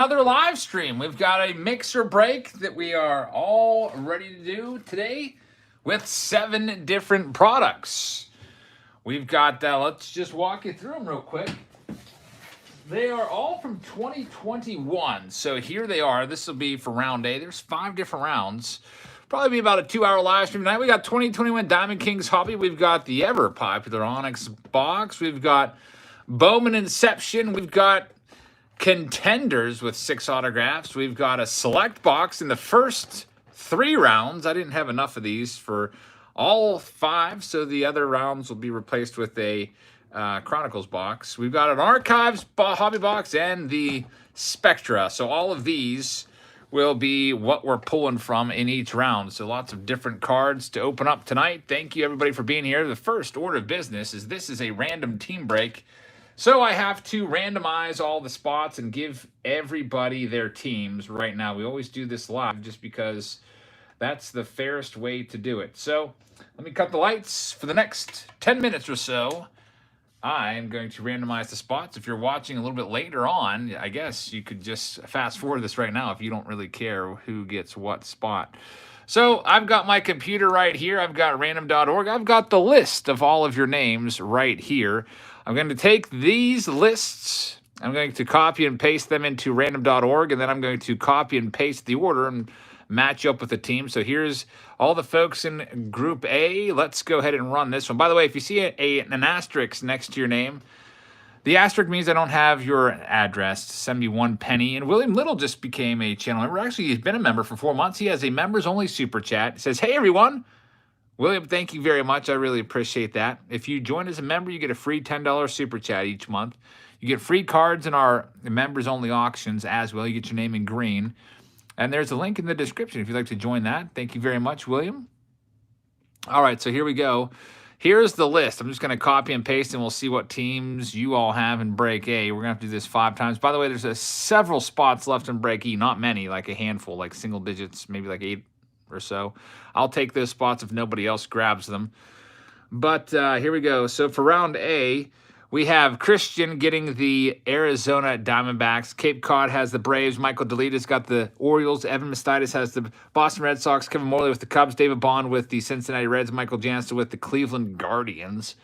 Another live stream. We've got a mixer break that we are all ready to do today with 7 different products. We've got, let's just walk you through them real quick. They are all from 2021. So here they are. This will be for round A. There's 5 different rounds. Probably be about a 2-hour live stream tonight. We got 2021 Diamond Kings Hobby. We've got the ever popular Onyx box. We've got Bowman Inception. We've got Contenders with 6 autographs. We've got a select box in the first 3 rounds. I didn't have enough of these for all 5, so the other rounds will be replaced with a Chronicles box. We've got an Archives hobby box and the Spectra. So all of these will be what we're pulling from in each round. So lots of different cards to open up tonight. Thank you everybody for being here. The first order of business is this is a random team break. So I have to randomize all the spots and give everybody their teams right now. We always do this live just because that's the fairest way to do it. So let me cut the lights for the next 10 minutes or so. I'm going to randomize the spots. If you're watching a little bit later on, I guess you could just fast forward this right now if you don't really care who gets what spot. So I've got my computer right here. I've got random.org. I've got the list of all of your names right here. I'm going to take these lists, I'm going to copy and paste them into random.org, and then I'm going to copy and paste the order and match up with the team. So here's all the folks in Group A. Let's go ahead and run this one. By the way, if you see an asterisk next to your name, the asterisk means I don't have your address. Send me 1 penny. And William Little just became a channel member. Actually, he's been a member for 4 months. He has a members-only super chat. It says, hey, everyone. William, thank you very much. I really appreciate that. If you join as a member, you get a free $10 super chat each month. You get free cards in our members-only auctions as well. You get your name in green. And there's a link in the description if you'd like to join that. Thank you very much, William. All right, so here we go. Here's the list. I'm just going to copy and paste, and we'll see what teams you all have in Break A. We're going to have to do this 5 times. By the way, there's several spots left in Break E. Not many, like a handful, like single digits, maybe like 8 or so. I'll take those spots if nobody else grabs them. But here we go. So for round A, we have Christian getting the Arizona Diamondbacks. Cape Cod has the Braves. Michael DeLita's got the Orioles. Evan Mestitis has the Boston Red Sox. Kevin Morley with the Cubs. David Bond with the Cincinnati Reds. Michael Jansen with the Cleveland Guardians.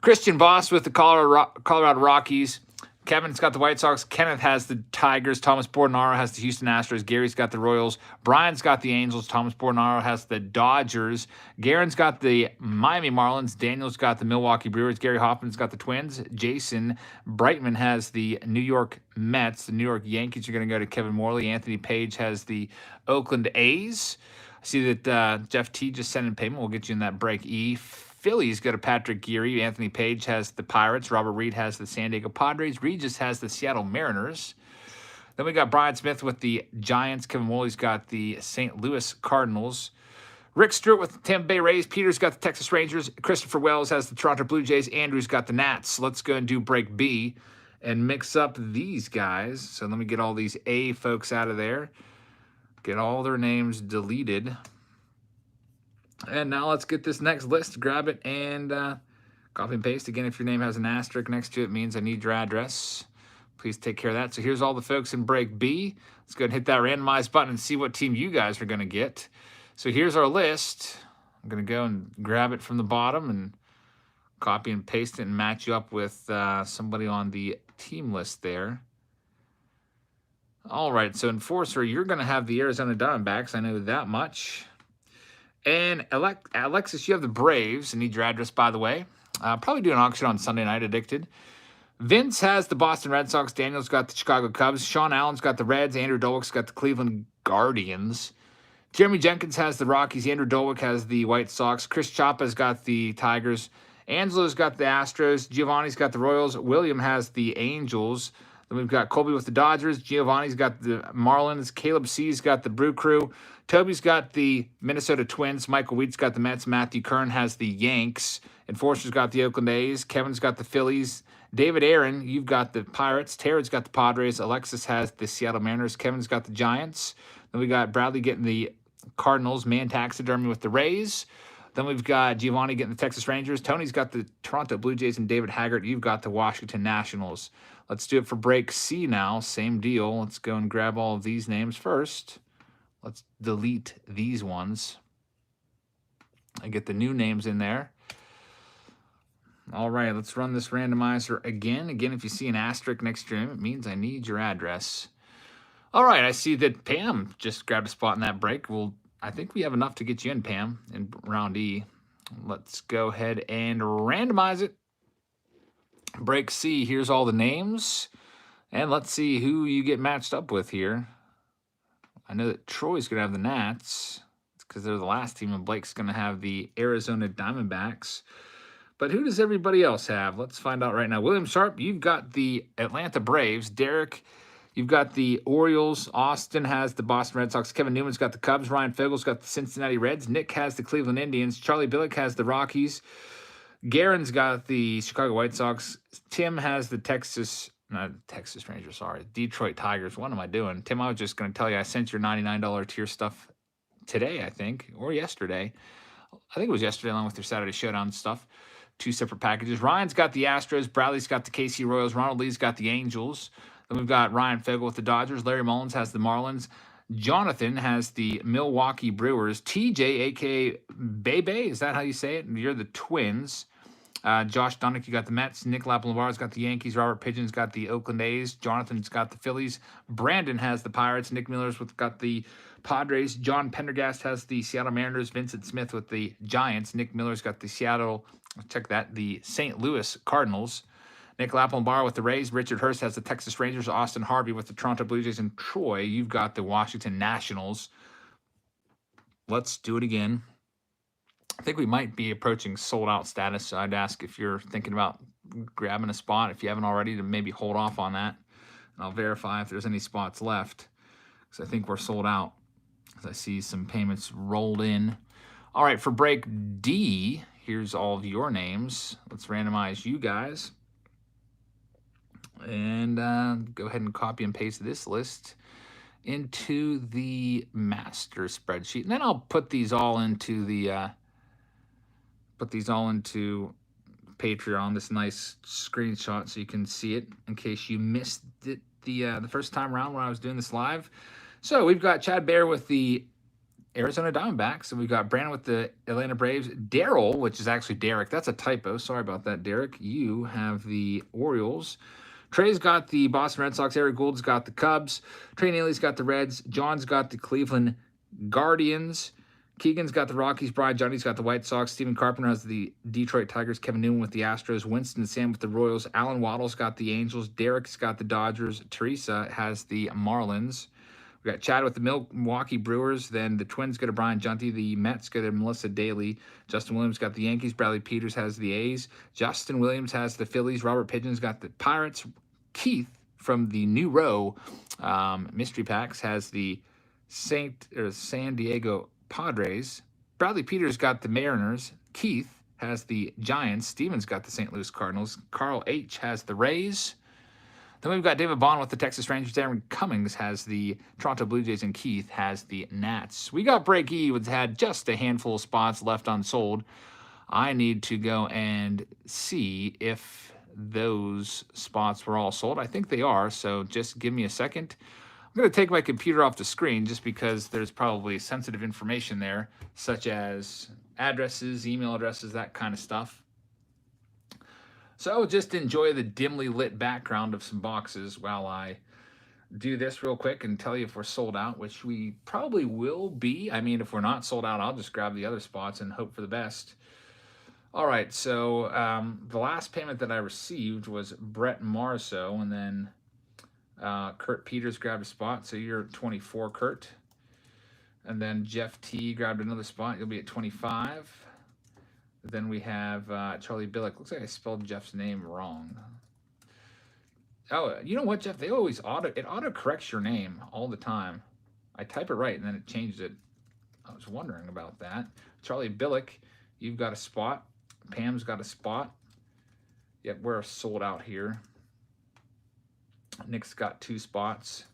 Christian Voss with the Colorado Rockies. Kevin's got the White Sox. Kenneth has the Tigers. Thomas Bordenaro has the Houston Astros. Gary's got the Royals. Brian's got the Angels. Thomas Bordenaro has the Dodgers. Garen's got the Miami Marlins. Daniel's got the Milwaukee Brewers. Gary Hoffman's got the Twins. Jason Brightman has the New York Mets. The New York Yankees are going to go to Kevin Morley. Anthony Page has the Oakland A's. I see that Jeff T just sent in payment. We'll get you in that Break E. Phillies go to Patrick Geary. Anthony Page has the Pirates. Robert Reed has the San Diego Padres. Regis has the Seattle Mariners. Then we got Brian Smith with the Giants. Kevin Woolley's got the St. Louis Cardinals. Rick Stewart with the Tampa Bay Rays. Peter's got the Texas Rangers. Christopher Wells has the Toronto Blue Jays. Andrew's got the Nats. Let's go and do Break B and mix up these guys. So let me get all these A folks out of there. Get all their names deleted. And now let's get this next list, grab it, and copy and paste. Again, if your name has an asterisk next to it, it means I need your address. Please take care of that. So here's all the folks in Break B. Let's go and hit that randomize button and see what team you guys are going to get. So here's our list. I'm going to go and grab it from the bottom and copy and paste it and match you up with somebody on the team list there. All right, so Enforcer, you're going to have the Arizona Diamondbacks. I know that much. And Alexis, you have the Braves. I need your address, by the way. Probably do an auction on Sunday night, Addicted. Vince has the Boston Red Sox. Daniel's got the Chicago Cubs. Sean Allen's got the Reds. Andrew Dolwick's got the Cleveland Guardians. Jeremy Jenkins has the Rockies. Andrew Dolwick has the White Sox. Chris Chapa's got the Tigers. Angelo's got the Astros. Giovanni's got the Royals. William has the Angels. Then we've got Colby with the Dodgers. Giovanni's got the Marlins. Caleb C's got the Brew Crew. Toby's got the Minnesota Twins. Michael Wheat's got the Mets. Matthew Kern has the Yanks. Enforcer's got the Oakland A's. Kevin's got the Phillies. David Aaron, you've got the Pirates. Terrad's got the Padres. Alexis has the Seattle Mariners. Kevin's got the Giants. Then we got Bradley getting the Cardinals. Man Taxidermy with the Rays. Then we've got Giovanni getting the Texas Rangers. Tony's got the Toronto Blue Jays and David Haggart. You've got the Washington Nationals. Let's do it for break C now. Same deal. Let's go and grab all of these names first. Let's delete these ones and get the new names in there. All right, let's run this randomizer again. Again, if you see an asterisk next to your name, it means I need your address. All right, I see that Pam just grabbed a spot in that break. Well, I think we have enough to get you in, Pam, in round E. Let's go ahead and randomize it. Break C, here's all the names. And let's see who you get matched up with here. I know that Troy's going to have the Nats because they're the last team, and Blake's going to have the Arizona Diamondbacks. But who does everybody else have? Let's find out right now. William Sharp, you've got the Atlanta Braves. Derek, you've got the Orioles. Austin has the Boston Red Sox. Kevin Newman's got the Cubs. Ryan Figgle's got the Cincinnati Reds. Nick has the Cleveland Indians. Charlie Billick has the Rockies. Garen's got the Chicago White Sox. Tim has the Detroit Tigers. What am I doing? Tim, I was just going to tell you I sent your $99 tier stuff today, I think, or yesterday. I think it was yesterday along with your Saturday Showdown stuff. 2 separate packages. Ryan's got the Astros. Bradley's got the KC Royals. Ronald Lee's got the Angels. Then we've got Ryan Figgle with the Dodgers. Larry Mullins has the Marlins. Jonathan has the Milwaukee Brewers. TJ, a.k.a. Bebe, is that how you say it? You're the Twins. Josh Dunnick, you got the Mets. Nick Lapalombar's got the Yankees. Robert Pigeon's got the Oakland A's. Jonathan's got the Phillies. Brandon has the Pirates. Nick Miller's got the Padres. John Pendergast has the Seattle Mariners. Vincent Smith with the Giants. Nick Miller's got the the St. Louis Cardinals. Nick Lapalombar with the Rays. Richard Hurst has the Texas Rangers. Austin Harvey with the Toronto Blue Jays. And Troy, you've got the Washington Nationals. Let's do it again. I think we might be approaching sold-out status, so I'd ask if you're thinking about grabbing a spot, if you haven't already, to maybe hold off on that. And I'll verify if there's any spots left, because I think we're sold out, as I see some payments rolled in. All right, for break D, here's all of your names. Let's randomize you guys. And go ahead and copy and paste this list into the master spreadsheet. And then I'll put these all into the... Patreon, this nice screenshot so you can see it in case you missed it the first time around when I was doing this live. So we've got Chad Bear with the Arizona Diamondbacks, and we've got Brandon with the Atlanta Braves. Daryl, which is actually Derek. That's a typo. Sorry about that, Derek. You have the Orioles. Trey's got the Boston Red Sox. Eric Gould's got the Cubs. Trey Neely's got the Reds. John's got the Cleveland Guardians. Keegan's got the Rockies. Brian Johnny's got the White Sox. Stephen Carpenter has the Detroit Tigers. Kevin Newman with the Astros. Winston Sam with the Royals. Alan Waddle's got the Angels. Derek's got the Dodgers. Teresa has the Marlins. We got Chad with the Milwaukee Brewers. Then the Twins go to Brian Junty. The Mets go to Melissa Daly. Justin Williams got the Yankees. Bradley Peters has the A's. Justin Williams has the Phillies. Robert Pigeon's got the Pirates. Keith from the New Row Mystery Packs has the San Diego Padres. Bradley Peters got the Mariners. Keith has the Giants. Stevens got the St. Louis Cardinals. Carl H. has the Rays. Then we've got David Bond with the Texas Rangers. Aaron Cummings has the Toronto Blue Jays, and Keith has the Nats. We got break E, which had just a handful of spots left unsold. I need to go and see if those spots were all sold. I think they are, so just give me a second. I'm going to take my computer off the screen just because there's probably sensitive information there, such as addresses, email addresses, that kind of stuff. So just enjoy the dimly lit background of some boxes while I do this real quick and tell you if we're sold out, which we probably will be. I mean, if we're not sold out, I'll just grab the other spots and hope for the best. All right, so the last payment that I received was Brett Marceau, and then Kurt Peters grabbed a spot, so you're at 24, Kurt. And then Jeff T grabbed another spot. You'll be at 25. Then we have Charlie Billick. Looks like I spelled Jeff's name wrong. Oh, you know what, Jeff? They always auto-corrects your name all the time. I type it right, and then it changes it. I was wondering about that. Charlie Billick, you've got a spot. Pam's got a spot. Yep, we're sold out here. Nick's got 2 spots.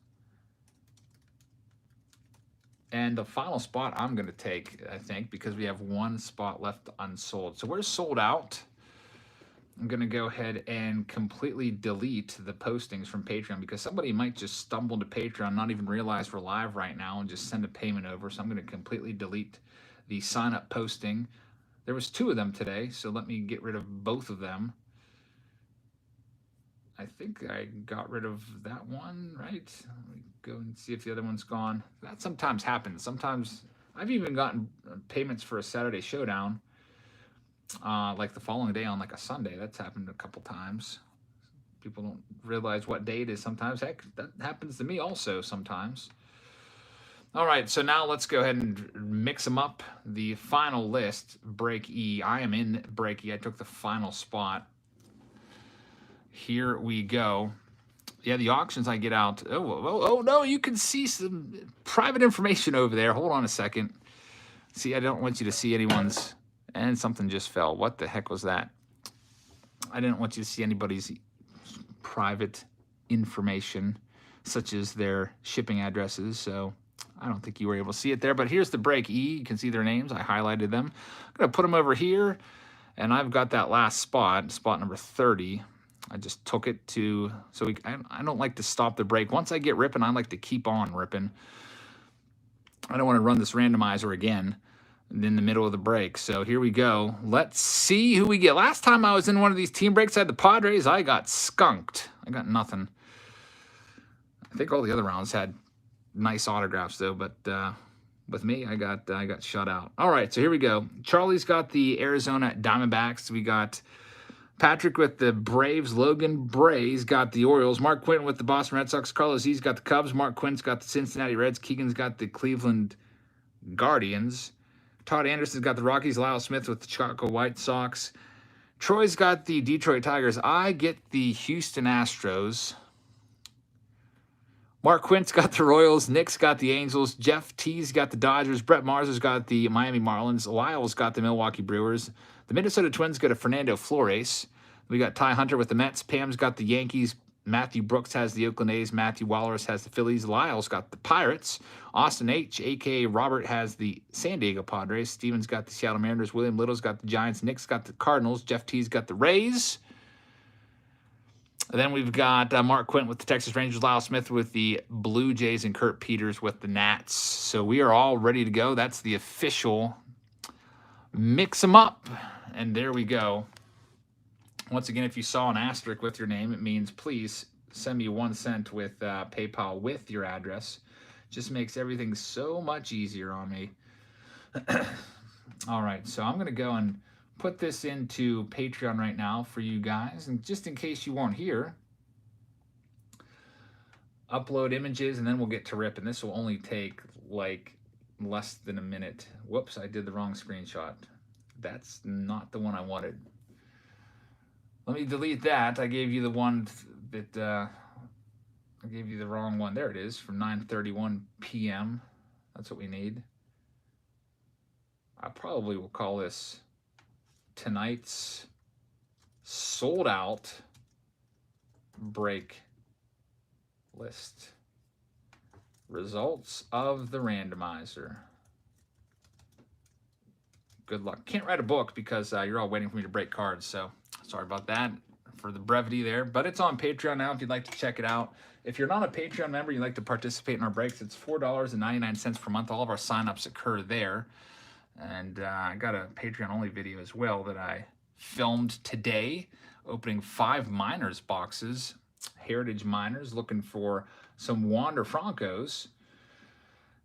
And the final spot I'm going to take, I think, because we have one spot left unsold. So we're sold out. I'm going to go ahead and completely delete the postings from Patreon because somebody might just stumble to Patreon, not even realize we're live right now, and just send a payment over. So I'm going to completely delete the sign-up posting. There was 2 of them today, so let me get rid of both of them. I think I got rid of that one, right? Let me go and see if the other one's gone. That sometimes happens. Sometimes I've even gotten payments for a Saturday Showdown, like the following day on like a Sunday. That's happened a couple times. People don't realize what day it is sometimes. Heck, that happens to me also sometimes. All right, so now let's go ahead and mix them up. The final list, break E. I am in break E. I took the final spot. Here we go. Yeah, the auctions I get out. Oh no, you can see some private information over there. Hold on a second. See, I don't want you to see anyone's. And something just fell. What the heck was that? I didn't want you to see anybody's private information, such as their shipping addresses. So I don't think you were able to see it there. But here's the break E. You can see their names. I highlighted them. I'm going to put them over here. And I've got that last spot, spot number 30. I just took it to, so I don't like to stop the break. Once I get ripping, I like to keep on ripping. I don't want to run this randomizer again in the middle of the break. So here we go. Let's see who we get. Last time I was in one of these team breaks, I had the Padres. I got skunked. I got nothing. I think all the other rounds had nice autographs though, but with me, I got shut out. All right, so here we go. Charlie's got the Arizona Diamondbacks. We got Patrick with the Braves. Logan Bray's got the Orioles. Mark Quinton with the Boston Red Sox. Carlos Z's got the Cubs. Mark Quinn's got the Cincinnati Reds. Keegan's got the Cleveland Guardians. Todd Anderson's got the Rockies. Lyle Smith with the Chicago White Sox. Troy's got the Detroit Tigers. I get the Houston Astros. Mark Quint's got the Royals. Nick's got the Angels. Jeff T's got the Dodgers. Brett Mars has got the Miami Marlins. Lyle's got the Milwaukee Brewers. The Minnesota Twins got a Fernando Flores. We got Ty Hunter with the Mets. Pam's got the Yankees. Matthew Brooks has the Oakland A's. Matthew Walrus has the Phillies. Lyle's got the Pirates. Austin H., a.k.a. Robert, has the San Diego Padres. Steven's got the Seattle Mariners. William Little's got the Giants. Nick's got the Cardinals. Jeff T's got the Rays. And then we've got Mark Quint with the Texas Rangers. Lyle Smith with the Blue Jays. And Kurt Peters with the Nats. So we are all ready to go. That's the official mix them up. And there we go. Once again, if you saw an asterisk with your name, it means please send me 1 cent with PayPal with your address. Just makes everything so much easier on me. All right, so I'm going to go and put this into Patreon right now for you guys. And just in case you weren't here, upload images, and then we'll get to rip. And this will only take like less than a minute. Whoops, I did the wrong screenshot. That's not the one I wanted. Let me delete that. I gave you the one that I gave you the wrong one. There it is, from 9:31 p.m. That's what we need. I probably will call this tonight's sold out break list. Results of the randomizer. Good luck. Can't write a book because you're all waiting for me to break cards, so sorry about that for the brevity there. But it's on Patreon now if you'd like to check it out. If you're not a Patreon member, you'd like to participate in our breaks, it's $4.99 per month. All of our signups occur there. And I got a Patreon-only video as well that I filmed today, opening 5 Miners boxes, Heritage Miners, looking for some Wander Francos,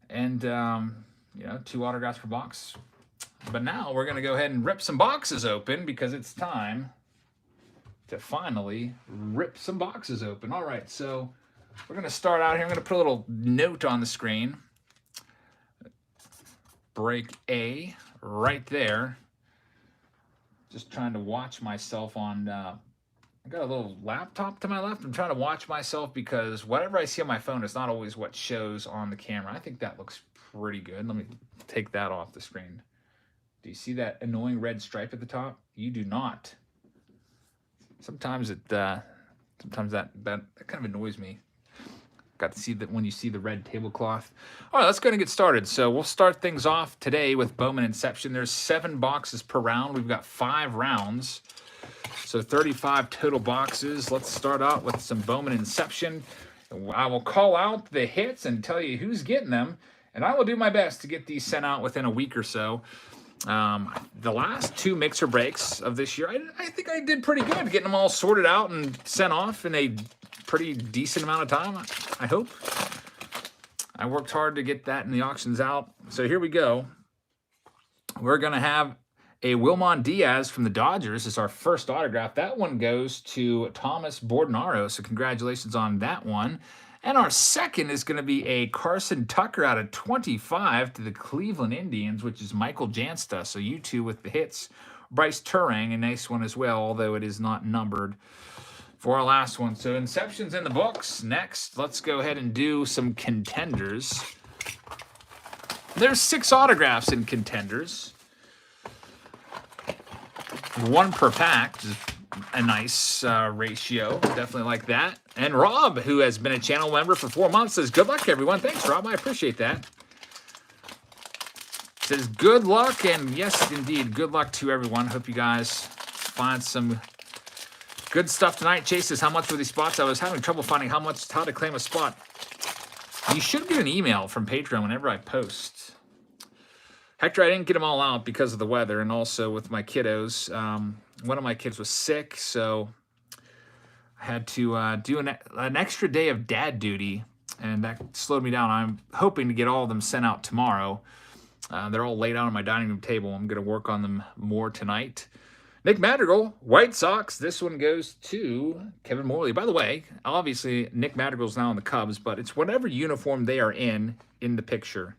and 2 autographs per box. But now we're going to go ahead and rip some boxes open because it's time to finally rip some boxes open. All right, so we're going to start out here. I'm going to put a little note on the screen. Break A right there. Just trying to watch myself on... I got a little laptop to my left. I'm trying to watch myself because whatever I see on my phone is not always what shows on the camera. I think that looks pretty good. Let me take that off the screen. Do you see that annoying red stripe at the top? You do not. Sometimes that kind of annoys me. Got to see that when you see the red tablecloth. All right, let's go and get started. So we'll start things off today with Bowman Inception. There's 7 boxes per round. We've got 5 rounds. So 35 total boxes. Let's start out with some Bowman Inception. I will call out the hits and tell you who's getting them. And I will do my best to get these sent out within a week or so. The last 2 mixer breaks of this year, I think I did pretty good getting them all sorted out and sent off in a pretty decent amount of time, I hope. I worked hard to get that in the auctions out. So here we go. We're going to have a Wilmon Diaz from the Dodgers as our first autograph. That one goes to Thomas Bordenaro, so congratulations on that one. And our second is going to be a Carson Tucker out of 25 to the Cleveland Indians, which is Michael Jansta. So you two with the hits. Bryce Turang, a nice one as well, although it is not numbered for our last one. So Inception's in the books. Next, let's go ahead and do some Contenders. There's 6 autographs in Contenders. 1 per pack. A nice ratio. Definitely like that. And Rob, who has been a channel member for 4 months, says, good luck, everyone. Thanks, Rob. I appreciate that. Says, good luck. And yes, indeed, good luck to everyone. Hope you guys find some good stuff tonight. Chase says, how much were these spots? I was having trouble finding how to claim a spot. You should get an email from Patreon whenever I post. Hector, I didn't get them all out because of the weather and also with my kiddos. One of my kids was sick, so I had to do an extra day of dad duty, and that slowed me down. I'm hoping to get all of them sent out tomorrow. They're all laid out on my dining room table. I'm going to work on them more tonight. Nick Madrigal, White Sox. This one goes to Kevin Morley. By the way, obviously Nick Madrigal's now in the Cubs, but it's whatever uniform they are in the picture.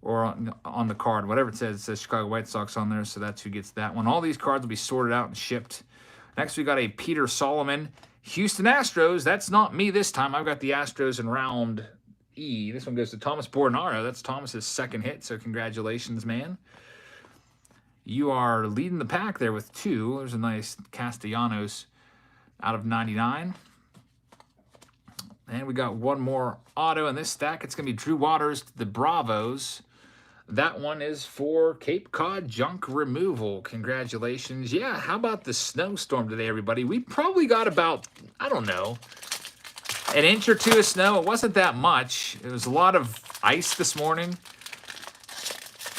Or on the card, whatever it says Chicago White Sox on there, so that's who gets that one. All these cards will be sorted out and shipped. Next, we got a Peter Solomon, Houston Astros. That's not me this time. I've got the Astros in round E. This one goes to Thomas Bordenaro. That's Thomas's second hit, so congratulations, man. You are leading the pack there with 2. There's a nice Castellanos out of 99. And we got 1 more auto in this stack. It's going to be Drew Waters, the Bravos. That one is for Cape Cod Junk Removal. Congratulations. Yeah, how about the snowstorm today, everybody? We probably got about, I don't know, an inch or 2 of snow. It wasn't that much. It was a lot of ice this morning.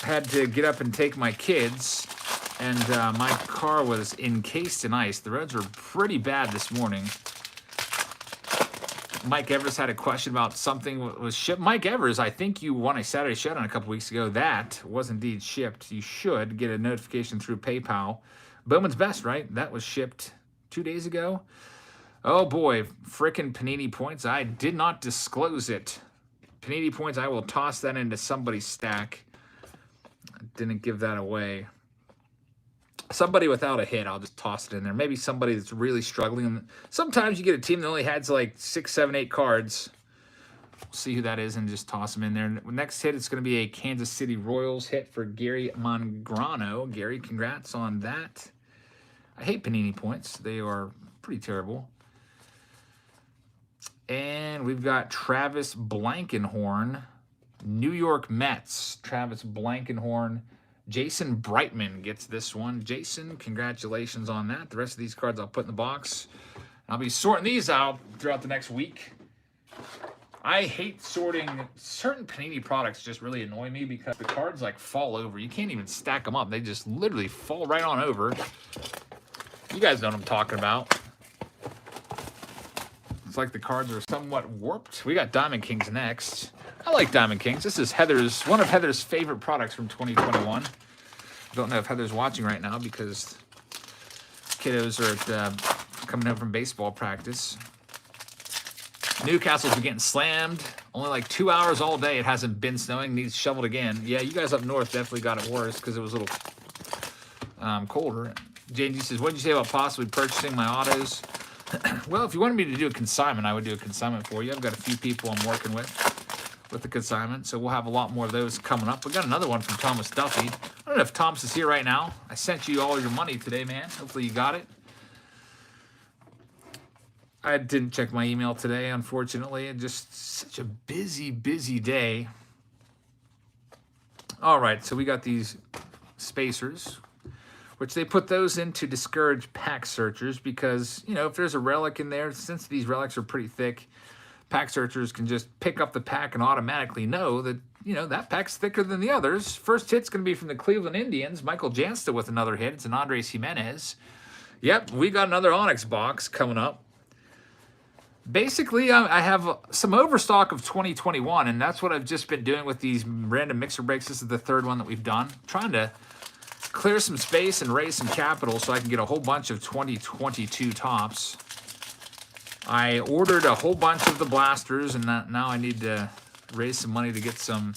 I had to get up and take my kids, and my car was encased in ice. The roads were pretty bad this morning. Mike Evers had a question about something that was shipped. Mike Evers, I think you won a Saturday Showdown a couple weeks ago. That was indeed shipped. You should get a notification through PayPal. Bowman's Best, right? That was shipped 2 days ago. Oh boy, frickin' Panini points. I did not disclose it. Panini points, I will toss that into somebody's stack. I didn't give that away. Somebody without a hit, I'll just toss it in there. Maybe somebody that's really struggling. Sometimes you get a team that only has like 6, 7, 8 cards. We'll see who that is and just toss them in there. Next hit, it's going to be a Kansas City Royals hit for Gary Mongrano. Gary, congrats on that. I hate Panini points. They are pretty terrible. And we've got Travis Blankenhorn, New York Mets. Travis Blankenhorn. Jason Brightman gets this one. Jason, congratulations on that. The rest of these cards I'll put in the box. I'll be sorting these out throughout the next week. I hate sorting. Certain Panini products just really annoy me because the cards like fall over. You can't even stack them up. They just literally fall right on over. You guys know what I'm talking about. It's like the cards are somewhat warped. We got Diamond Kings next. I like Diamond Kings. This is one of Heather's favorite products from 2021. I don't know if Heather's watching right now because kiddos are coming home from baseball practice. Newcastle's been getting slammed. Only like 2 hours all day. It hasn't been snowing. Needs shoveled again. Yeah, you guys up north definitely got it worse because it was a little colder. JG says, what did you say about possibly purchasing my autos? Well, if you wanted me to do a consignment, I would do a consignment for you. I've got a few people I'm working with the consignment, so we'll have a lot more of those coming up. We got another one from Thomas Duffy. I don't know if Thomas is here right now. I sent you all your money today, man. Hopefully you got it. I didn't check my email today, unfortunately. Just such a busy, busy day. All right, so we got these spacers, which they put those in to discourage pack searchers because, you know, if there's a relic in there, since these relics are pretty thick, pack searchers can just pick up the pack and automatically know that, you know, that pack's thicker than the others. First hit's going to be from the Cleveland Indians. Michael Jansta with another hit. It's an Andres Jimenez. Yep, we got another Onyx box coming up. Basically, I have some overstock of 2021, and that's what I've just been doing with these random mixer breaks. This is the third one that we've done. Trying to clear some space and raise some capital so I can get a whole bunch of 2022 tops. I ordered a whole bunch of the blasters, and now I need to raise some money to get some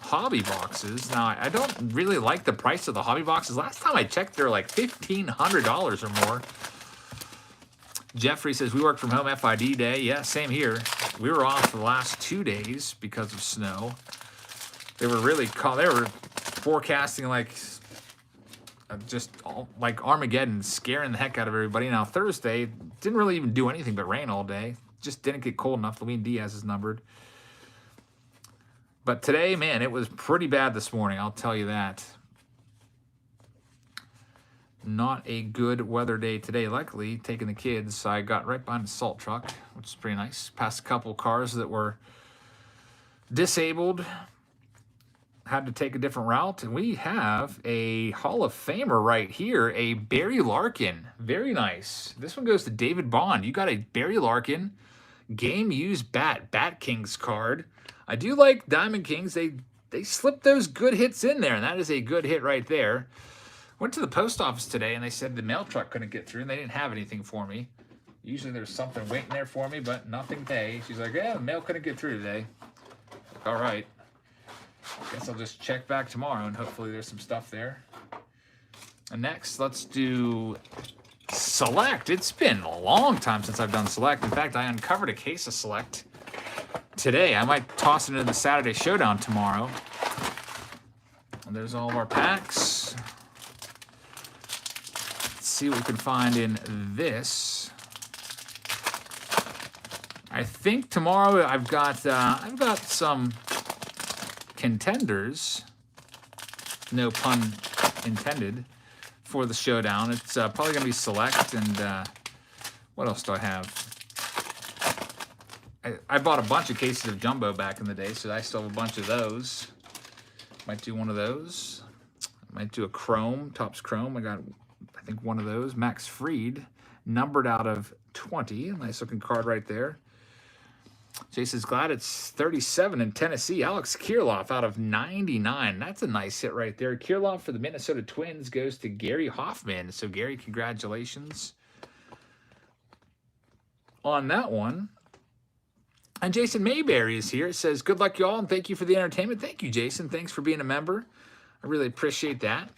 hobby boxes. Now, I don't really like the price of the hobby boxes. Last time I checked, they're like $1,500 or more. Jeffrey says, we work from home FID day. Yeah, same here. We were off the last 2 days because of snow. They were really they were forecasting like like Armageddon, scaring the heck out of everybody. Now, Thursday, didn't really even do anything but rain all day. Just didn't get cold enough. Luis Diaz is numbered. But today, man, it was pretty bad this morning. I'll tell you that. Not a good weather day today. Luckily, taking the kids, I got right behind the salt truck, which is pretty nice. Passed a couple cars that were disabled. Had to take a different route. And we have a Hall of Famer right here, a Barry Larkin. Very nice. This one goes to David Bond. You got a Barry Larkin game used Bat Kings card. I do like Diamond Kings. They slip those good hits in there, and that is a good hit right there. Went to the post office today, and they said the mail truck couldn't get through, and they didn't have anything for me. Usually there's something waiting there for me, but nothing today. She's like, yeah, the mail couldn't get through today. All right. Guess I'll just check back tomorrow, and hopefully there's some stuff there. And next, let's do Select. It's been a long time since I've done Select. In fact, I uncovered a case of Select today. I might toss it into the Saturday Showdown tomorrow. And there's all of our packs. See what we can find in this. I think tomorrow I've got some Contenders, no pun intended, for the Showdown. It's probably gonna be Select, and what else do I have? I bought a bunch of cases of Jumbo back in the day, so I still have a bunch of those. Might do one of those. Might do a Chrome, Topps Chrome. I got, I think, one of those. Max Fried, numbered out of 20. Nice looking card right there. Jason's glad it's 37 in Tennessee. Alex Kirilloff out of 99. That's a nice hit right there. Kirilloff for the Minnesota Twins goes to Gary Hoffman. So, Gary, congratulations on that one. And Jason Mayberry is here. It says, good luck, y'all, and thank you for the entertainment. Thank you, Jason. Thanks for being a member. I really appreciate that.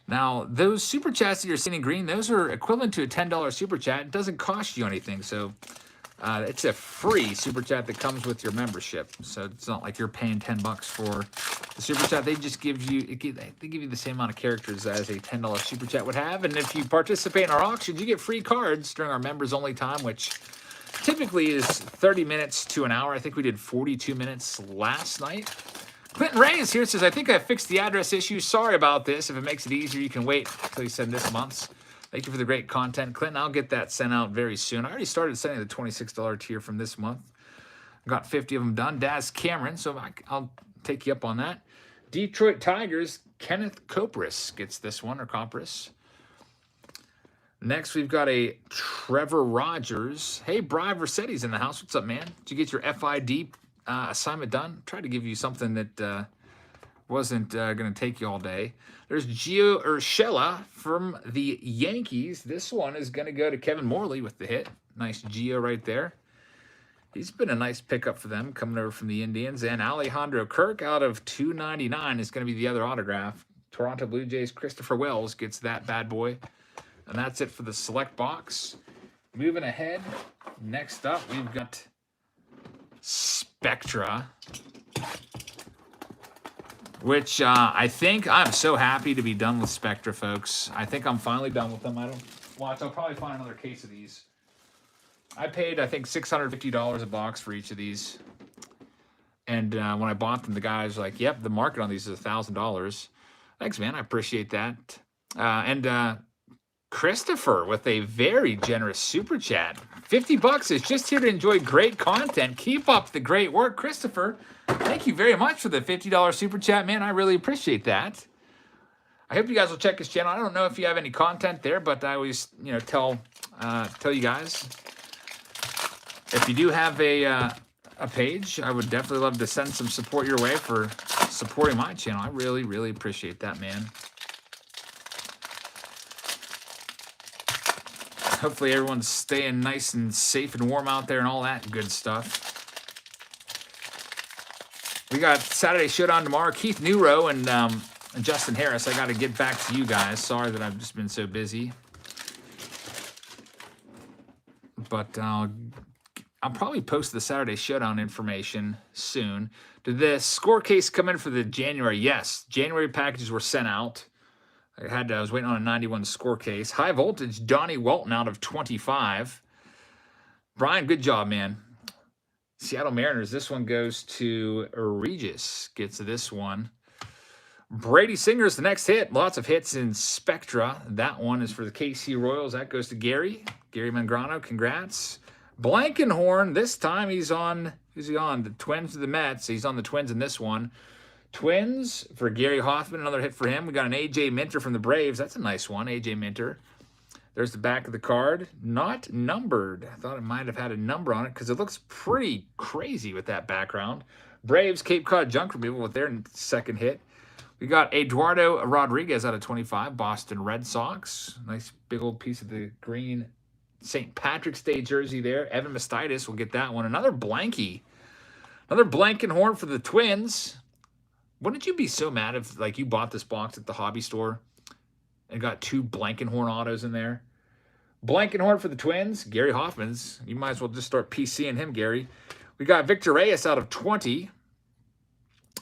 Now, those super chats that you're seeing in green, those are equivalent to a $10 super chat. It doesn't cost you anything, so it's a free super chat that comes with your membership. So it's not like you're paying $10 for the super chat. They just give you, they give you the same amount of characters as a $10 super chat would have. And if you participate in our auctions, you get free cards during our members only time, which typically is 30 minutes to an hour. I think we did 42 minutes last night. Clinton Ray is here. Says, I think I fixed the address issue. Sorry about this. If it makes it easier, you can wait until you send this month's. Thank you for the great content, Clinton. I'll get that sent out very soon. I already started sending the $26 tier from this month. I got 50 of them done. Daz Cameron, so I'll take you up on that. Detroit Tigers, Kenneth Kopris gets this one, or Kopris. Next, we've got a Trevor Rogers. Hey, Brian Versetti's in the house. What's up, man? Did you get your FID assignment done? Tried to give you something that wasn't going to take you all day. There's Gio Urshela from the Yankees. This one is going to go to Kevin Morley with the hit. Nice Gio right there. He's been a nice pickup for them, coming over from the Indians. And Alejandro Kirk out of 299 is going to be the other autograph. Toronto Blue Jays Christopher Wells gets that bad boy. And that's it for the select box. Moving ahead, next up, we've got Spectra, which I think I'm so happy to be done with Spectra, folks. I think I'm finally done with them. I don't watch. I'll probably find another case of these I paid, I think, $650 a box for each of these. And when I bought them, the guy was like, yep, the market on these is $1,000. Thanks, man. I appreciate that. And Christopher with a very generous super chat. 50 bucks is just here to enjoy great content. Keep up the great work, Christopher. Thank you very much for the $50 super chat, man. I really appreciate that. I hope you guys will check his channel. I don't know if you have any content there, but I always, tell you guys, if you do have a page, I would definitely love to send some support your way for supporting my channel. I really, really appreciate that, man. Hopefully everyone's staying nice and safe and warm out there and all that good stuff. We got Saturday Showdown tomorrow. Keith Newrow and Justin Harris. I got to get back to you guys. Sorry that I've just been so busy. But I'll probably post the Saturday Showdown information soon. Did the score case come in for the January? Yes. January packages were sent out. I was waiting on a 91 score case. High voltage, Donnie Walton out of 25. Brian, good job, man. Seattle Mariners, this one goes to Regis. Gets this one. Brady Singer's the next hit. Lots of hits in Spectra. That one is for the KC Royals. That goes to Gary. Gary Mangrano, congrats. Blankenhorn, this time he's on, who's he on? The Twins to the Mets. He's on the Twins in this one. Twins for Gary Hoffman, another hit for him. We got an A.J. Minter from the Braves. That's a nice one, A.J. Minter. There's the back of the card. Not numbered. I thought it might have had a number on it because it looks pretty crazy with that background. Braves, Cape Cod junk removal with their second hit. We got Eduardo Rodriguez out of 25, Boston Red Sox. Nice big old piece of the green St. Patrick's Day jersey there. Evan Mestitis will get that one. Another blankie. Another Blankenhorn for the Twins. Wouldn't you be so mad if you bought this box at the hobby store and got 2 Blankenhorn autos in there? Blankenhorn for the Twins. Gary Hoffman's. You might as well just start PCing him, Gary. We got Victor Reyes out of 20.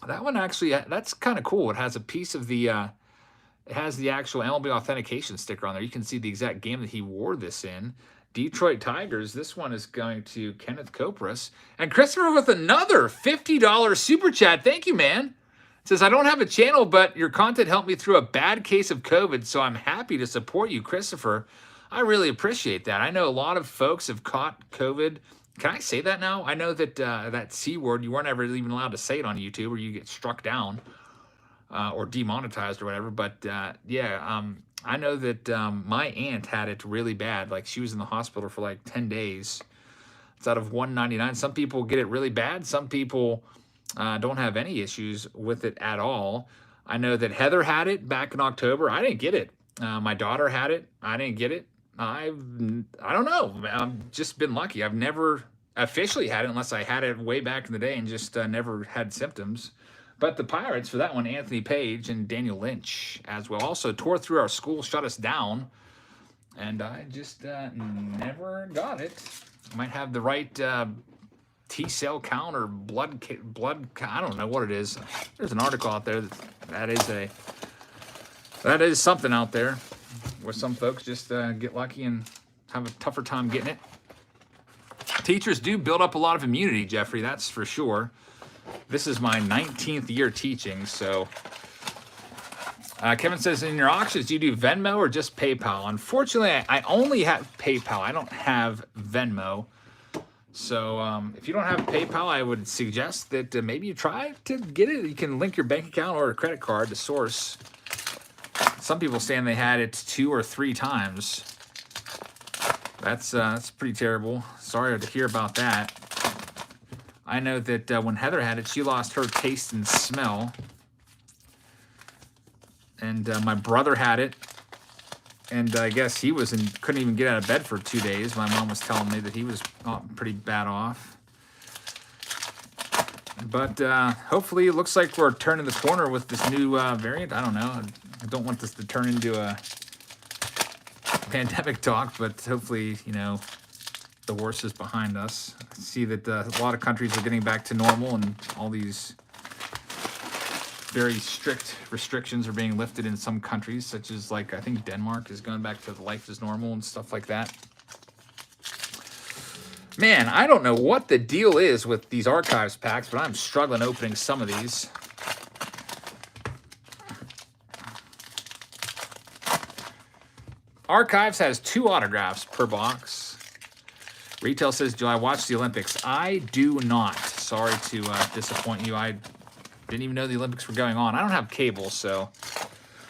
That one actually, that's kind of cool. It has a piece of the, it has the actual MLB authentication sticker on there. You can see the exact game that he wore this in. Detroit Tigers, this one is going to Kenneth Kopras. And Christopher with another $50 super chat. Thank you, man. It says, I don't have a channel, but your content helped me through a bad case of COVID, so I'm happy to support you, Christopher. I really appreciate that. I know a lot of folks have caught COVID. Can I say that now? I know that that C word, you weren't ever even allowed to say it on YouTube or you get struck down or demonetized or whatever. But yeah, I know that my aunt had it really bad. Like she was in the hospital for like 10 days. It's out of 199. Some people get it really bad. Some people don't have any issues with it at all. I know that Heather had it back in October. I didn't get it. My daughter had it. I didn't get it. I don't know. I've just been lucky. I've never officially had it unless I had it way back in the day and just never had symptoms. But the Pirates, for that one, Anthony Page and Daniel Lynch as well. Also tore through our school, shut us down. And I just never got it. Might have the right T-cell count or blood I don't know what it is. There's an article out there that is something out there where some folks just get lucky and have a tougher time getting it. Teachers do build up a lot of immunity, Jeffrey, that's for sure. This is my 19th year teaching, so. Kevin says, in your auctions, do you do Venmo or just PayPal? Unfortunately, I only have PayPal. I don't have Venmo. So if you don't have PayPal, I would suggest that maybe you try to get it. You can link your bank account or a credit card to source. Some people saying they had it 2 or 3 times. That's pretty terrible. Sorry to hear about that. I know that when Heather had it, she lost her taste and smell. And my brother had it. And I guess he couldn't even get out of bed for 2 days. My mom was telling me that he was pretty bad off. But hopefully it looks like we're turning the corner with this new variant. I don't know. I don't want this to turn into a pandemic talk, but hopefully, the worst is behind us. I see that a lot of countries are getting back to normal and all these very strict restrictions are being lifted in some countries, such as I think Denmark is going back to life as normal and stuff like that. Man, I don't know what the deal is with these archives packs, but I'm struggling opening some of these. Archives has 2 autographs per box. Retail says, do I watch the Olympics? I do not. Sorry to disappoint you. I didn't even know the Olympics were going on. I don't have cable, so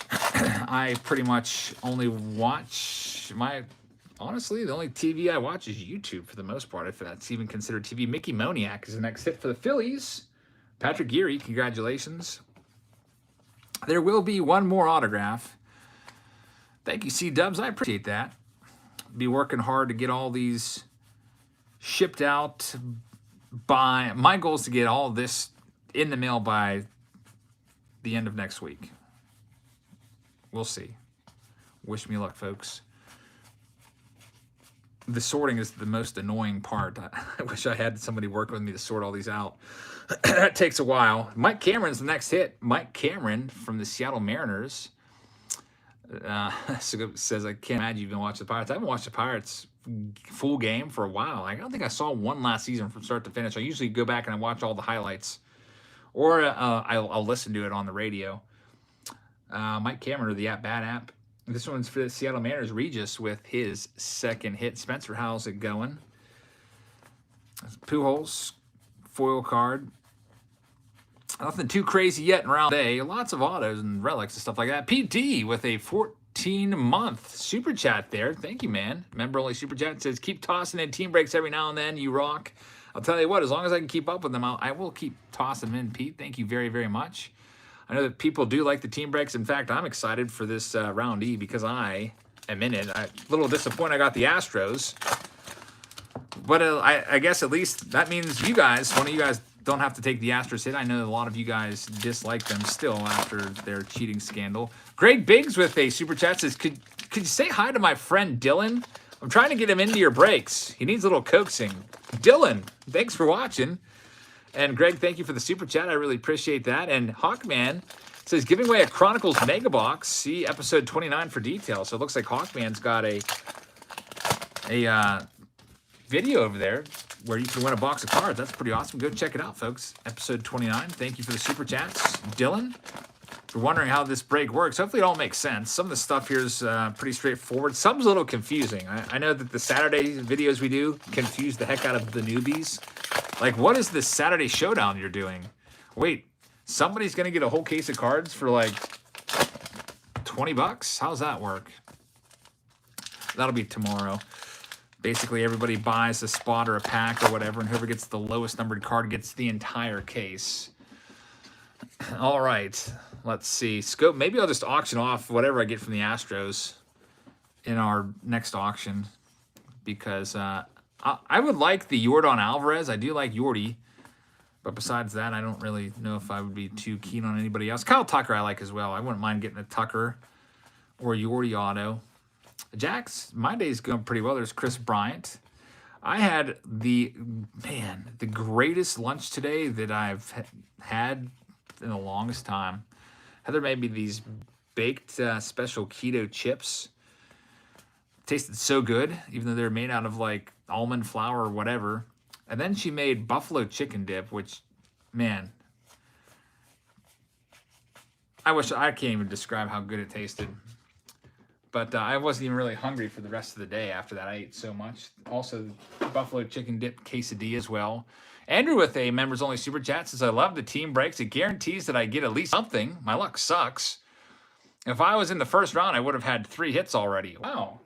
I pretty much only watch honestly, the only TV I watch is YouTube for the most part, if that's even considered TV. Mickey Moniak is the next hit for the Phillies. Patrick Geary, congratulations. There will be one more autograph. Thank you, C-Dubs. I appreciate that. Be working hard to get all these shipped out by... My goal is to get all this in the mail by the end of next week. We'll see. Wish me luck, folks. The sorting is the most annoying part. I wish I had somebody work with me to sort all these out. That takes a while. Mike Cameron's the next hit. Mike Cameron from the Seattle Mariners. Says, I can't imagine you've been watching the Pirates. I haven't watched the Pirates full game for a while. I don't think I saw one last season from start to finish. I usually go back and I watch all the highlights. Or I'll listen to it on the radio. Mike Cameron, or the At-Bat app. This one's for the Seattle Mariners. Regis with his second hit. Spencer, how's it going? Pujols, foil card. Nothing too crazy yet in round A. Lots of autos and relics and stuff like that. PT with a 14-month super chat there. Thank you, man. Member only super chat says, keep tossing in team breaks every now and then. You rock. I'll tell you what, as long as I can keep up with them, I will keep tossing them in, Pete. Thank you very, very much. I know that people do like the team breaks. In fact, I'm excited for this round E because I am in it. I'm a little disappointed I got the Astros. But I guess at least that means you guys, one of you guys, don't have to take the Astros hit. I know a lot of you guys dislike them still after their cheating scandal. Greg Biggs with a super chat says, could you say hi to my friend Dylan? I'm trying to get him into your breaks. He needs a little coaxing. Dylan, thanks for watching. And Greg, thank you for the super chat. I really appreciate that. And Hawkman says, giving away a Chronicles Mega Box. See episode 29 for details. So it looks like Hawkman's got a video over there where you can win a box of cards. That's pretty awesome. Go check it out, folks. Episode 29. Thank you for the super chats. Dylan, if you're wondering how this break works, hopefully it all makes sense. Some of the stuff here is pretty straightforward. Some's a little confusing. I know that the Saturday videos we do confuse the heck out of the newbies. Like, what is this Saturday showdown you're doing? Wait, somebody's going to get a whole case of cards for like 20 bucks? How's that work? That'll be tomorrow. Basically, everybody buys a spot or a pack or whatever, and whoever gets the lowest numbered card gets the entire case. All right, let's see. Scope. Maybe I'll just auction off whatever I get from the Astros in our next auction because I would like the Yordan Alvarez. I do like Yordy. But besides that, I don't really know if I would be too keen on anybody else. Kyle Tucker I like as well. I wouldn't mind getting a Tucker or Yordy auto. Jax, my day's going pretty well. There's Chris Bryant. I had the greatest lunch today that I've had in the longest time. Heather made me these baked special keto chips. Tasted so good, even though they're made out of like almond flour or whatever. And then she made buffalo chicken dip, which, man, I can't even describe how good it tasted. But I wasn't even really hungry for the rest of the day after that. I ate so much. Also, buffalo chicken dip quesadilla as well. Andrew with a members only super chat says, I love the team breaks. It guarantees that I get at least something. My luck sucks. If I was in the first round, I would have had 3 hits already. Wow.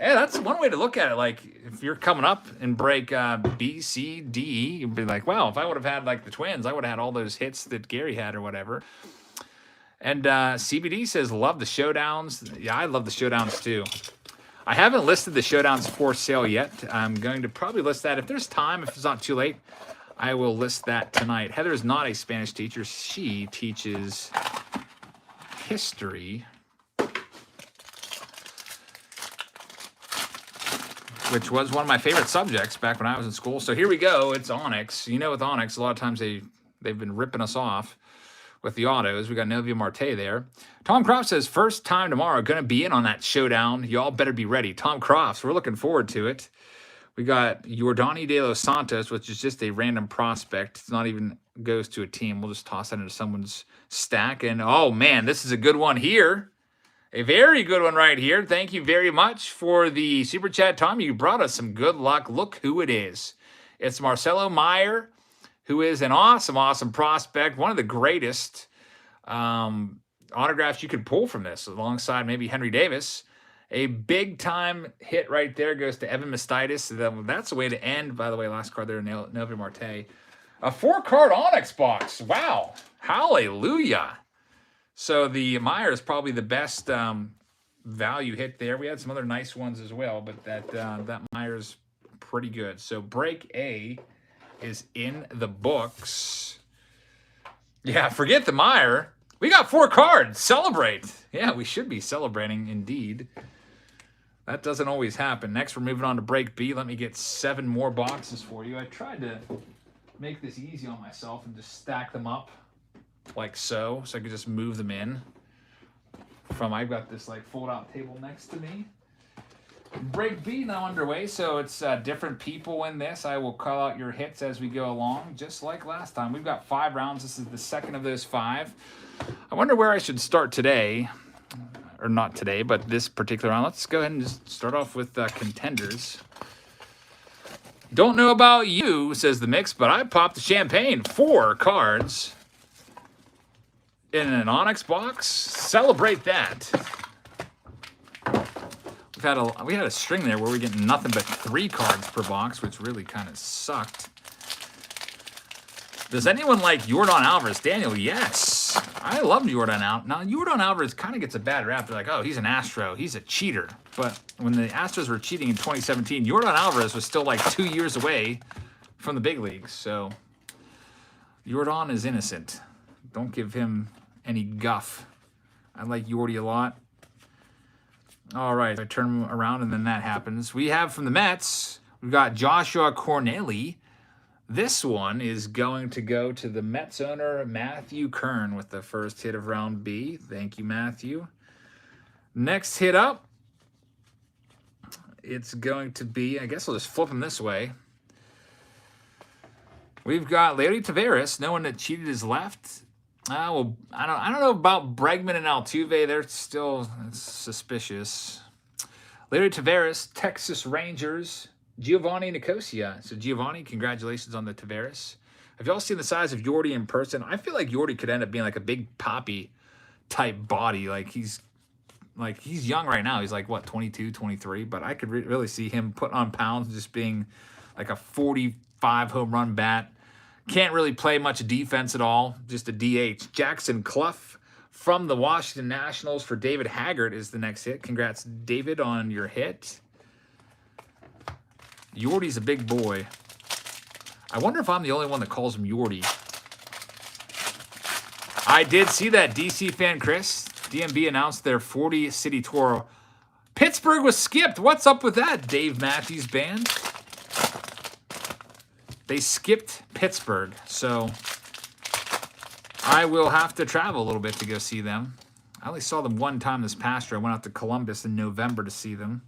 Yeah, that's one way to look at it. Like, if you're coming up and break B, C, D, you'd be like, wow, if I would have had, like, the Twins, I would have had all those hits that Gary had or whatever. And CBD says, love the showdowns. Yeah, I love the showdowns, too. I haven't listed the showdowns for sale yet. I'm going to probably list that. If there's time, if it's not too late, I will list that tonight. Heather is not a Spanish teacher. She teaches history, which was one of my favorite subjects back when I was in school. So here we go. It's Onyx. You know, with Onyx, a lot of times they've been ripping us off with the autos. We got Novia Marte there. Tom Croft says, first time tomorrow, going to be in on that showdown. Y'all better be ready. Tom Crofts, we're looking forward to it. We got Yordani De Los Santos, which is just a random prospect. It's not even goes to a team. We'll just toss that into someone's stack. And oh man, this is a good one here. A very good one right here. Thank you very much for the super chat, Tom. You brought us some good luck. Look who it is. It's Marcelo Meyer, who is an awesome, awesome prospect. One of the greatest autographs you could pull from this, alongside maybe Henry Davis. A big-time hit right there goes to Evan Mestitis. That's the way to end. By the way, last card there, Nelvin Marte. A 4-card Onyx box. Wow. Hallelujah. So the Meyer is probably the best value hit there. We had some other nice ones as well, but that Meyer's pretty good. So break A is in the books. Yeah, forget the Meyer. We got 4 cards. Celebrate. Yeah, we should be celebrating indeed. That doesn't always happen. Next, we're moving on to break B. Let me get 7 more boxes for you. I tried to make this easy on myself and just stack them up like so I could just move them in. I've got this like fold-out table next to me. Break B now underway, so it's different people in this. I will call out your hits as we go along, just like last time. We've got 5 rounds. This is the second of those 5. I wonder where I should start today. Or not today, but this particular round. Let's go ahead and just start off with Contenders. Don't know about you, says the Mix, but I popped the champagne. 4 cards in an Onyx box. Celebrate that. We had a string there where we're getting nothing but 3 cards per box, which really kind of sucked. Does anyone like Yordan Alvarez? Daniel, yes. I love Yordan Alvarez. Now, Yordan Alvarez kind of gets a bad rap. They're like, oh, he's an Astro. He's a cheater. But when the Astros were cheating in 2017, Yordan Alvarez was still like 2 years away from the big leagues. So, Yordan is innocent. Don't give him any guff. I like Yordy a lot. All right, I turn him around and then that happens. We have from the Mets, we've got Joshua Corneli. This one is going to go to the Mets owner, Matthew Kern, with the first hit of round B. Thank you, Matthew. Next hit up, it's going to be, I guess I'll just flip them this way. We've got Larry Taveras, no one that cheated his left. Well, I don't know about Bregman and Altuve. They're still suspicious. Larry Taveras, Texas Rangers. Giovanni Nicosia. So Giovanni, congratulations on the Taveras. Have y'all seen the size of Yordy in person? I feel like Yordy could end up being like a big Poppy type body. Like he's young right now. He's like, what, 22, 23? But I could really see him put on pounds and just being like a 45 home run bat. Can't really play much defense at all. Just a DH. Jackson Clough from the Washington Nationals for David Haggard is the next hit. Congrats, David, on your hit. Yordy's a big boy. I wonder if I'm the only one that calls him Yordy. I did see that DC fan Chris. DMB announced their 40 city tour. Pittsburgh was skipped. What's up with that, Dave Matthews Band? They skipped Pittsburgh, so I will have to travel a little bit to go see them. I only saw them one time this past year. I went out to Columbus in November to see them.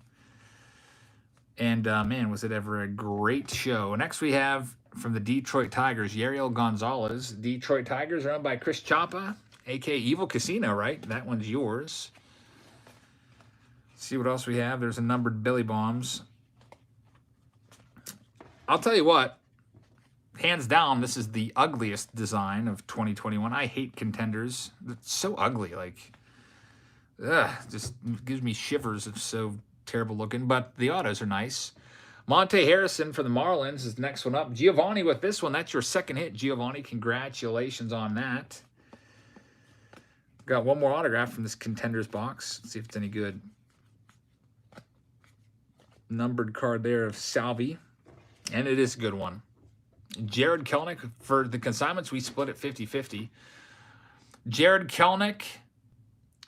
And, man, was it ever a great show. Next we have from the Detroit Tigers, Yariel Gonzalez. Detroit Tigers are owned by Chris Chapa, a.k.a. Evil Casino, right? That one's yours. Let's see what else we have. There's a numbered Billy Bombs. I'll tell you what. Hands down, this is the ugliest design of 2021. I hate Contenders. It's so ugly. Like, just gives me shivers. It's so terrible looking, but the autos are nice. Monte Harrison for the Marlins is the next one up. Giovanni with this one. That's your second hit, Giovanni. Congratulations on that. Got one more autograph from this Contenders box. Let's see if it's any good. Numbered card there of Salvi, and it is a good one. Jared Kelenic for the consignments. We split it 50-50. Jared Kelenic,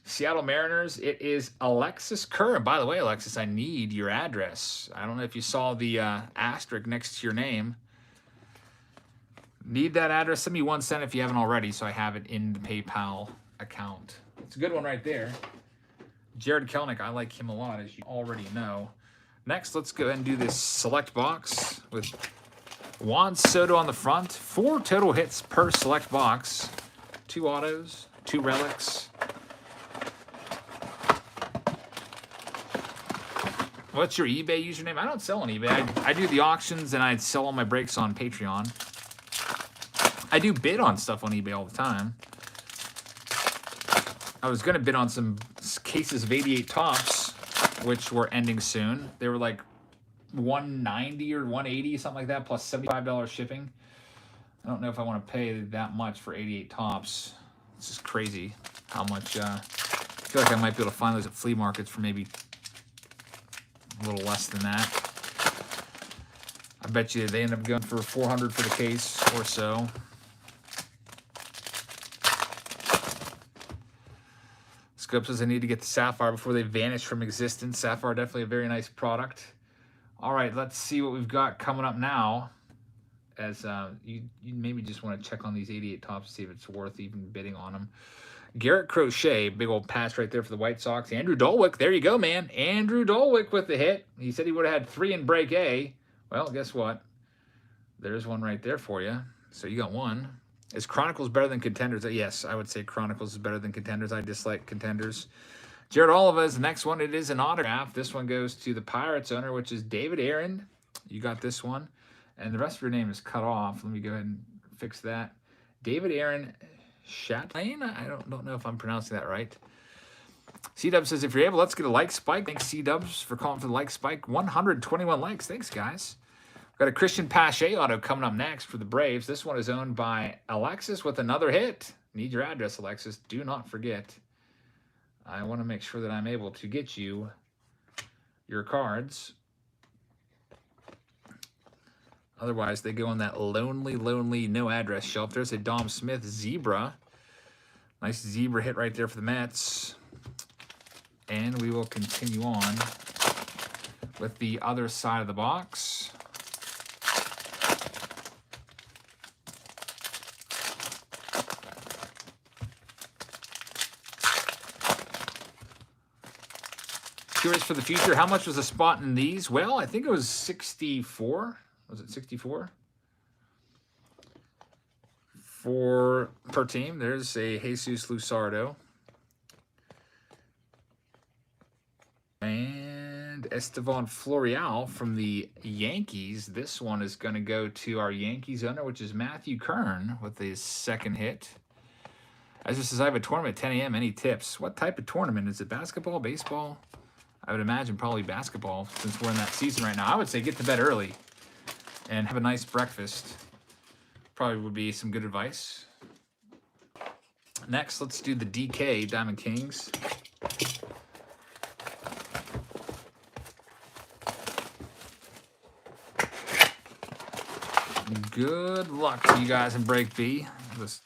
Seattle Mariners. It is Alexis Kerr. By the way, Alexis, I need your address. I don't know if you saw the asterisk next to your name. Need that address. Send me 1 cent if you haven't already, so I have it in the PayPal account. It's a good one right there. Jared Kelenic, I like him a lot, as you already know. Next, let's go ahead and do this select box with Juan Soto on the front. 4 total hits per select box. 2 autos, 2 relics. What's your eBay username? I don't sell on eBay. I do the auctions and I sell all my breaks on Patreon. I do bid on stuff on eBay all the time. I was going to bid on some cases of 88 tops, which were ending soon. They were like $190 or $180, something like that, plus $75 shipping. I don't know if I want to pay that much for 88 tops. It's just crazy how much. I feel like I might be able to find those at flea markets for maybe a little less than that. I bet you they end up going for $400 for the case or so. Scope says I need to get the Sapphire before they vanish from existence. Sapphire, definitely a very nice product. All right, let's see what we've got coming up now. As you maybe just want to check on these 88 tops to see if it's worth even bidding on them. Garrett Crochet, big old patch right there for the White Sox. Andrew Dolwick, there you go, man. Andrew Dolwick with the hit. He said he would have had 3 in break A. Well, guess what? There's one right there for you. So you got one. Is Chronicles better than Contenders? Yes, I would say Chronicles is better than Contenders. I dislike Contenders. Jared Oliva's the next one. It is an autograph. This one goes to the Pirates owner, which is David Aaron. You got this one. And the rest of your name is cut off. Let me go ahead and fix that. David Aaron Chatelain? I don't know if I'm pronouncing that right. C-Dub says, if you're able, let's get a like spike. Thanks, C-Dubs, for calling for the like spike. 121 likes. Thanks, guys. We've got a Christian Pache auto coming up next for the Braves. This one is owned by Alexis with another hit. Need your address, Alexis. Do not forget. I want to make sure that I'm able to get you your cards. Otherwise, they go on that lonely, lonely no address shelf. There's a Dom Smith Zebra. Nice Zebra hit right there for the Mets. And we will continue on with the other side of the box. Curious for the future, how much was a spot in these? Well, I think it was 64. Was it 64? Per team. There's a Jesus Luzardo. And Estevan Florial from the Yankees. This one is going to go to our Yankees owner, which is Matthew Kern with his second hit. As this says, I have a tournament at 10 a.m. Any tips? What type of tournament? Is it basketball, baseball? I would imagine probably basketball since we're in that season right now. I would say get to bed early and have a nice breakfast. Probably would be some good advice. Next, let's do the DK Diamond Kings. Good luck to you guys in break B. Let's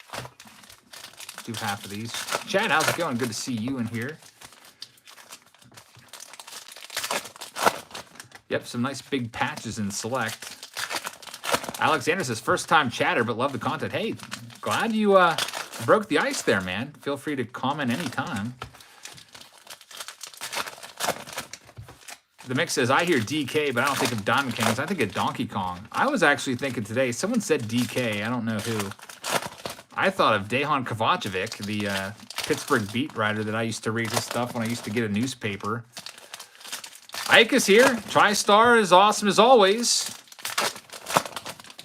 do half of these. Chad, how's it going? Good to see you in here. Yep, some nice big patches in select. Alexander says, first time chatter, but love the content. Hey, glad you broke the ice there, man. Feel free to comment anytime. The mix says, I hear DK, but I don't think of Diamond Kings. I think of Donkey Kong. I was actually thinking today, someone said DK. I don't know who. I thought of Dejan Kovacevic, the Pittsburgh beat writer that I used to read his stuff when I used to get a newspaper. Ike is here. TriStar is awesome as always.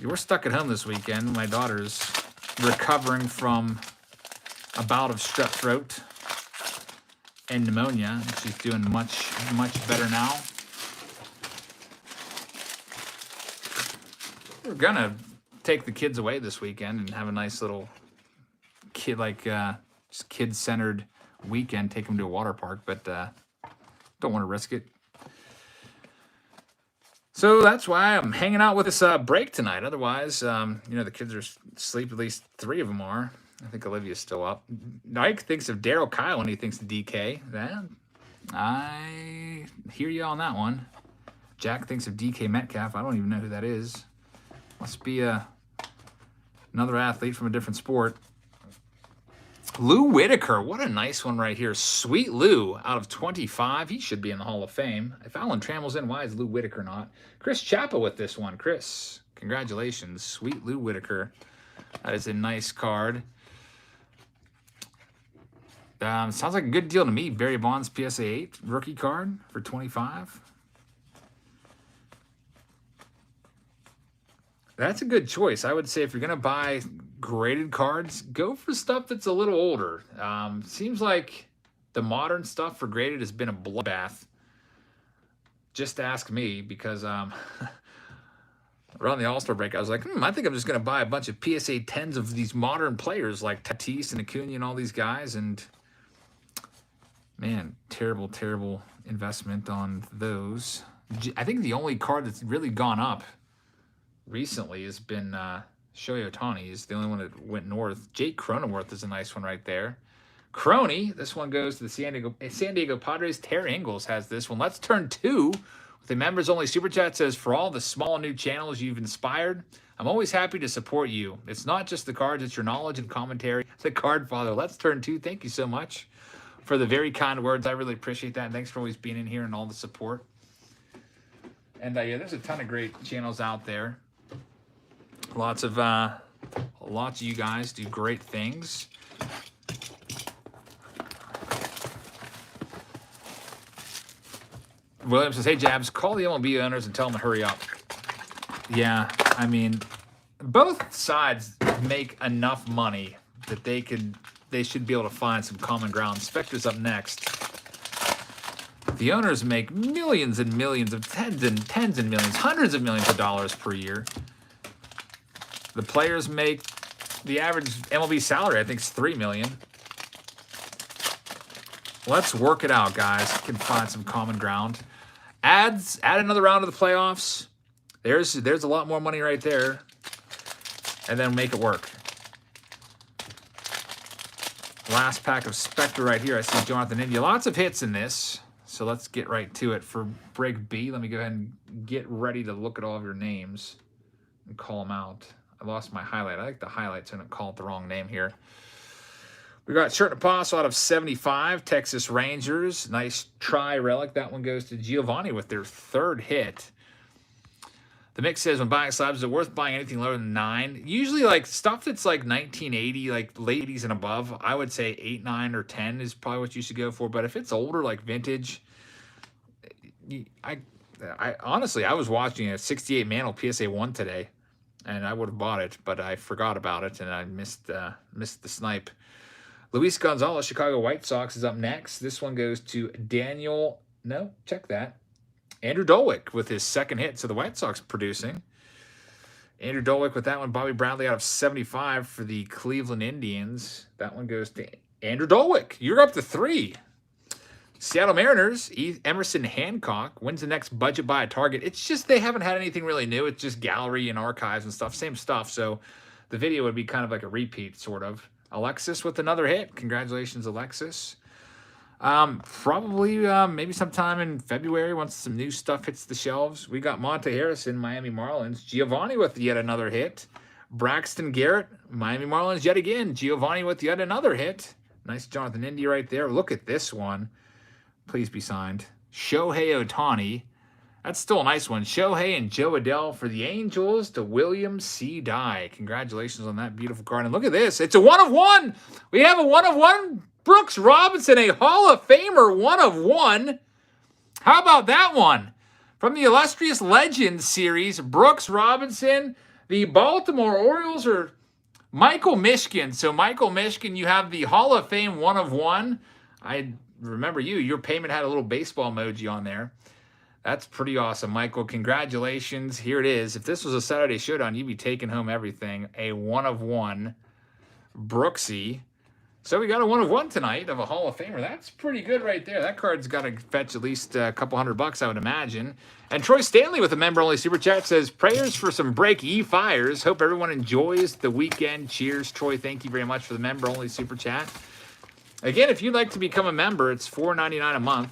We're stuck at home this weekend. My daughter's recovering from a bout of strep throat and pneumonia. She's doing much, much better now. We're gonna take the kids away this weekend and have a nice little just kid-centered weekend. Take them to a water park, but don't want to risk it. So that's why I'm hanging out with this break tonight. Otherwise, the kids are asleep. At least 3 of them are. I think Olivia's still up. Nike thinks of Daryl Kyle when he thinks of DK. I hear you on that one. Jack thinks of DK Metcalf. I don't even know who that is. Must be another athlete from a different sport. Lou Whitaker, what a nice one right here. Sweet Lou out of 25. He should be in the Hall of Fame. If Alan Trammell's in, why is Lou Whitaker not? Chris Chappa with this one. Chris, congratulations. Sweet Lou Whitaker. That is a nice card. Sounds like a good deal to me. Barry Bonds PSA 8 rookie card for 25. That's a good choice. I would say if you're going to buy graded cards, go for stuff that's a little older. Seems like the modern stuff for graded has been a bloodbath. Just ask me, because around the All-Star break, I was like, I think I'm just going to buy a bunch of PSA 10s of these modern players like Tatis and Acuna and all these guys. And, man, terrible, terrible investment on those. I think the only card that's really gone up recently has been Shohei Ohtani. Is the only one that went north. Jake Cronenworth is a nice one right there. Crony, this one goes to the San Diego Padres. Terry Ingles has this one. Let's turn 2 with the members only super chat. Says, for all the small new channels you've inspired, I'm always happy to support you. It's not just the cards, it's your knowledge and commentary. The card father. Let's turn 2. Thank you so much for the very kind words. I really appreciate that. And thanks for always being in here and all the support. And yeah, there's a ton of great channels out there. Lots of you guys do great things. William says, hey, Jabs, call the MLB owners and tell them to hurry up. Yeah, I mean, both sides make enough money that they should be able to find some common ground. Spectra's up next. The owners make millions and millions of tens and millions, hundreds of millions of dollars per year. The players make the average MLB salary, I think, is $3 million. Let's work it out, guys. We can find some common ground. Add another round of the playoffs. There's a lot more money right there. And then make it work. Last pack of Spectra right here. I see Jonathan India. Lots of hits in this. So let's get right to it. For break B, let me go ahead and get ready to look at all of your names and call them out. I lost my highlight. I like the highlight, so I didn't call it the wrong name here. We got Shirt and Apostle out of 75, Texas Rangers. Nice try relic. That one goes to Giovanni with their 3rd hit. The mix says, when buying slabs, is it worth buying anything lower than 9? Usually, like, stuff that's like 1980, like late 80s and above, I would say 8, 9, or 10 is probably what you should go for. But if it's older, like vintage, I honestly, I was watching a 68 Mantle PSA 1 today, and I would have bought it, but I forgot about it, and I missed the snipe. Luis Gonzalez, Chicago White Sox, is up next. This one goes to Andrew Dolwick with his 2nd hit. So the White Sox producing. Andrew Dolwick with that one. Bobby Bradley out of 75 for the Cleveland Indians. That one goes to Andrew Dolwick. You're up to 3. Seattle Mariners, Emerson Hancock wins the next budget buy at Target. It's just they haven't had anything really new. It's just gallery and archives and stuff. Same stuff. So the video would be kind of like a repeat, sort of. Alexis with another hit. Congratulations, Alexis. Probably maybe sometime in February once some new stuff hits the shelves. We got Monte Harrison, Miami Marlins. Giovanni with yet another hit. Braxton Garrett, Miami Marlins yet again. Giovanni with yet another hit. Nice Jonathan India right there. Look at this one. Please be signed. Shohei Ohtani. That's still a nice one. Shohei and Joe Adele for the Angels to William C. Dye. Congratulations on that beautiful card. And look at this. It's a 1 of 1. We have a 1 of 1. Brooks Robinson, a Hall of Famer, 1 of 1. How about that one? From the Illustrious Legends series, Brooks Robinson, the Baltimore Orioles are Michael Mishkin. So Michael Mishkin, you have the Hall of Fame 1 of 1. I remember your payment had a little baseball emoji on there. That's pretty awesome, Michael. Congratulations. Here it is. If this was a Saturday Showdown, you'd be taking home everything. A 1 of 1 Brooksy. So we got a 1 of 1 tonight of a Hall of Famer. That's pretty good right there. That card's got to fetch at least a couple $100, I would imagine. And Troy Stanley with a member-only super chat says, prayers for some break E-fires. Hope everyone enjoys the weekend. Cheers, Troy. Thank you very much for the member-only super chat. Again, if you'd like to become a member, it's $4.99 a month.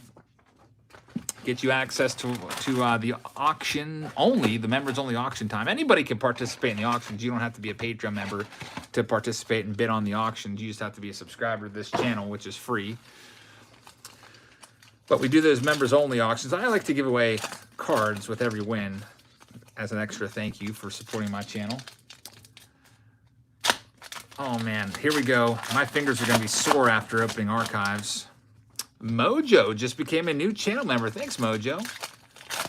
get you access to the auction only, the members only auction time. Anybody can participate in the auctions. You don't have to be a Patreon member to participate and bid on the auctions. You just have to be a subscriber to this channel, which is free. But we do those members only auctions. I like to give away cards with every win as an extra thank you for supporting my channel. Oh man, here we go. My fingers are going to be sore after opening archives. Mojo just became a new channel member. Thanks, Mojo.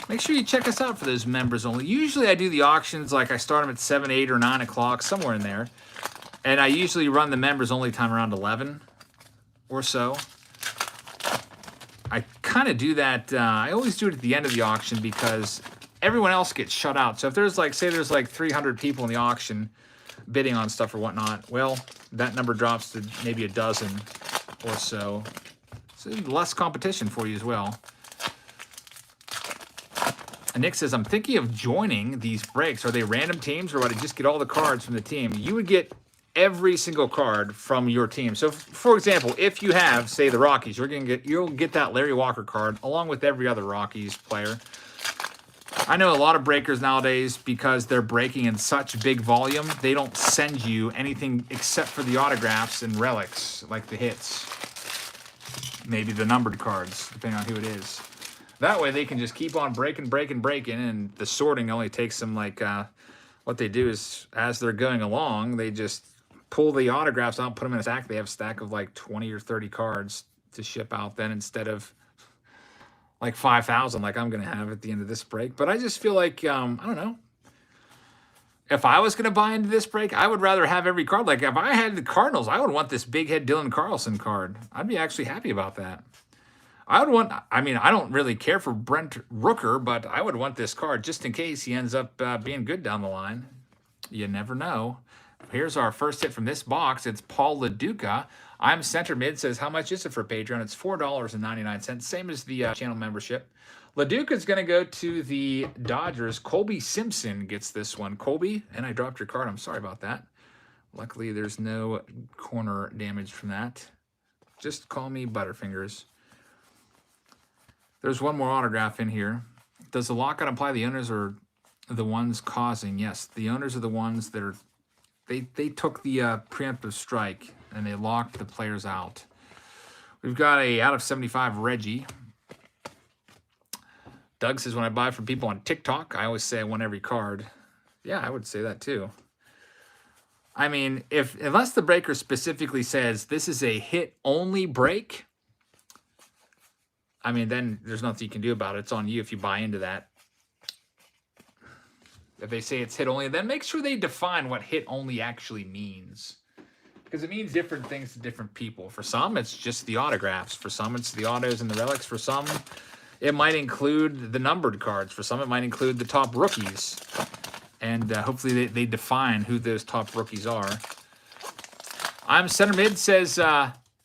Make sure you check us out for those members only. Usually I do the auctions, like I start them at 7, 8, or 9 o'clock, somewhere in there. And I usually run the members only time around 11 or so. I kind of do that. I always do it at the end of the auction because everyone else gets shut out. So if there's like, say there's like 300 people in the auction bidding on stuff or whatnot, well, that number drops to maybe a dozen or so. So less competition for you as well. And Nick says, I'm thinking of joining these breaks. Are they random teams or would I just get all the cards from the team? You would get every single card from your team. So for example, if you have, say, the Rockies, you'll get that Larry Walker card along with every other Rockies player. I know a lot of breakers nowadays, because they're breaking in such big volume, they don't send you anything except for the autographs and relics, like the hits. Maybe the numbered cards, depending on who it is. That way they can just keep on breaking, and the sorting only takes them like, what they do is, as they're going along, they just pull the autographs out, put them in a stack. They have a stack of like 20 or 30 cards to ship out then, instead of like 5,000 like I'm going to have at the end of this break. But I just feel like, I don't know. If I was going to buy into this break, I would rather have every card. Like if I had the Cardinals, I would want this big head Dylan Carlson card. I'd be actually happy about that. I would want, I mean, I don't really care for Brent Rooker, but I would want this card just in case he ends up being good down the line. You never know. Here's our first hit from this box. It's Paul LaDuca. I'm Center Mid says, how much is it for Patreon? It's $4.99, same as the channel membership. LaDuca is going to go to the Dodgers. Colby Simpson gets this one. Colby, and I dropped your card. I'm sorry about that. Luckily, there's no corner damage from that. Just call me Butterfingers. There's one more autograph in here. Does the lockout apply the owners or the ones causing? Yes, the owners are the ones that are, they took the preemptive strike and they locked the players out. We've got a out of 75 Reggie. Doug says, when I buy from people on TikTok, I always say I want every card. Yeah, I would say that too. I mean, unless the breaker specifically says this is a hit-only break, I mean, then there's nothing you can do about it. It's on you if you buy into that. If they say it's hit-only, then make sure they define what hit-only actually means. Because it means different things to different people. For some, it's just the autographs. For some, it's the autos and the relics. For some, it might include the numbered cards. For some, it might include the top rookies. And hopefully they define who those top rookies are. I'm Center Mid says,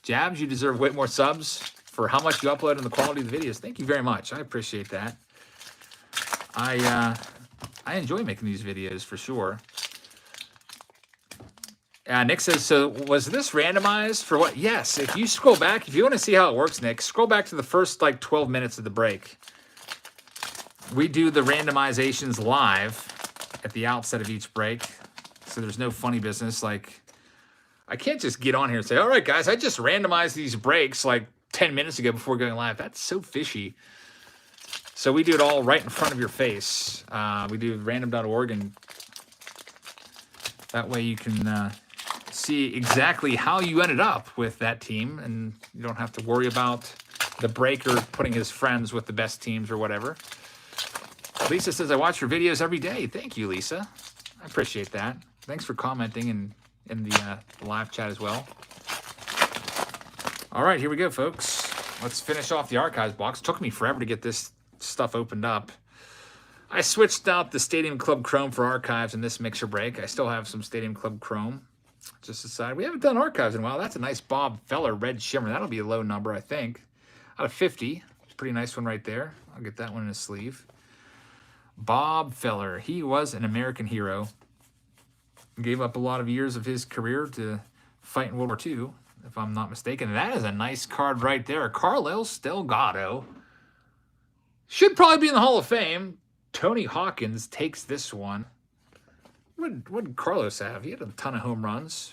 Jabs, you deserve way more subs for how much you upload and the quality of the videos. Thank you very much. I appreciate that. I enjoy making these videos for sure. Nick says, so was this randomized for what? Yes. If you scroll back, if you want to see how it works, Nick, scroll back to the first like 12 minutes of the break. We do the randomizations live at the outset of each break. So there's no funny business. Like, I can't just get on here and say, all right, guys, I just randomized these breaks like 10 minutes ago before going live. That's so fishy. So we do it all right in front of your face. We do random.org, and that way you can see exactly how you ended up with that team, and you don't have to worry about the breaker putting his friends with the best teams or whatever. Lisa says, I watch your videos every day. Thank you, Lisa. I appreciate that. Thanks for commenting in the live chat as well. All right, here we go, folks. Let's finish off the archives box. Took me forever to get this stuff opened up. I switched out the Stadium Club Chrome for archives in this mixer break. I still have some Stadium Club Chrome. Just decided we haven't done archives in a while. That's a nice Bob Feller red shimmer. That'll be a low number, I think. Out of 50. Pretty nice one right there. I'll get that one in a sleeve. Bob Feller. He was an American hero. Gave up a lot of years of his career to fight in World War II, if I'm not mistaken. And that is a nice card right there. Carlos Delgado. Should probably be in the Hall of Fame. Tony Hawkins takes this one. What did Carlos have? He had a ton of home runs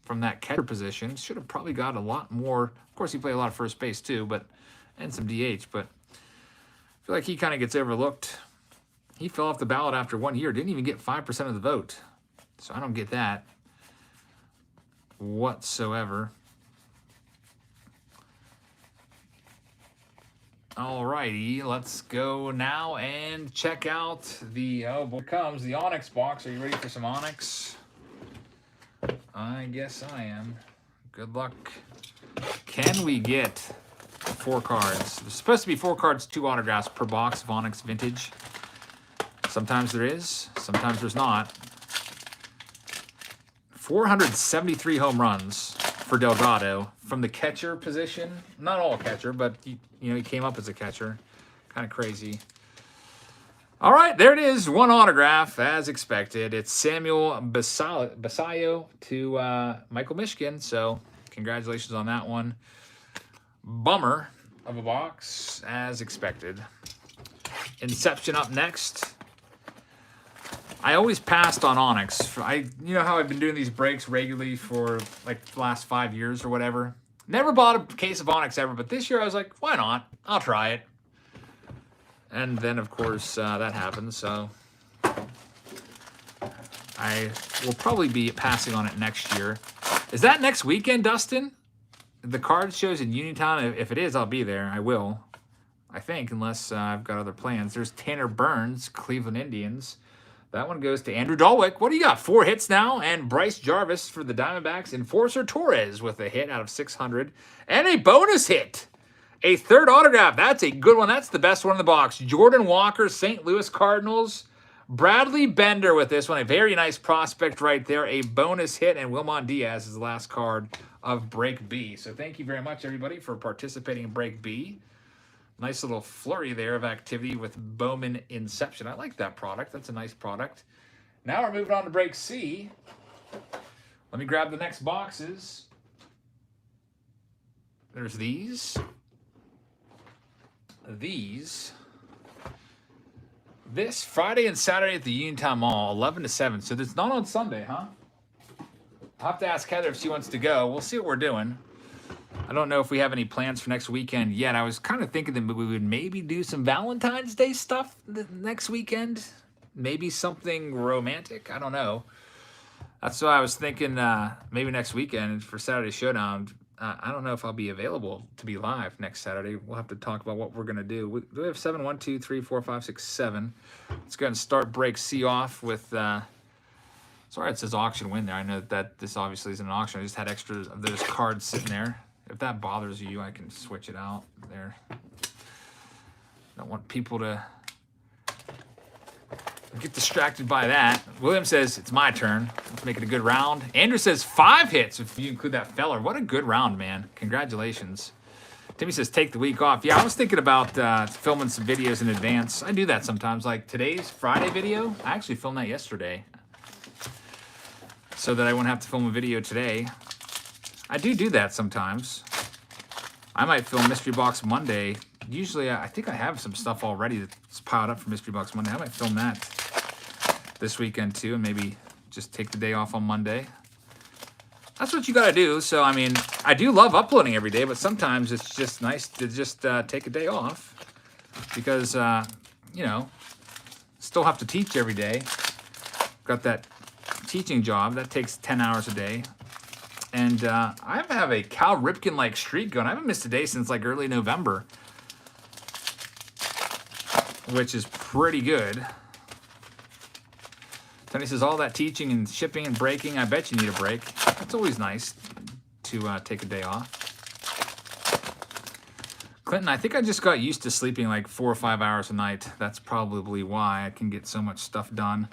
from that catcher position. Should have probably got a lot more. Of course, he played a lot of first base too, and some DH, but I feel like he kind of gets overlooked. He fell off the ballot after 1 year. Didn't even get 5% of the vote. So I don't get that whatsoever. Alrighty, let's go now and check out the, oh boy, here comes the Onyx box. Are you ready for some Onyx? I guess I am. Good luck. Can we get 4 cards? There's supposed to be 4 cards, 2 autographs per box of Onyx Vintage. Sometimes there is, sometimes there's not. 473 home runs for Delgado from the catcher position. Not all catcher, but he came up as a catcher. Kind of crazy. All right, there it is. 1 autograph as expected. It's Samuel Basayo to Michael Mishkin. So congratulations on that one. Bummer of a box as expected. Inception up next. I always passed on Onyx. You know how I've been doing these breaks regularly for like the last 5 years or whatever. Never bought a case of Onyx ever, but this year I was like, why not? I'll try it. And then, of course, that happened, so I will probably be passing on it next year. Is that next weekend, Dustin? The card shows in Uniontown. If it is, I'll be there. I will, I think, unless I've got other plans. There's Tanner Burns, Cleveland Indians. That one goes to Andrew Dalwick. What do you got? 4 hits now. And Bryce Jarvis for the Diamondbacks. Enforcer Torres with a hit out of 600. And a bonus hit. A 3rd autograph. That's a good one. That's the best one in the box. Jordan Walker, St. Louis Cardinals. Bradley Bender with this one. A very nice prospect right there. A bonus hit. And Wilmon Diaz is the last card of Break B. So thank you very much, everybody, for participating in Break B. Nice little flurry there of activity with Bowman Inception. I like that product. That's a nice product. Now we're moving on to Break C. Let me grab the next boxes. There's these. This Friday and Saturday at the Uniontown Mall, 11 to 7. So it's not on Sunday, huh? I'll have to ask Heather if she wants to go. We'll see what we're doing. I don't know if we have any plans for next weekend yet. I was kind of thinking that we would maybe do some Valentine's Day stuff next weekend. Maybe something romantic. I don't know. That's why I was thinking maybe next weekend for Saturday Showdown. I don't know if I'll be available to be live next Saturday. We'll have to talk about what we're going to do. We have 7, 1, 2, 3, 4, 5, 6, 7. Let's go ahead and start Break C off with... sorry, it says auction win there. I know that this obviously isn't an auction. I just had extra of those cards sitting there. If that bothers you, I can switch it out there. Don't want people to get distracted by that. William says, it's my turn. Let's make it a good round. Andrew says 5 hits if you include that feller. What a good round, man. Congratulations. Timmy says, take the week off. Yeah, I was thinking about filming some videos in advance. I do that sometimes. Like today's Friday video, I actually filmed that yesterday so that I wouldn't have to film a video today. I do that sometimes. I might film Mystery Box Monday. Usually, I think I have some stuff already that's piled up for Mystery Box Monday. I might film that this weekend too, and maybe just take the day off on Monday. That's what you got to do. So, I mean, I do love uploading every day, but sometimes it's just nice to just take a day off because, still have to teach every day. Got that teaching job. That takes 10 hours a day. And I have a Cal Ripken-like streak going. I haven't missed a day since like early November, which is pretty good. Tony says, all that teaching and shipping and breaking, I bet you need a break. It's always nice to take a day off. Clinton, I think I just got used to sleeping like 4 or 5 hours a night. That's probably why I can get so much stuff done.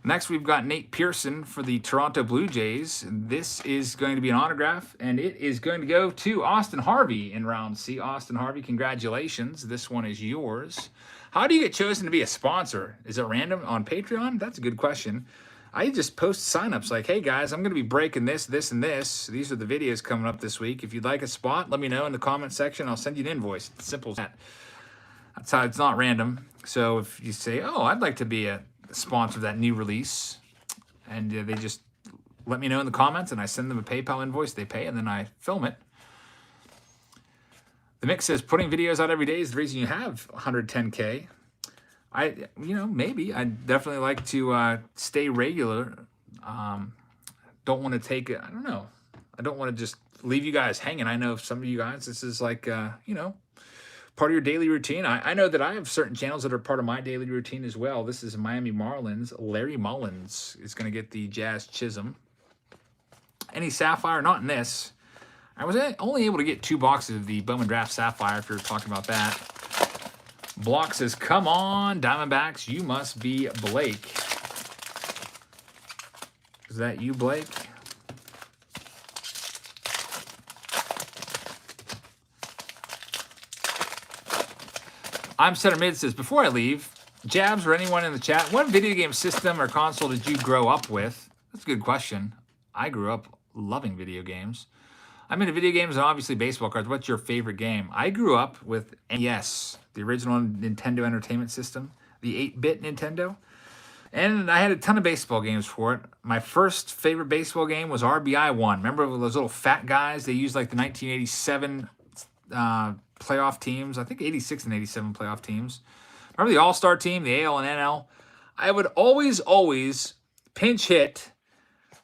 Next, we've got Nate Pearson for the Toronto Blue Jays. This is going to be an autograph, and it is going to go to Austin Harvey in round C. Austin Harvey, congratulations. This one is yours. How do you get chosen to be a sponsor? Is it random on Patreon? That's a good question. I just post signups like, hey guys, I'm going to be breaking this, this, and this. These are the videos coming up this week. If you'd like a spot, let me know in the comment section. I'll send you an invoice. It's simple as that. That's how it's not random. So if you say, oh, I'd like to be a sponsor of that new release, and they just let me know in the comments, and I send them a PayPal invoice, they pay, and then I film it. The Mix says, putting videos out every day is the reason you have 110K. Maybe. I'd definitely like to stay regular. Don't want to take it. I don't know. I don't want to just leave you guys hanging. I know some of you guys, this is like, part of your daily routine. I know that I have certain channels that are part of my daily routine as well. This is Miami Marlins. Larry Mullins is going to get the Jazz Chisholm. Any Sapphire? Not in this. I was only able to get 2 boxes of the Bowman Draft Sapphire if we were talking about that. Block says, come on, Diamondbacks, you must be Blake. Is that you, Blake? I'm Center Mid says, before I leave, Jabs or anyone in the chat, what video game system or console did you grow up with? That's a good question. I grew up loving video games. I'm into video games and obviously baseball cards. What's your favorite game? I grew up with NES, the original Nintendo Entertainment System, the 8-bit Nintendo. And I had a ton of baseball games for it. My first favorite baseball game was RBI 1. Remember those little fat guys? They used like the 1987 playoff teams. I think 86 and 87 playoff teams. Remember the All-Star team, the AL and NL? I would always pinch hit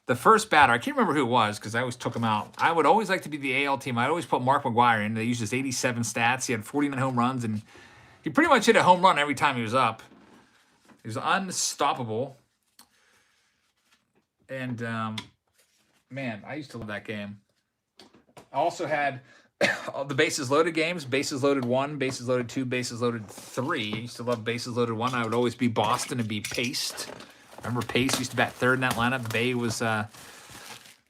the first batter. I can't remember who it was because I always took him out. I would always like to be the AL team. I'd always put Mark McGwire in. They used his 87 stats. He had 49 home runs, and he pretty much hit a home run every time he was up. He was unstoppable. And, man, I used to love that game. I also had the bases loaded games, bases loaded 1, bases loaded 2, bases loaded 3. I used to love bases loaded 1. I would always be Boston and be Paste. Remember Pace used to bat third in that lineup. Bay was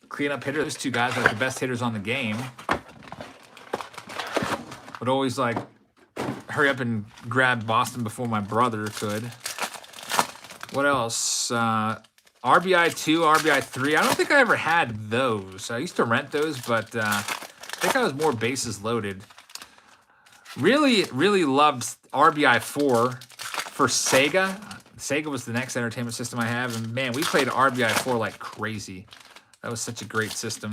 cleanup hitter. Those 2 guys were like the best hitters on the game. Would always like hurry up and grab Boston before my brother could. What else? RBI 2, RBI 3. I don't think I ever had those. I used to rent those, but I think I was more bases loaded. Really loved RBI 4 for Sega. Sega was the next entertainment system I have, and man, we played RBI 4 like crazy. That was such a great system.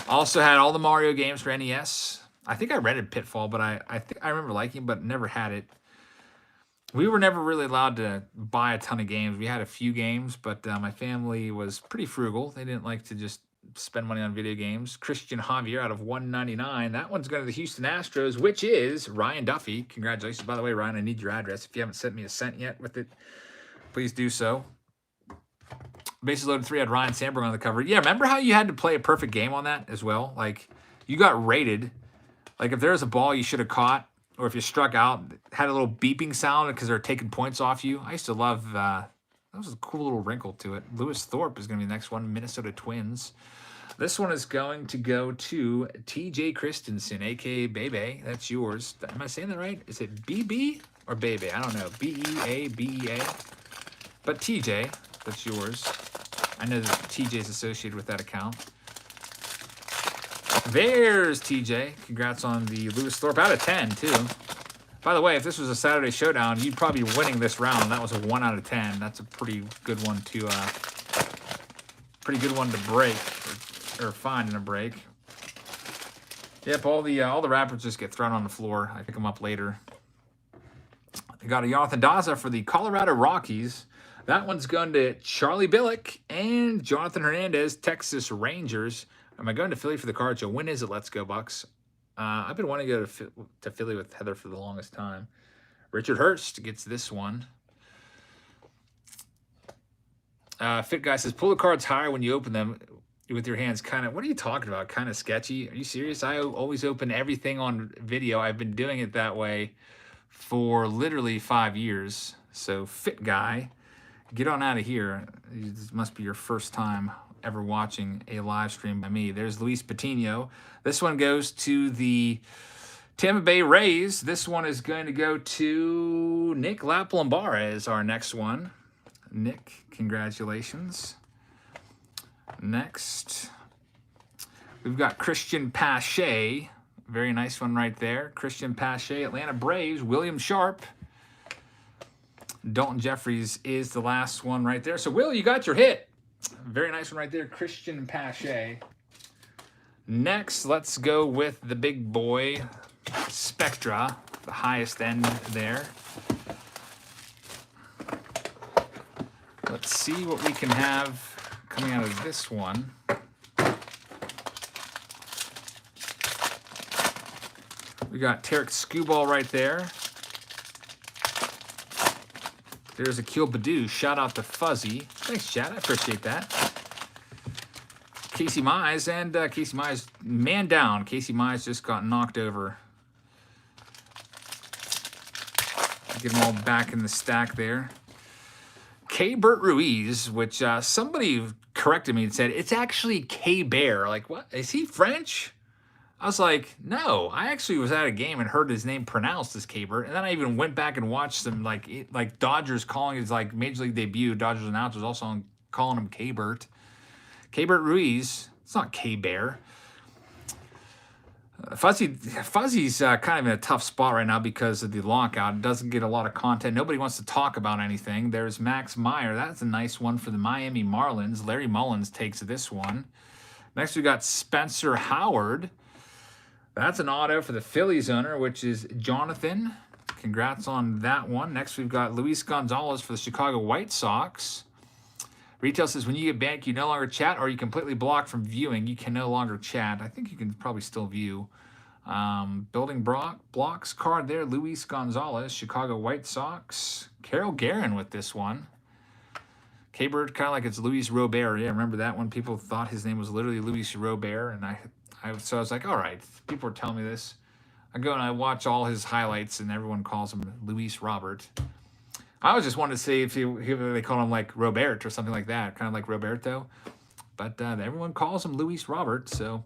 Also had all the Mario games for NES. I think I rented Pitfall, but I think I remember liking it, but never had it. We were never really allowed to buy a ton of games. We had a few games, but my family was pretty frugal. They didn't like to just spend money on video games. Christian Javier out of 199. That one's going to the Houston Astros, which is Ryan Duffy. Congratulations. By the way, Ryan, I need your address. If you haven't sent me a cent yet with it, please do so. Bases loaded 3 had Ryan Sandberg on the cover. Yeah, remember how you had to play a perfect game on that as well? Like, you got rated. Like, if there was a ball you should have caught, or if you struck out, it had a little beeping sound because they're taking points off you. I used to love that. Was a cool little wrinkle to it. Lewis Thorpe is going to be the next one. Minnesota Twins. This one is going to go to TJ Christensen, a.k.a. Bebe. That's yours. Am I saying that right? Is it BB or Bebe? I don't know. B-E-A-B-E-A. But TJ, that's yours. I know that TJ is associated with that account. There's TJ. Congrats on the Lewis Thorpe out of 10, too. By the way, if this was a Saturday Showdown, you'd probably be winning this round. That was a 1 out of 10. That's a pretty good one to break or find in a break. Yep, all the wrappers just get thrown on the floor. I pick them up later. They got a Jonathan Daza for the Colorado Rockies. That one's going to Charlie Billick and Jonathan Hernandez, Texas Rangers. Am I going to Philly for the Cards? So when is it? Let's go, Bucks. I've been wanting to go to Philly with Heather for the longest time. Richard Hurst gets this one. Fit Guy says, pull the cards higher when you open them with your hands. Kind of, what are you talking about? Kind of sketchy. Are you serious? I always open everything on video. I've been doing it that way for literally 5 years. So Fit Guy, get on out of here. This must be your first time ever watching a live stream by me. There's Luis Patino. This one goes to the Tampa Bay Rays. This one is going to go to Nick Laplombara is our next one. Nick, congratulations. Next, we've got Christian Pache Very nice one right there. Christian Pache, Atlanta Braves. William Sharp. Dalton Jeffries is the last one right there. So, Will, you got your hit. Very nice one right there. Christian Pache. Next, let's go with the big boy, Spectra, the highest end there. Let's see what we can have coming out of this one. We got Tarek Skubal right there. There's Akil Baddoo. Shout out to Fuzzy. Thanks, Chad. I appreciate that. Casey Mize, and Casey Mize, man down. Casey Mize just got knocked over. Get them all back in the stack there. K. Bert Ruiz, which somebody corrected me and said, it's actually K. Bear. Like, what? Is he French? I was like, no. I actually was at a game and heard his name pronounced as K. Bert. And then I even went back and watched some, like Dodgers calling his, like, Major League debut. Dodgers announcers also calling him K. Bert. K. Bert Ruiz. It's not K. Bear. Fuzzy's kind of in a tough spot right now because of the lockout. It doesn't get a lot of content. Nobody wants to talk about anything. There's Max Meyer. That's a nice one for the Miami Marlins. Larry Mullins takes this one. Next, we got Spencer Howard. That's an auto for the Phillies owner, which is Jonathan. Congrats on that one. Next, we've got Luis Gonzalez for the Chicago White Sox. Retail says, when you get banned, you no longer chat, or are you completely blocked from viewing? You can no longer chat. I think you can probably still view. Building blocks card there. Luis Gonzalez, Chicago White Sox. Carol Guerin with this one. K-Bird, kind of like it's Luis Robert. Yeah, remember that one? People thought his name was literally Luis Robert, and so I was like, all right, people are telling me this. I go and I watch all his highlights, and everyone calls him Luis Robert. I was just wanted to see if they call him like Robert or something like that, kind of like Roberto. But everyone calls him Luis Robert. So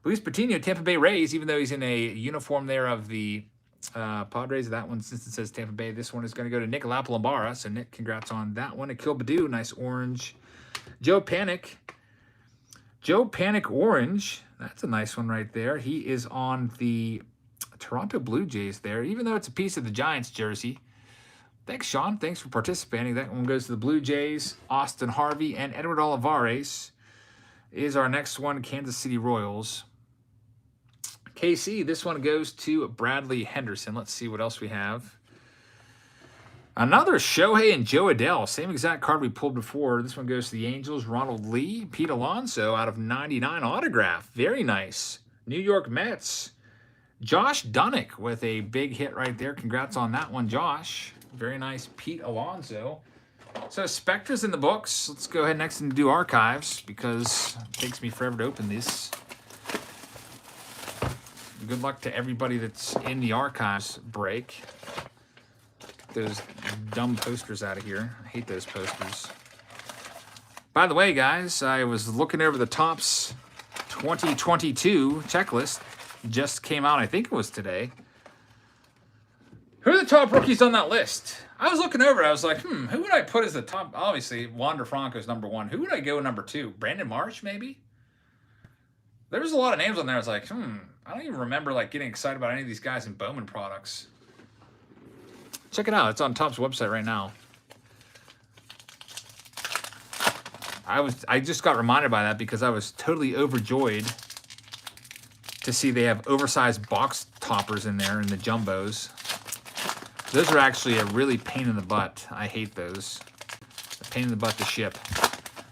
Luis Patino, Tampa Bay Rays, even though he's in a uniform there of the Padres. That one, since it says Tampa Bay, this one is going to go to Nick Lapalambara. So Nick, congrats on that one. Akil Baddoo, nice orange. Joe Panic Orange. That's a nice one right there. He is on the Toronto Blue Jays there, even though it's a piece of the Giants jersey. Thanks, Sean. Thanks for participating. That one goes to the Blue Jays. Austin Harvey and Edward Olivares is our next one, Kansas City Royals. KC, this one goes to Bradley Henderson. Let's see what else we have. Another Shohei and Joe Adele. Same exact card we pulled before. This one goes to the Angels. Ronald Lee. Pete Alonso out of 99 autograph. Very nice. New York Mets. Josh Dunnick with a big hit right there. Congrats on that one, Josh. Very nice, Pete Alonso. So Spectra's in the books. Let's go ahead next and do archives because it takes me forever to open this. Good luck to everybody that's in the archives break. Get those dumb posters out of here. I hate those posters. By the way, guys, I was looking over the Topps 2022 checklist. Just came out, I think it was today. Who are the top rookies on that list? I was looking over it. I was like, who would I put as the top? Obviously, Wander Franco's number one. Who would I go number two? Brandon Marsh, maybe? There was a lot of names on there. I was like, I don't even remember like getting excited about any of these guys in Bowman products. Check it out. It's on Topps website right now. I just got reminded by that because I was totally overjoyed to see they have oversized box toppers in there in the jumbos. Those are actually a really pain in the butt. I hate those. A pain in the butt to ship.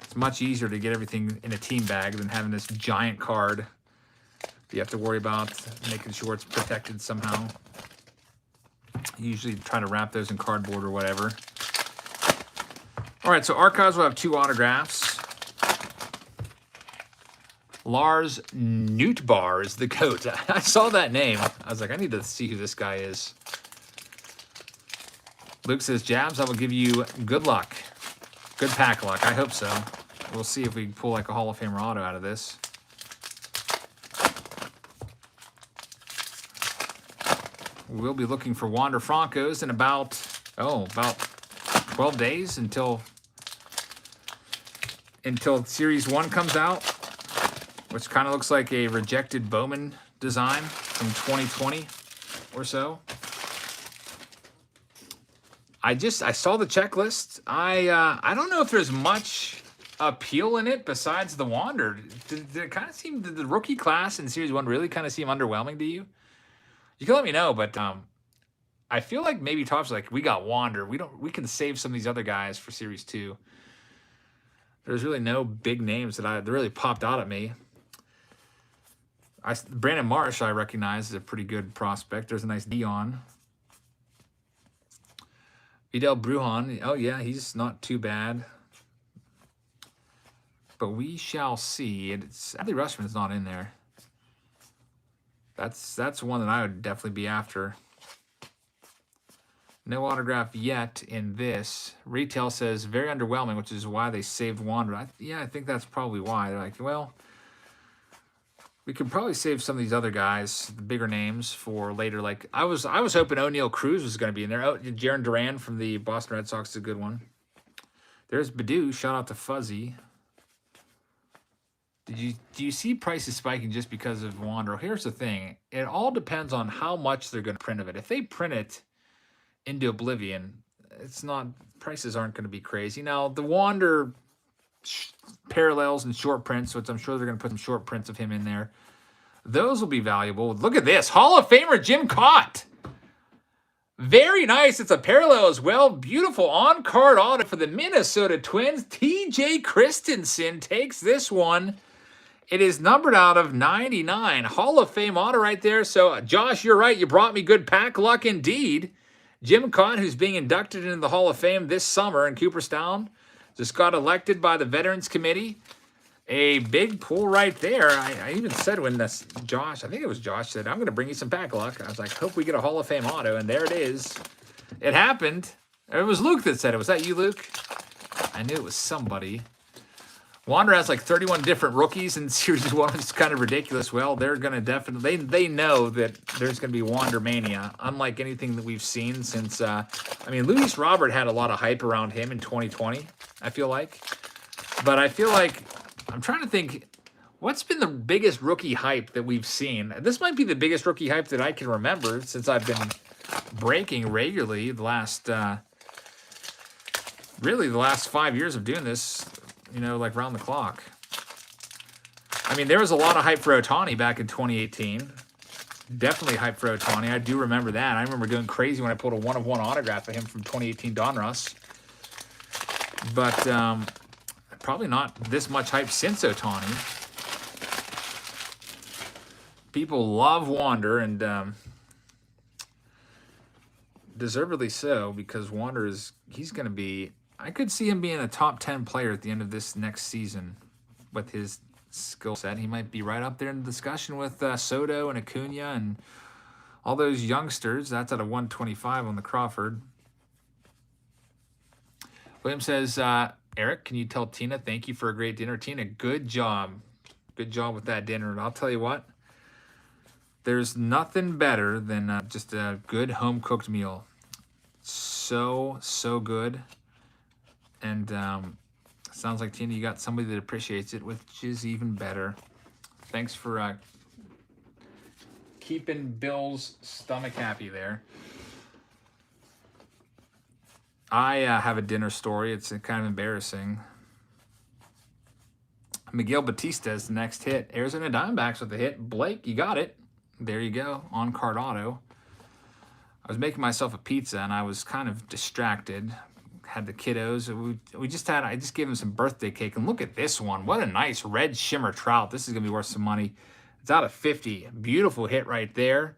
It's much easier to get everything in a team bag than having this giant card you have to worry about making sure it's protected somehow. Usually try to wrap those in cardboard or whatever. All right, so archives will have two autographs. Lars Nootbaar is the GOAT. I saw that name. I was like, I need to see who this guy is. Luke says, Jabs, I will give you good luck. Good pack luck. I hope so. We'll see if we can pull like a Hall of Famer auto out of this. We'll be looking for Wander Franco's in about 12 days until Series 1 comes out, which kind of looks like a rejected Bowman design from 2020 or so. I saw the checklist. I don't know if there's much appeal in it besides the Wander. Did it kind of seem, did the rookie class in Series 1 really kind of seem underwhelming to you? You can let me know, but I feel like maybe Topps like, we got Wander. We can save some of these other guys for Series 2. There's really no big names that really popped out at me. Brandon Marsh, I recognize, is a pretty good prospect. There's a nice Dion. Vidal Brujan, oh yeah, he's not too bad. But we shall see. Adley Rutschman's not in there. That's one that I would definitely be after. No autograph yet in this. Retail says very underwhelming, which is why they saved Wander. Yeah, I think that's probably why. They're like, well, we could probably save some of these other guys, the bigger names, for later. Like I was hoping O'Neal Cruz was going to be in there. Oh, Jaron Duran from the Boston Red Sox is a good one. There's Baду. Shout out to Fuzzy. Do you see prices spiking just because of Wander? Here's the thing. It all depends on how much they're going to print of it. If they print it into oblivion, prices aren't going to be crazy. Now, the Wander parallels and short prints, which I'm sure they're going to put some short prints of him in there. Those will be valuable. Look at this. Hall of Famer Jim Cott. Very nice. It's a parallel as well. Beautiful on-card auto for the Minnesota Twins. TJ Christensen takes this one. It is numbered out of 99. Hall of Fame auto right there. So, Josh, you're right. You brought me good pack luck indeed. Jim Cott, who's being inducted into the Hall of Fame this summer in Cooperstown, just got elected by the Veterans Committee. A big pull right there. I even said when this Josh, I think it was Josh, said, I'm going to bring you some pack luck. I was like, hope we get a Hall of Fame auto. And there it is. It happened. It was Luke that said it. Was that you, Luke? I knew it was somebody. Wander has like 31 different rookies in Series 1. It's kind of ridiculous. Well, they're going to definitely, they know that there's going to be Wander mania, unlike anything that we've seen since, I mean, Luis Robert had a lot of hype around him in 2020, I feel like. But I feel like, I'm trying to think, what's been the biggest rookie hype that we've seen? This might be the biggest rookie hype that I can remember since I've been breaking regularly the last, really the last 5 years of doing this. You know, like round the clock. I mean, there was a lot of hype for Ohtani back in 2018. Definitely hype for Ohtani. I do remember that. I remember going crazy when I pulled a one-of-one autograph of him from 2018 Donruss. But probably not this much hype since Ohtani. People love Wander, and deservedly so, because Wander he's going to be... I could see him being a top 10 player at the end of this next season with his skill set. He might be right up there in the discussion with Soto and Acuna and all those youngsters. That's at a 125 on the Crawford. William says, Eric, can you tell Tina thank you for a great dinner? Tina, good job. Good job with that dinner. And I'll tell you what, there's nothing better than just a good home-cooked meal. So good. And sounds like, Tina, you got somebody that appreciates it, which is even better. Thanks for keeping Bill's stomach happy there. I have a dinner story. It's kind of embarrassing. Miguel Batista is the next hit. Arizona Diamondbacks with the hit. Blake, you got it. There you go. On-card auto. I was making myself a pizza, and I was kind of distracted. Had the kiddos. I just gave them some birthday cake, and look at this one. What a nice red shimmer trout. This is gonna be worth some money. It's out of 50. Beautiful hit right there.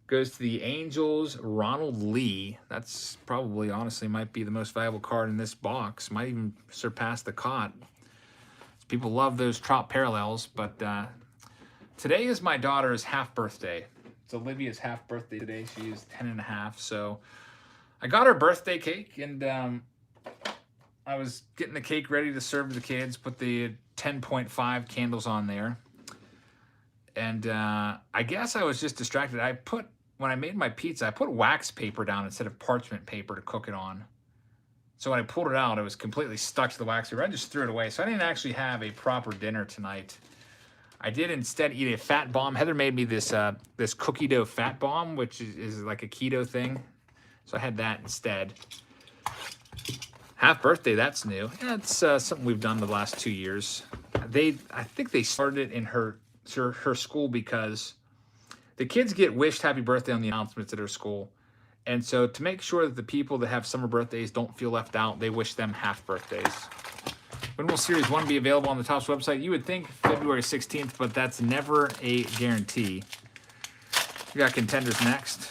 Goes to the Angels. Ronald Lee. That's probably, honestly, might be the most valuable card in this box. Might even surpass the Cott. People love those trout parallels, but today is my daughter's half birthday. It's Olivia's half birthday today. She is 10 and a half, so I got her birthday cake, and I was getting the cake ready to serve to the kids, put the 10.5 candles on there. And I guess I was just distracted. When I made my pizza, I put wax paper down instead of parchment paper to cook it on. So when I pulled it out, it was completely stuck to the wax paper. I just threw it away. So I didn't actually have a proper dinner tonight. I did instead eat a fat bomb. Heather made me this this cookie dough fat bomb, which is like a keto thing. So I had that instead. Half birthday, that's new. That's something we've done the last 2 years. I think they started it in her school because the kids get wished happy birthday on the announcements at her school. And so to make sure that the people that have summer birthdays don't feel left out, they wish them half birthdays. When will Series 1 be available on the Topps website? You would think February 16th, but that's never a guarantee. We got Contenders next.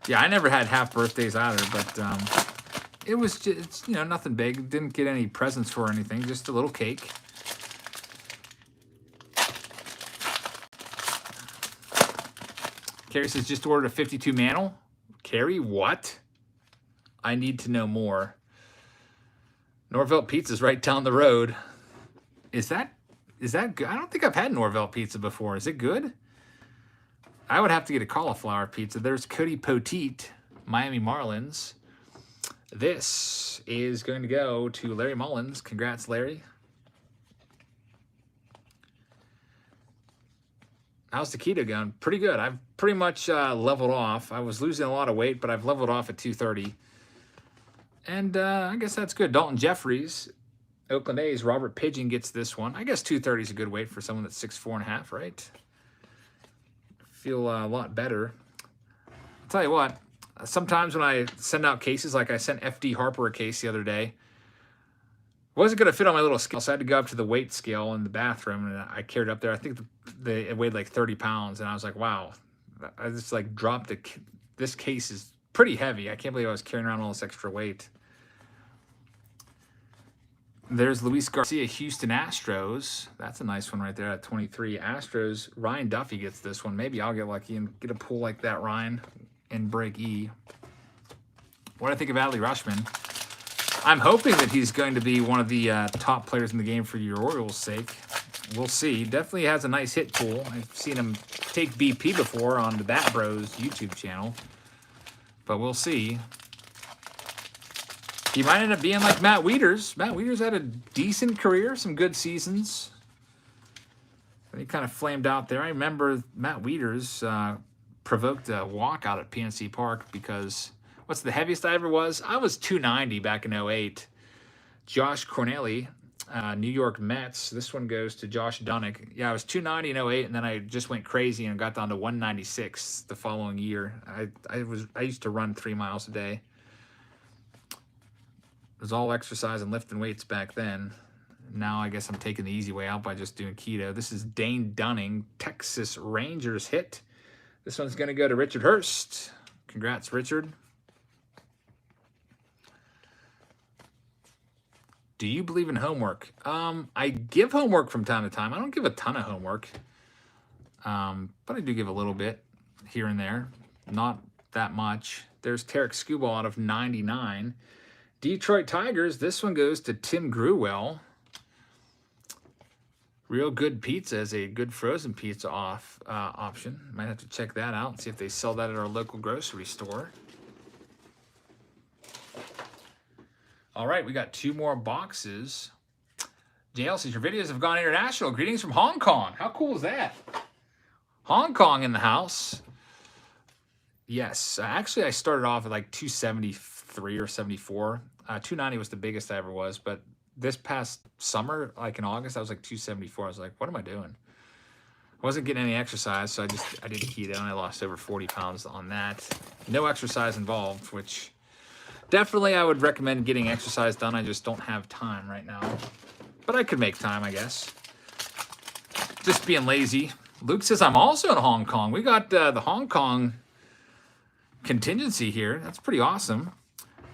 Yeah, I never had half birthdays either, but it was just, it's, you know, nothing big. Didn't get any presents for anything, just a little cake. Carrie says, just ordered a 52 mantle. Carrie, what? I need to know more. Norvelt Pizza's right down the road. Is that good? I don't think I've had Norvelt Pizza before. Is it good? I would have to get a cauliflower pizza. There's Cody Poteet, Miami Marlins. This is going to go to Larry Mullins. Congrats, Larry. How's the keto going? Pretty good. I've pretty much leveled off. I was losing a lot of weight, but I've leveled off at 230. And I guess that's good. Dalton Jeffries, Oakland A's. Robert Pidgeon gets this one. I guess 230 is a good weight for someone that's 6'4.5", right? Feel a lot better. I'll tell you what, sometimes when I send out cases, like I sent FD Harper a case the other day, wasn't going to fit on my little scale, so I had to go up to the weight scale in the bathroom, and I carried it up there. I think it weighed like 30 pounds, and I was like, wow. I just like dropped this case is pretty heavy. I can't believe I was carrying around all this extra weight. There's Luis Garcia, Houston Astros. That's a nice one right there at 23. Astros, Ryan Duffy gets this one. Maybe I'll get lucky and get a pull like that, Ryan, and break E. What do I think of Adley Rutschman? I'm hoping that he's going to be one of the top players in the game for your Orioles' sake. We'll see. Definitely has a nice hit tool. I've seen him take BP before on the Bat Bros YouTube channel. But we'll see. He might end up being like Matt Wieters. Matt Wieters had a decent career, some good seasons. He kind of flamed out there. I remember Matt Wieters provoked a walkout at PNC Park because what's the heaviest I ever was? I was 290 back in 08. Josh Corneli, New York Mets. This one goes to Josh Dunnick. Yeah, I was 290 in 08, and then I just went crazy and got down to 196 the following year. I used to run 3 miles a day. It was all exercise and lifting weights back then. Now I guess I'm taking the easy way out by just doing keto. This is Dane Dunning, Texas Rangers hit. This one's going to go to Richard Hurst. Congrats, Richard. Do you believe in homework? I give homework from time to time. I don't give a ton of homework. But I do give a little bit here and there. Not that much. There's Tarek Skubal out of 99. Detroit Tigers. This one goes to Tim Gruwell. Real Good Pizza is a good frozen pizza option. Might have to check that out and see if they sell that at our local grocery store. All right, we got 2 more boxes. JL says, your videos have gone international. Greetings from Hong Kong. How cool is that? Hong Kong in the house. Yes, actually I started off at like 273 or 74. 290 was the biggest I ever was, but this past summer, like in August, I was like 274. I was like, what am I doing? I wasn't getting any exercise, so I did keto, and I lost over 40 pounds on that. No exercise involved, which definitely I would recommend getting exercise done. I just don't have time right now. But I could make time, I guess. Just being lazy. Luke says, I'm also in Hong Kong. We got the Hong Kong contingency here. That's pretty awesome.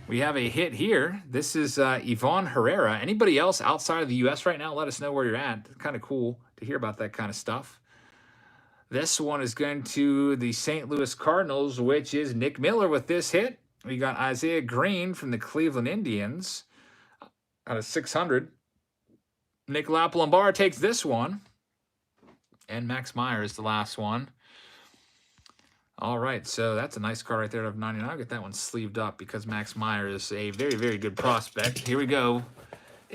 We have a hit here. This is Yvonne Herrera. Anybody else outside of the U.S. right now, let us know where you're at. Kind of cool to hear about that kind of stuff. This one is going to the St. Louis Cardinals, which is Nick Miller with this hit. We got Isaiah Green from the Cleveland Indians out of 600. Nick Lapalumbar takes this one. And Max Meyer is the last one. All right, so that's a nice card right there out of 99. I'll get that one sleeved up because Max Meyer is a very, very good prospect. Here we go.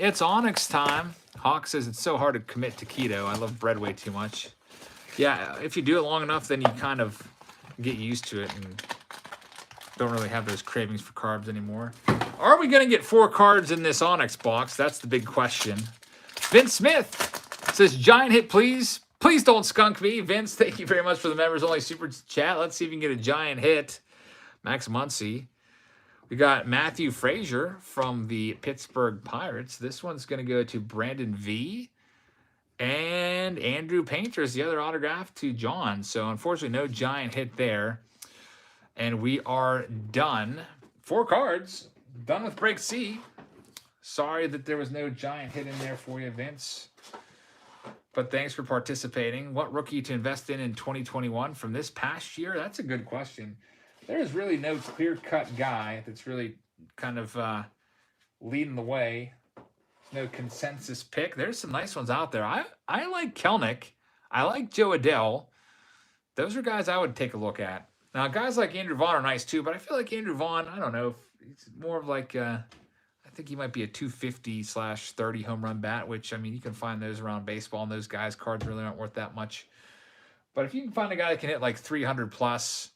It's Onyx time. Hawk says it's so hard to commit to keto. I love bread way too much. Yeah, if you do it long enough, then you kind of get used to it and don't really have those cravings for carbs anymore. Are we going to get 4 cards in this Onyx box? That's the big question. Vince Smith says, giant hit, please. Please don't skunk me. Vince, thank you very much for the members only super chat. Let's see if we can get a giant hit. Max Muncy. We got Matthew Frazier from the Pittsburgh Pirates. This one's going to go to Brandon V. And Andrew Painter is the other autograph to John. So unfortunately, no giant hit there. And we are done. 4 cards. Done with break C. Sorry that there was no giant hit in there for you, Vince. But thanks for participating. What rookie to invest in 2021 from this past year? That's a good question. There's really no clear-cut guy that's really kind of leading the way. No consensus pick. There's some nice ones out there. I like Kelnick. I like Joe Adele. Those are guys I would take a look at. Now, guys like Andrew Vaughn are nice too, but I feel like Andrew Vaughn, I don't know, he's more of like, I think he might be a 250/30 home run bat, which, I mean, you can find those around baseball, and those guys' cards really aren't worth that much. But if you can find a guy that can hit like 300 plus,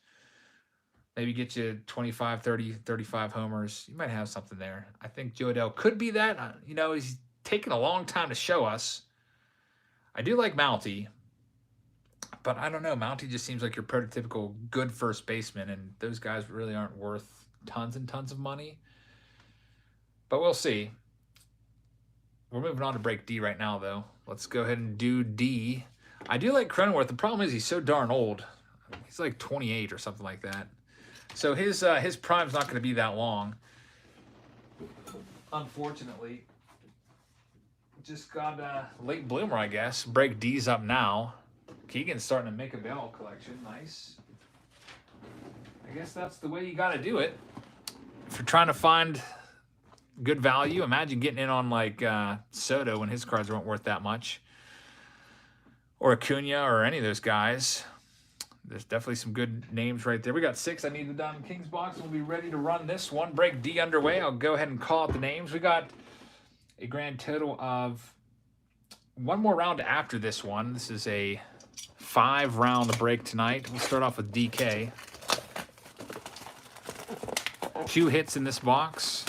maybe get you 25, 30, 35 homers, you might have something there. I think Joe Adele could be that. You know, he's taken a long time to show us. I do like Mountie. But I don't know. Mountie just seems like your prototypical good first baseman, and those guys really aren't worth tons and tons of money. But we'll see. We're moving on to break D right now, though. Let's go ahead and do D. I do like Cronenworth. The problem is he's so darn old. He's like 28 or something like that. So his prime's not going to be that long. Unfortunately. Just got a late bloomer, I guess. Break D's up now. Keegan's starting to make a Bell collection. Nice. I guess that's the way you got to do it. If you're trying to find good value, imagine getting in on like Soto when his cards weren't worth that much. Or Acuna or any of those guys. There's definitely some good names right there. We got 6. I need the Diamond Kings box. We'll be ready to run this one. Break D underway. I'll go ahead and call out the names. We got a grand total of 1 more round after this one. This is a 5-round break tonight. We'll start off with DK. 2 hits in this box.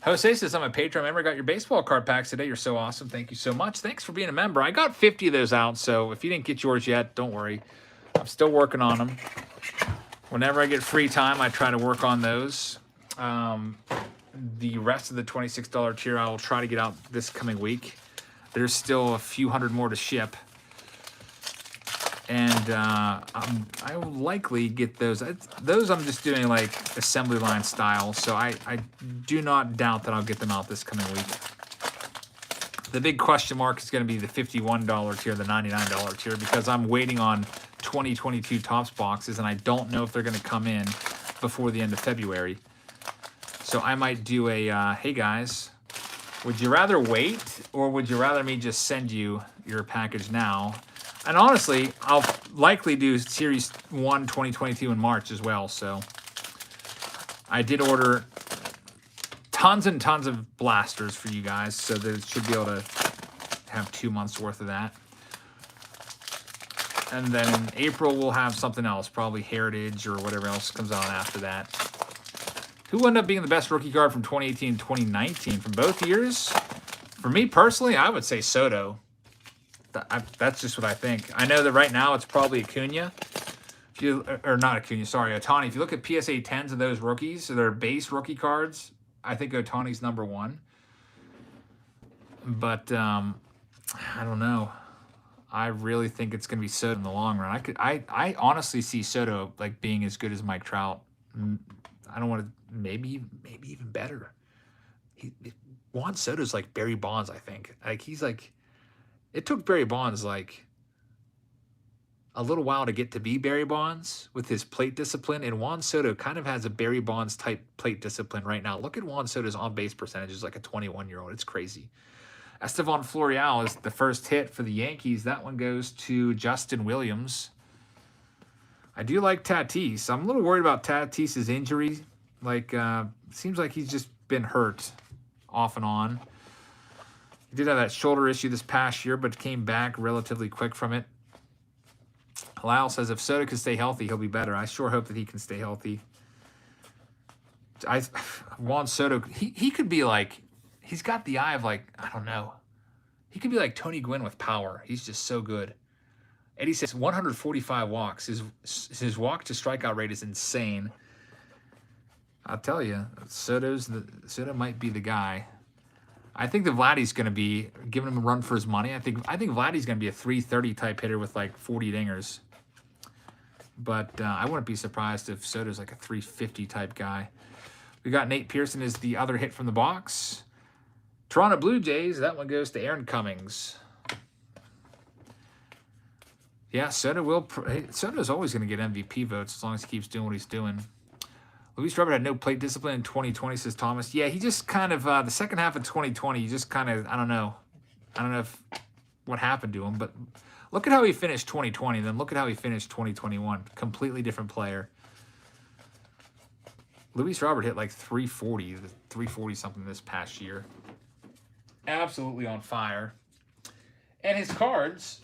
Jose says, I'm a Patreon member. Got your baseball card packs today. You're so awesome. Thank you so much. Thanks for being a member. I got 50 of those out, so if you didn't get yours yet, don't worry. I'm still working on them. Whenever I get free time, I try to work on those. The rest of the $26 tier, I will try to get out this coming week. There's still a few hundred more to ship. And I will likely get those. Those I'm just doing like assembly line style, so I do not doubt that I'll get them out this coming week. The big question mark is going to be the $51 tier, the $99 tier, because I'm waiting on 2022 Topps boxes, and I don't know if they're going to come in before the end of February. So I might do a, hey guys, would you rather wait, or would you rather me just send you your package now? And honestly, I'll likely do Series 1 2022 in March as well. So I did order tons and tons of blasters for you guys, so that it should be able to have 2 months worth of that. And then in April, we'll have something else, probably Heritage or whatever else comes out after that. Who ended up being the best rookie card from 2018 and 2019 from both years? For me personally, I would say Soto. That's just what I think. I know that right now it's probably Acuna. Or not Acuna, sorry, Ohtani. If you look at PSA 10s of those rookies, so their base rookie cards, I think Ohtani's number 1. But I don't know. I really think it's going to be Soto in the long run. I honestly see Soto like being as good as Mike Trout. I don't want to, maybe even better. Juan Soto's like Barry Bonds, I think. Like he's like, it took Barry Bonds like a little while to get to be Barry Bonds with his plate discipline, and Juan Soto kind of has a Barry Bonds type plate discipline right now. Look at Juan Soto's on-base percentages like a 21-year-old. It's crazy. Estevan Florial is the first hit for the Yankees. That one goes to Justin Williams. I do like Tatis. I'm a little worried about Tatis's injury. Like, seems like he's just been hurt off and on. He did have that shoulder issue this past year, but came back relatively quick from it. Lyle says if Soto can stay healthy, he'll be better. I sure hope that he can stay healthy. Juan Soto, he could be like, he's got the eye of like, I don't know. He could be like Tony Gwynn with power. He's just so good. Eddie says 145 walks. His walk to strikeout rate is insane. I'll tell you, Soto might be the guy. I think that Vladdy's going to be giving him a run for his money. I think Vladdy's going to be a 330 type hitter with like 40 dingers. But I wouldn't be surprised if Soto's like a 350 type guy. We got Nate Pearson as the other hit from the box. Toronto Blue Jays, that one goes to Aaron Cummings. Yeah, Soto's always going to get MVP votes as long as he keeps doing what he's doing. Luis Robert had no plate discipline in 2020, says Thomas. Yeah, he just kind of, the second half of 2020, he just kind of, I don't know what happened to him, but look at how he finished 2020, then look at how he finished 2021. Completely different player. Luis Robert hit like 340 something this past year. Absolutely on fire. And his cards,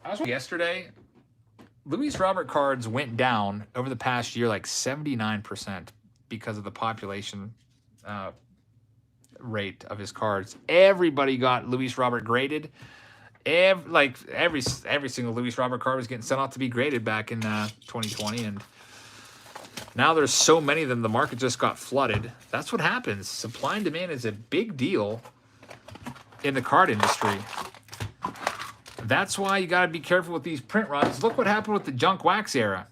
I was yesterday, Luis Robert cards went down over the past year like 79% because of the population rate of his cards. Everybody got Luis Robert graded. Every single Luis Robert card was getting sent out to be graded back in 2020, and now there's so many of them, the market just got flooded. That's what happens. Supply and demand is a big deal in the card industry. That's why you got to be careful with these print runs. Look what happened with the junk wax era.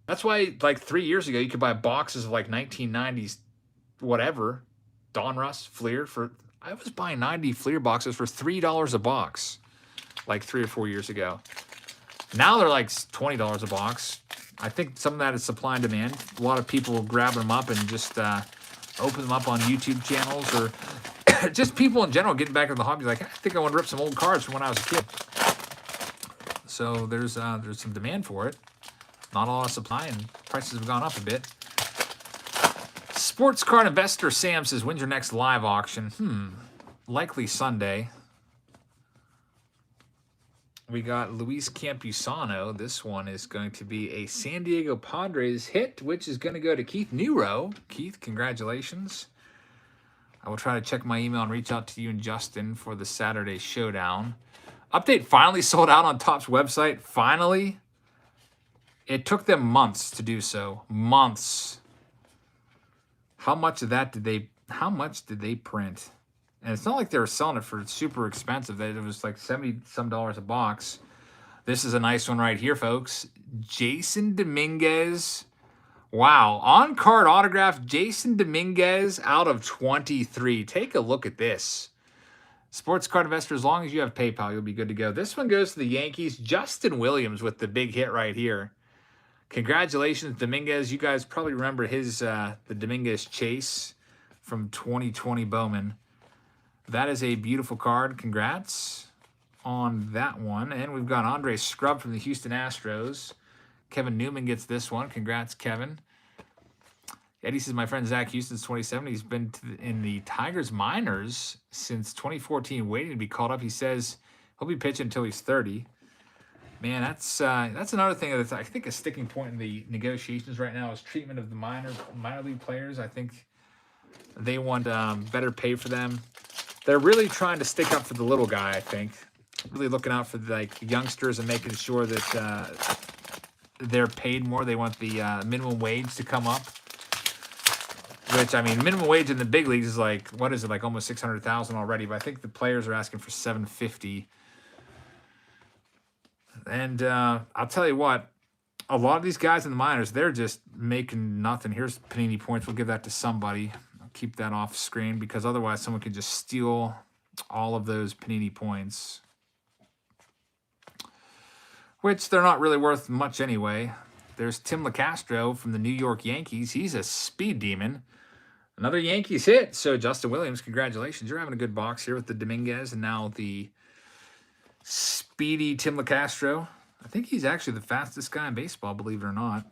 That's why, like 3 years ago, you could buy boxes of like 1990s, whatever, Donruss, Fleer for. I was buying 90 Fleer boxes for $3 a box, like 3 or 4 years ago. Now they're like $20 a box. I think some of that is supply and demand. A lot of people grabbing them up and just open them up on YouTube channels, or just people in general getting back into the hobby. Like, I think I want to rip some old cards from when I was a kid. So there's some demand for it. Not a lot of supply, and prices have gone up a bit. Sports card investor Sam says, when's your next live auction? Likely Sunday. We got Luis Campusano. This one is going to be a San Diego Padres hit, which is going to go to Keith Nero. Keith, congratulations. I will try to check my email and reach out to you and Justin for the Saturday showdown. Update finally sold out on Topps website. Finally. It took them months to do so. Months. How much of that did they print? And it's not like they were selling it for super expensive. It was like $70-some a box. This is a nice one right here, folks. Jason Dominguez. Wow. On-card autograph, Jason Dominguez out of 23. Take a look at this. Sports card investor, as long as you have PayPal, you'll be good to go. This one goes to the Yankees. Justin Williams with the big hit right here. Congratulations, Dominguez. You guys probably remember his the Dominguez chase from 2020 Bowman. That is a beautiful card. Congrats on that one. And we've got Andre Scrub from the Houston Astros. Kevin Newman gets this one. Congrats, Kevin. Eddie says, my friend Zach Houston's 27. He's been in the Tigers minors since 2014, waiting to be called up. He says he'll be pitching until he's 30. Man, that's another thing that's, I think, a sticking point in the negotiations right now is treatment of the minor league players. I think they want better pay for them. They're really trying to stick up for the little guy, I think. Really looking out for the youngsters and making sure that they're paid more. They want the minimum wage to come up. Which, I mean, minimum wage in the big leagues is like, what is it, like almost $600,000 already. But I think the players are asking for $750,000. And I'll tell you what, a lot of these guys in the minors, they're just making nothing. Here's Panini points. We'll give that to somebody. I'll keep that off screen because otherwise someone could just steal all of those Panini points, which they're not really worth much anyway. There's Tim LeCastro from the New York Yankees. He's a speed demon. Another Yankees hit. So Justin Williams, congratulations. You're having a good box here with the Dominguez and now the speedy Tim LeCastro. I think he's actually the fastest guy in baseball, believe it or not.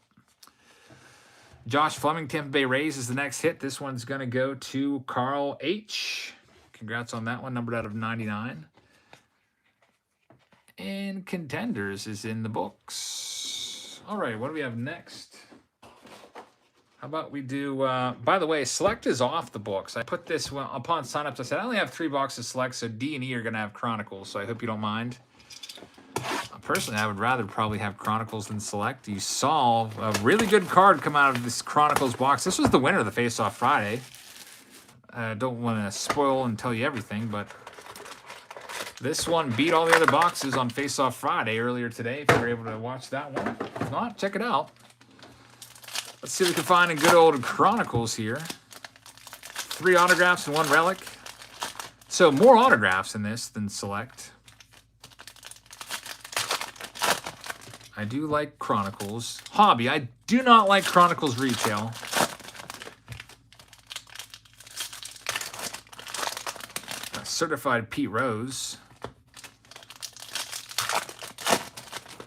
Josh Fleming, Tampa Bay Rays is the next hit. This one's going to go to Carl H. Congrats on that one, numbered out of 99. And Contenders is in the books. All right, what do we have next? How about we do, by the way, Select is off the books. I put this one upon signups. I said I only have 3 boxes Select, so D and E are going to have Chronicles, so I hope you don't mind. Personally, I would rather probably have Chronicles than Select. You saw a really good card come out of this Chronicles box. This was the winner of the Face-Off Friday. I don't want to spoil and tell you everything, but this one beat all the other boxes on Face-Off Friday earlier today, if you were able to watch that one. If not, check it out. Let's see if we can find a good old Chronicles here. 3 autographs and 1 relic. So more autographs in this than Select. I do like Chronicles. Hobby, I do not like Chronicles retail. A certified Pete Rose.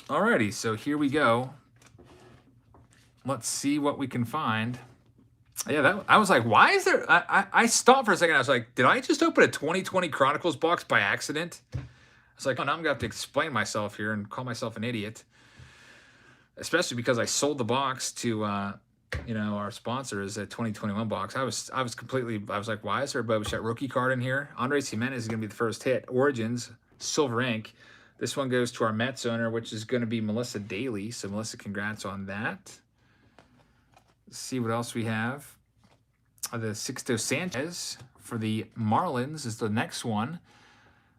Alrighty, so here we go. Let's see what we can find. Yeah, I was like, why is there... I stopped for a second. I was like, did I just open a 2020 Chronicles box by accident? I was like, oh, now I'm going to have to explain myself here and call myself an idiot. Especially because I sold the box to, you know, our sponsors at 2021 box. I was like, why is there a Boba Fett rookie card in here? Andres Jimenez is going to be the first hit. Origins, silver ink. This one goes to our Mets owner, which is going to be Melissa Daly. So, Melissa, congrats on that. Let's see what else we have. The Sixto Sanchez for the Marlins is the next one.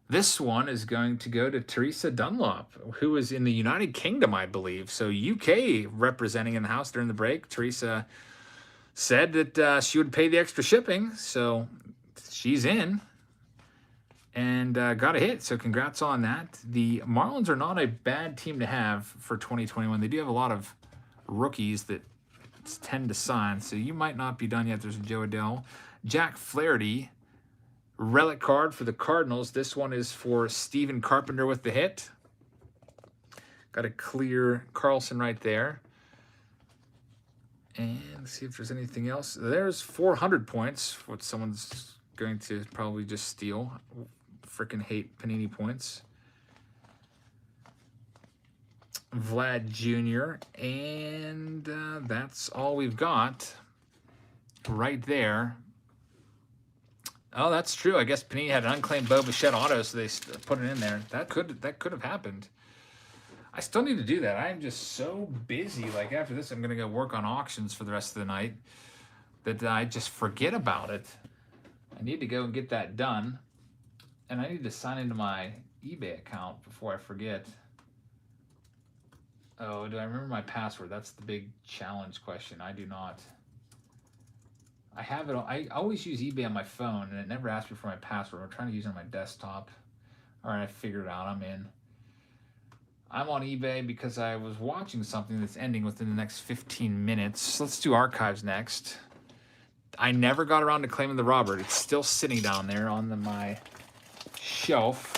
This one is going to go to Teresa Dunlop, who is in the United Kingdom, I believe. So UK representing in the house during the break. Teresa said that she would pay the extra shipping, so she's in and got a hit. So congrats on that. The Marlins are not a bad team to have for 2021. They do have a lot of rookies that tend to sign, so you might not be done yet. There's a Joe Adell. Jack Flaherty. Relic card for the Cardinals. This one is for Steven Carpenter with the hit. Got a clear Carlson right there. And let's see if there's anything else. There's 400 points, what someone's going to probably just steal. Freaking hate Panini points. Vlad Jr. And that's all we've got right there. Oh, that's true. I guess Panini had an unclaimed Bo Bichette auto, so they put it in there. That could have happened. I still need to do that. I'm just so busy. Like, after this, I'm going to go work on auctions for the rest of the night that I just forget about it. I need to go and get that done. And I need to sign into my eBay account before I forget. Oh, do I remember my password? That's the big challenge question. I do not. I have it. I always use eBay on my phone, and it never asks me for my password. I'm trying to use it on my desktop. All right, I figured it out. I'm in. I'm on eBay because I was watching something that's ending within the next 15 minutes. Let's do archives next. I never got around to claiming the Robert. It's still sitting down there on my shelf.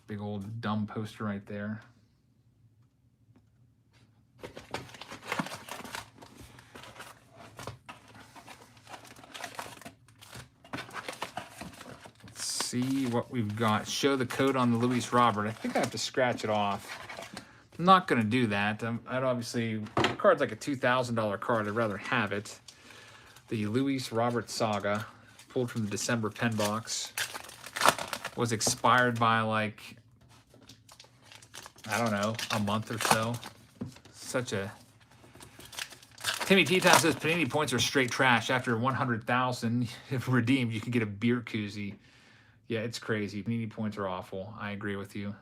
Big old dumb poster right there. See what we've got. Show the code on the Luis Robert. I think I have to scratch it off. I'm not going to do that. I'd obviously, the card's like a $2,000 card. I'd rather have it. The Luis Robert Saga, pulled from the December pen box, was expired by like, I don't know, a month or so. Such a... Timmy T-Town says Panini points are straight trash. After 100,000 if redeemed, you can get a beer koozie. Yeah, it's crazy. Panini points are awful. I agree with you.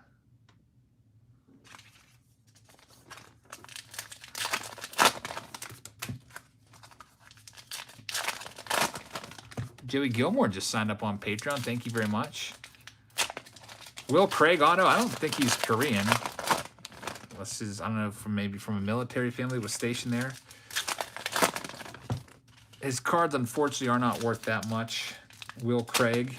Joey Gilmore just signed up on Patreon. Thank you very much. Will Craig auto. I don't think he's Korean. Unless he's, I don't know, maybe from a military family, was stationed there. His cards, unfortunately, are not worth that much. Will Craig.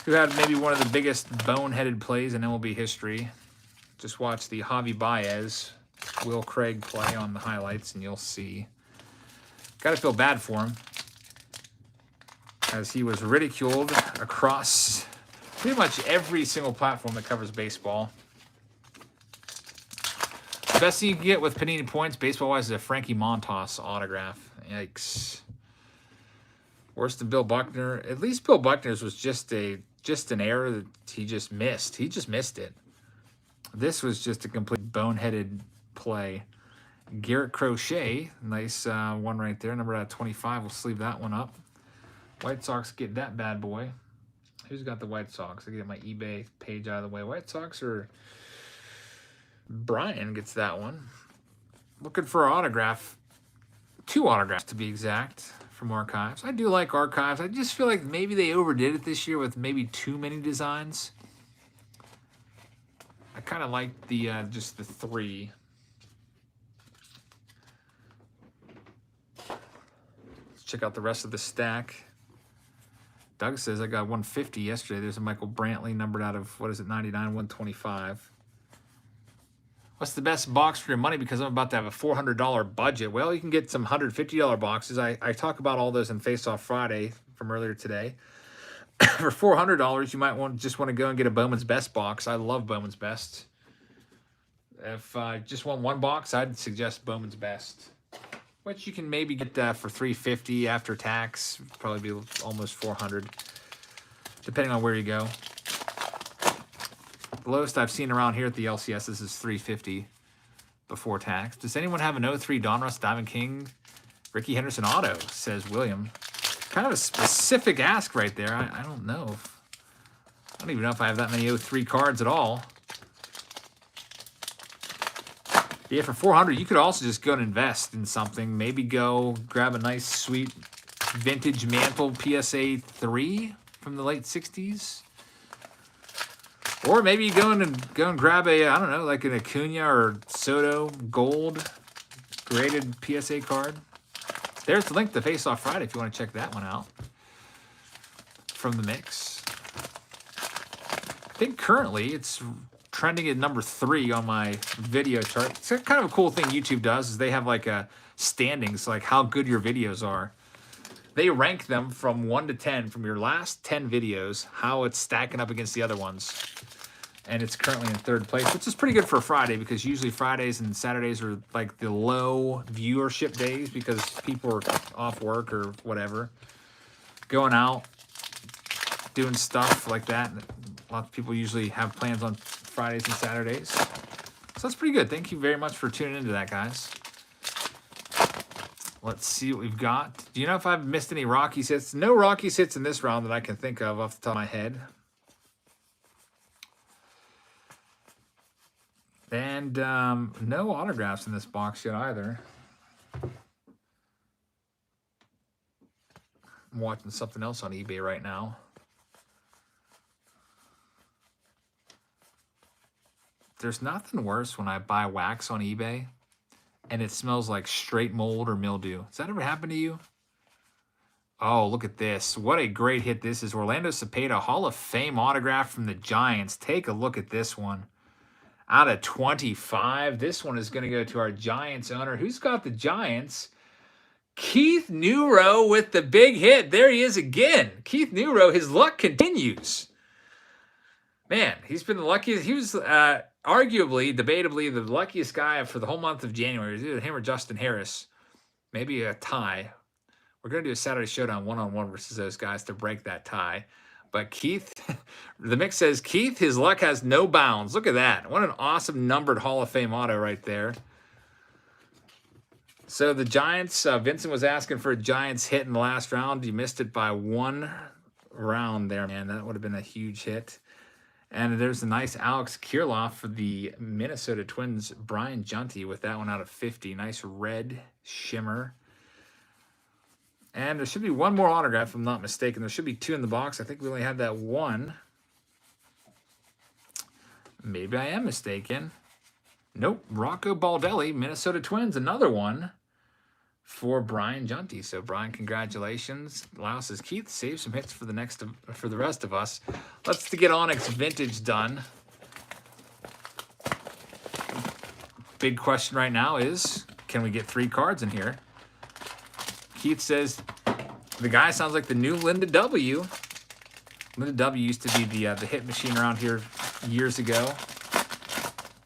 who had maybe one of the biggest boneheaded plays in MLB history. Just watch the Javi Baez, Will Craig play on the highlights, and you'll see. Got to feel bad for him, as he was ridiculed across pretty much every single platform that covers baseball. The best thing you can get with Panini points, baseball-wise, is a Frankie Montas autograph. Yikes. Worse than Bill Buckner. At least Bill Buckner's was just an error that he just missed. He just missed it. This was just a complete boneheaded play. Garrett Crochet, nice one right there. Number out of 25. We'll sleeve that one up. White Sox get that bad boy. Who's got the White Sox? I get my eBay page out of the way. White Sox or Brian gets that one. Looking for an autograph. 2 autographs to be exact from Archives. I do like Archives. I just feel like maybe they overdid it this year with maybe too many designs. I kind of like the just the 3. Let's check out the rest of the stack. Doug says I got 150 yesterday. There's a Michael Brantley numbered out of, what is it, 99, 125. What's the best box for your money? Because I'm about to have a $400 budget. Well, you can get some $150 boxes. I talk about all those in Face Off Friday from earlier today. For $400, you might just want to go and get a Bowman's Best box. I love Bowman's Best. If I just want one box, I'd suggest Bowman's Best, which you can maybe get for $350 after tax. Probably be almost $400, depending on where you go. The lowest I've seen around here at the LCS, this is $350 before tax. Does anyone have an 03 Donruss Diamond King Ricky Henderson auto, says William. Kind of a specific ask right there. I don't know. I don't even know if I have that many 03 cards at all. Yeah, for $400, you could also just go and invest in something. Maybe go grab a nice, sweet, vintage Mantle PSA 3 from the late 60s. Or maybe you go and grab a, I don't know, like an Acuna or Soto Gold graded PSA card. There's the link to Face Off Friday if you want to check that one out from the mix. I think currently it's trending at number 3 on my video chart. It's kind of a cool thing YouTube does is they have like a standings, like how good your videos are. They rank them from 1 to 10 from your last 10 videos, how it's stacking up against the other ones. And it's currently in 3rd place, which is pretty good for a Friday because usually Fridays and Saturdays are like the low viewership days because people are off work or whatever. Going out, doing stuff like that. Lots of people usually have plans on Fridays and Saturdays. So that's pretty good. Thank you very much for tuning into that, guys. Let's see what we've got. Do you know if I've missed any Rockies hits? No Rockies hits in this round that I can think of off the top of my head. And no autographs in this box yet either. I'm watching something else on eBay right now. There's nothing worse when I buy wax on eBay and it smells like straight mold or mildew. Has that ever happened to you? Oh, look at this. What a great hit this is. Orlando Cepeda, Hall of Fame autograph from the Giants. Take a look at this one. Out of 25, this one is going to go to our Giants owner. Who's got the Giants? Keith Neuro with the big hit. There he is again. Keith Neuro, his luck continues. Man, he's been the luckiest. He was arguably, debatably, the luckiest guy for the whole month of January. It was either him or Justin Harris. Maybe a tie. We're going to do a Saturday Showdown one-on-one versus those guys to break that tie. But Keith, the mix says, Keith, his luck has no bounds. Look at that. What an awesome numbered Hall of Fame auto right there. So the Giants, Vincent was asking for a Giants hit in the last round. You missed it by 1 round there, man. That would have been a huge hit. And there's a nice Alex Kirilloff for the Minnesota Twins, Brian Junty with that one out of 50. Nice red shimmer. And there should be one more autograph, if I'm not mistaken. There should be 2 in the box. I think we only had that 1. Maybe I am mistaken. Nope. Rocco Baldelli, Minnesota Twins, another one for Brian Junty. So Brian, congratulations. Lyle says, Keith, save some hits for the rest of us. Let's get Onyx Vintage done. Big question right now is, can we get 3 cards in here? Keith says, the guy sounds like the new Linda W. Linda W used to be the hit machine around here years ago.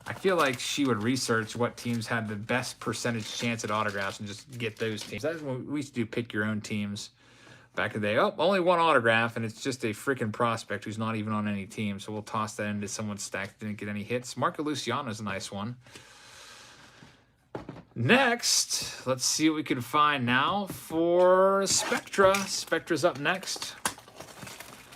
I feel like she would research what teams had the best percentage chance at autographs and just get those teams. That's what we used to do, pick your own teams back in the day. Oh, only 1 autograph, and it's just a freaking prospect who's not even on any team. So we'll toss that into someone's stack that didn't get any hits. Marco Luciano's a nice one. Next, let's see what we can find now for Spectra. Spectra's up next.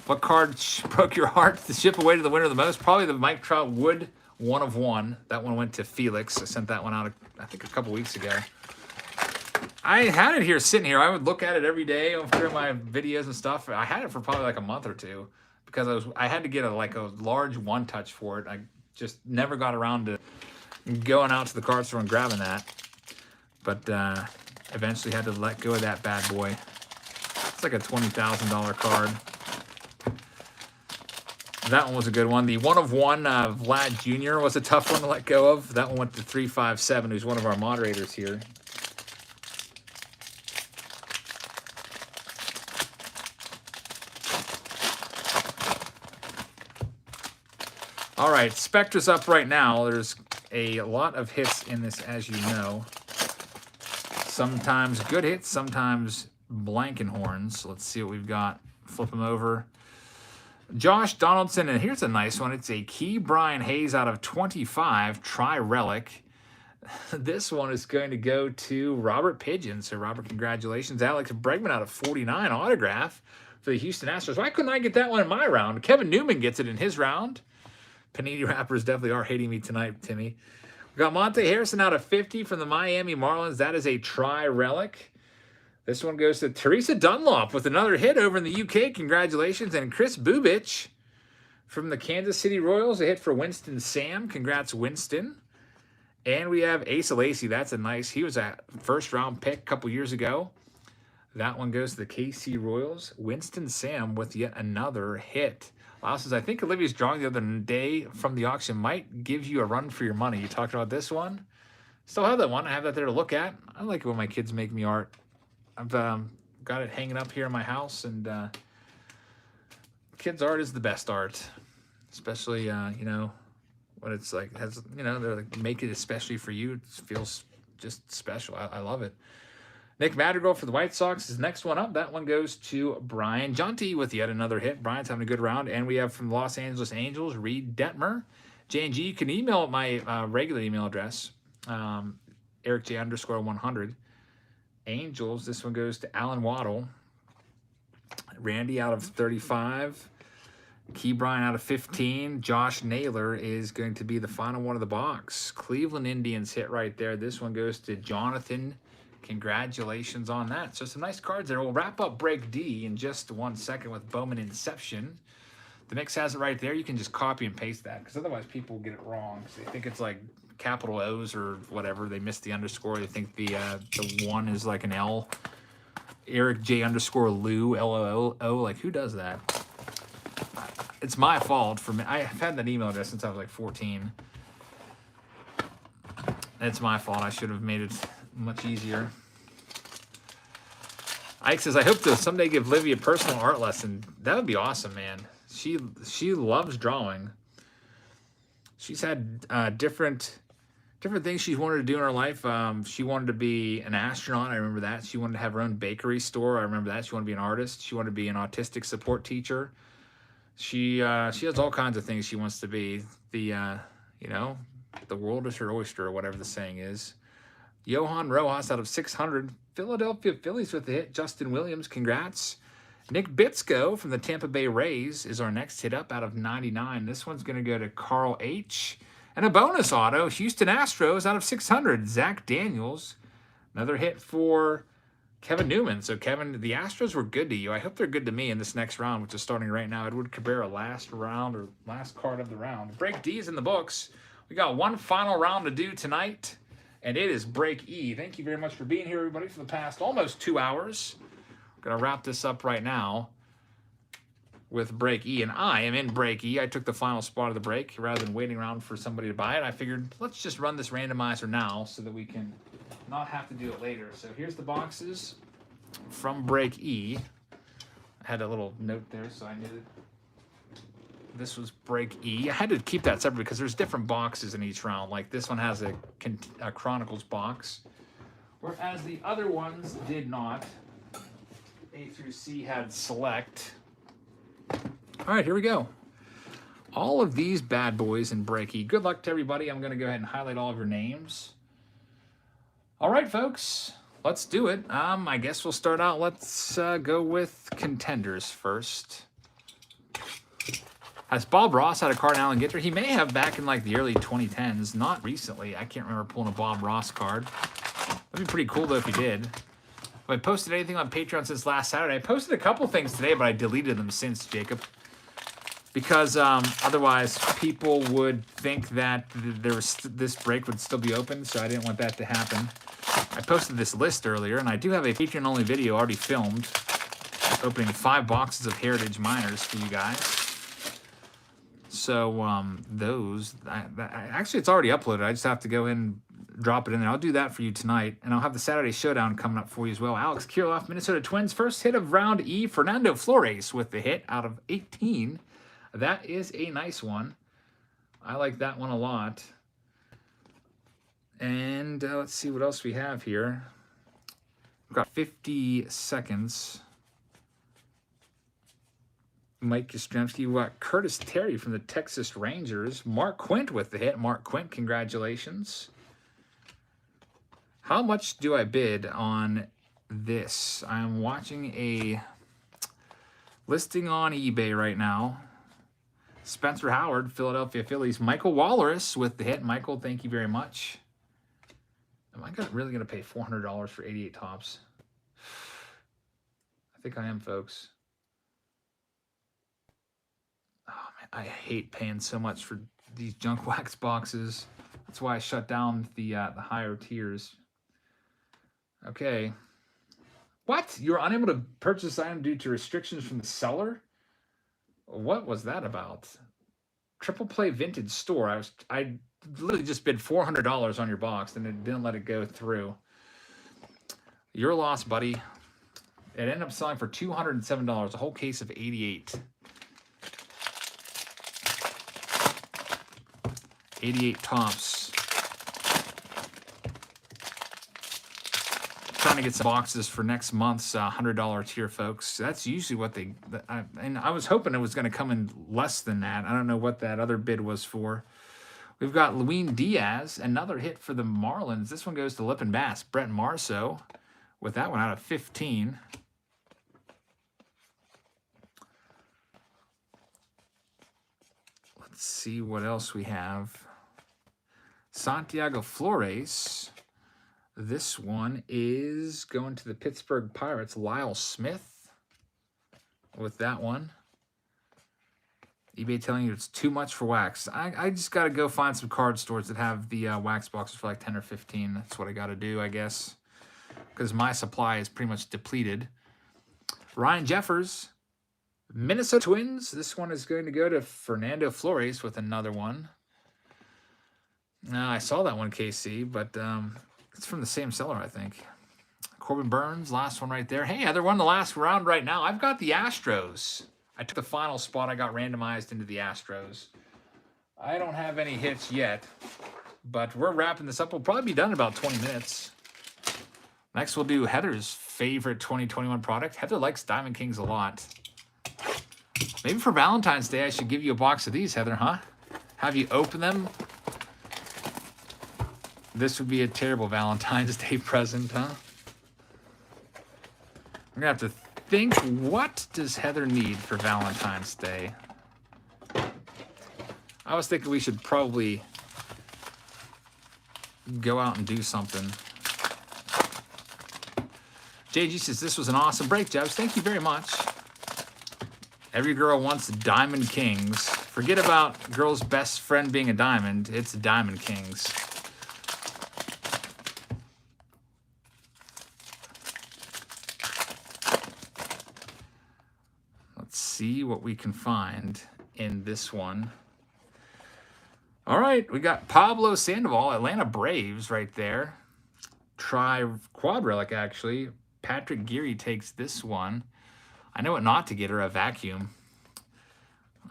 What card broke your heart to ship away to the winner the most? Probably the Mike Trout Wood 1 of 1. That one went to Felix. I sent that one out, I think, a couple weeks ago. I had it here, sitting here. I would look at it every day during my videos and stuff. I had it for probably like a month or 2 because I had to get a large 1-touch for it. I just never got around to going out to the card store and grabbing that. But eventually had to let go of that bad boy. It's like a $20,000 card. That one was a good one. The 1 of 1 Vlad Jr. was a tough one to let go of. That one went to 357, who's one of our moderators here. All right, Spectra's up right now. There's a lot of hits in this, as you know. Sometimes good hits, sometimes Blankenhorns. Let's see what we've got. Flip them over. Josh Donaldson, and here's a nice one. It's a Key Brian Hayes out of 25, Tri-Relic. This one is going to go to Robert Pigeon. So, Robert, congratulations. Alex Bregman out of 49, autograph for the Houston Astros. Why couldn't I get that one in my round? Kevin Newman gets it in his round. Panini Wrappers definitely are hating me tonight, Timmy. We got Monte Harrison out of 50 from the Miami Marlins. That is a Tri-Relic. This one goes to Teresa Dunlop with another hit over in the UK. Congratulations. And Chris Bubich from the Kansas City Royals. A hit for Winston Sam. Congrats, Winston. And we have Asa Lacy. That's a nice. He was a first-round pick a couple years ago. That one goes to the KC Royals. Winston Sam with yet another hit. Lyle says, I think Olivia's drawing the other day from the auction might give you a run for your money. You talked about this one. Still have that one. I have that there to look at. I like it when my kids make me art. I've got it hanging up here in my house, and kids' art is the best art, especially you know, when it's like has, you know, they're like make it especially for you. It feels just special. I love it. Nick Madrigal for the White Sox is next one up. That one goes to Brian Junty with yet another hit. Brian's having a good round, and we have from Los Angeles Angels Reed Detmer. J&G, you can email my regular email address, EricJ_100. Angels, this one goes to Alan Waddle. Randy out of 35. Key Brian out of 15. Josh Naylor is going to be the final one of the box. Cleveland Indians hit right there. This one goes to Jonathan. Congratulations on that. So some nice cards there. We'll wrap up Break D in just 1 second with Bowman Inception. The mix has it right there. You can just copy and paste that because otherwise people get it wrong. So they think it's like capital O's or whatever. They missed the underscore. They think the 1 is like an L. Eric J_Lou, L-O-O. Like, who does that? It's my fault. For me. I've had that email address since I was like 14. It's my fault. I should have made it much easier. Ike says, I hope to someday give Livy a personal art lesson. That would be awesome, man. She loves drawing. She's had different things she's wanted to do in her life. She wanted to be an astronaut. I remember that. She wanted to have her own bakery store. I remember that. She wanted to be an artist. She wanted to be an autistic support teacher. She has all kinds of things she wants to be. You know, the world is her oyster, or whatever the saying is. Johan Rojas out of 600. Philadelphia Phillies with the hit. Justin Williams, congrats. Nick Bitsko from the Tampa Bay Rays is our next hit up out of 99. This one's going to go to Carl H. And a bonus auto, Houston Astros out of 600. Zach Daniels. Another hit for Kevin Newman. So, Kevin, the Astros were good to you. I hope they're good to me in this next round, which is starting right now. Edward Cabrera, last round or last card of the round. Break D is in the books. We got one final round to do tonight. And it is Break E. Thank you very much for being here, everybody, for the past almost 2 hours. I'm going to wrap this up right now with Break E. And I am in Break E. I took the final spot of the break rather than waiting around for somebody to buy it. I figured let's just run this randomizer now so that we can not have to do it later. So here's the boxes from Break E. I had a little note there, so I knew that this was Break E. I had to keep that separate because there's different boxes in each round. Like this one has a Chronicles box, whereas the other ones did not. A through C had Select. All right, here we go. All of these bad boys in Break E. Good luck to everybody. I'm going to go ahead and highlight all of your names. All right, folks. Let's do it. I guess we'll start out. Let's go with Contenders first. Has Bob Ross had a card in Alan Gitter? He may have back in like the early 2010s. Not recently. I can't remember pulling a Bob Ross card. That'd be pretty cool though if he did. Have I posted anything on Patreon since last Saturday? I posted a couple things today, but I deleted them since, Jacob. Because otherwise people would think that this break would still be open, so I didn't want that to happen. I posted this list earlier, and I do have a Patreon-only video already filmed opening 5 boxes of Heritage Miners for you guys. So actually it's already uploaded. I just have to go in and drop it in there. I'll do that for you tonight, and I'll have the Saturday Showdown coming up for you as well. Alex Kirilloff, Minnesota Twins, first hit of round E. Fernando Flores with the hit out of 18. That is a nice one. I like that one a lot. And let's see what else we have here. We've got 50 seconds. Mike Yastrzemski. We've got Curtis Terry from the Texas Rangers. Mark Quint with the hit. Mark Quint, congratulations. How much do I bid on this? I'm watching a listing on eBay right now. Spencer Howard, Philadelphia Phillies. Michael Walrus with the hit. Michael, thank you very much. Am I really going to pay $400 for 88 tops? I think I am, folks. Oh, man, I hate paying so much for these junk wax boxes. That's why I shut down the higher tiers. Okay. What? You were unable to purchase this item due to restrictions from the seller? What was that about? Triple Play Vintage Store. I literally just bid $400 on your box and it didn't let it go through. Your loss, buddy. It ended up selling for $207, a whole case of 88. 88 tops. Trying to get some boxes for next month's $100 tier, folks. That's usually what they... and I was hoping it was going to come in less than that. I don't know what that other bid was for. We've got Luis Diaz, another hit for the Marlins. This one goes to Lip and Bass. Brett Marceau with that one out of 15. Let's see what else we have. Santiago Flores. This one is going to the Pittsburgh Pirates. Lyle Smith with that one. eBay telling you it's too much for wax. I just got to go find some card stores that have the wax boxes for like 10 or 15. That's what I got to do, I guess, because my supply is pretty much depleted. Ryan Jeffers, Minnesota Twins. This one is going to go to Fernando Flores with another one. I saw that one, KC, but it's from the same seller, I think. Corbin Burns, last one right there. Hey, Heather won the last round right now. I've got the Astros. I took the final spot. I got randomized into the Astros. I don't have any hits yet, but we're wrapping this up. We'll probably be done in about 20 minutes. Next, we'll do Heather's favorite 2021 product. Heather likes Diamond Kings a lot. Maybe for Valentine's Day, I should give you a box of these, Heather, huh? Have you open them? This would be a terrible Valentine's Day present, huh? I'm going to have to think, what does Heather need for Valentine's Day? I was thinking we should probably go out and do something. JG says, this was an awesome break, Jebs. Thank you very much. Every girl wants Diamond Kings. Forget about girl's best friend being a diamond. It's Diamond Kings. see what we can find in this one. All right, we got Pablo Sandoval, Atlanta Braves right there. Quad relic, actually. Patrick Geary takes this one. I know what not to get her, a vacuum.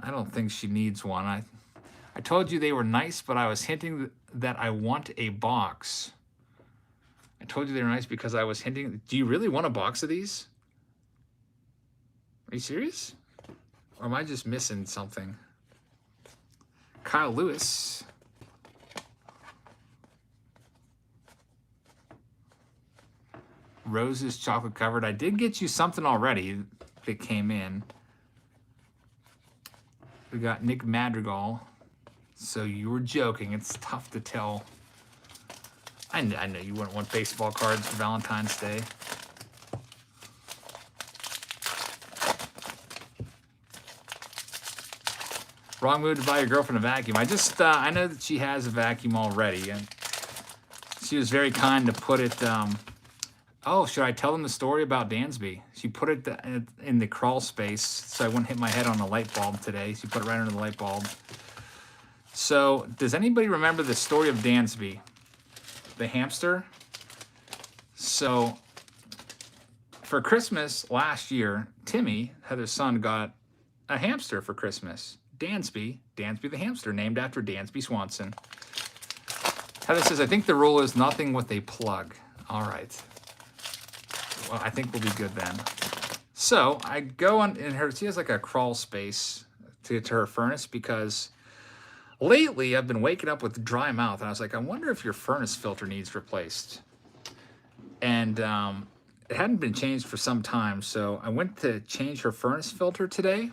I don't think she needs one. I told you they were nice, but I was hinting that I want a box. I told you they were nice because I was hinting. Do you really want a box of these? Are you serious? Or am I just missing something? Kyle Lewis. Roses chocolate covered. I did get you something already that came in. We got Nick Madrigal. So you were joking. It's tough to tell. I know you wouldn't want baseball cards for Valentine's Day. Wrong move to buy your girlfriend a vacuum. I know that she has a vacuum already, and she was very kind to put it. Oh, should I tell them the story about Dansby? She put it in the crawl space so I wouldn't hit my head on the light bulb today. She put it right under the light bulb. So, does anybody remember the story of Dansby, the hamster? So, for Christmas last year, Timmy, Heather's son, got a hamster for Christmas. Dansby the hamster, named after Dansby Swanson. Heather says, I think the rule is nothing with a plug. All right. Well, I think we'll be good then. So I go on in her, she has like a crawl space to get to her furnace because lately I've been waking up with dry mouth. And I was like, I wonder if your furnace filter needs replaced. And it hadn't been changed for some time. So I went to change her furnace filter today.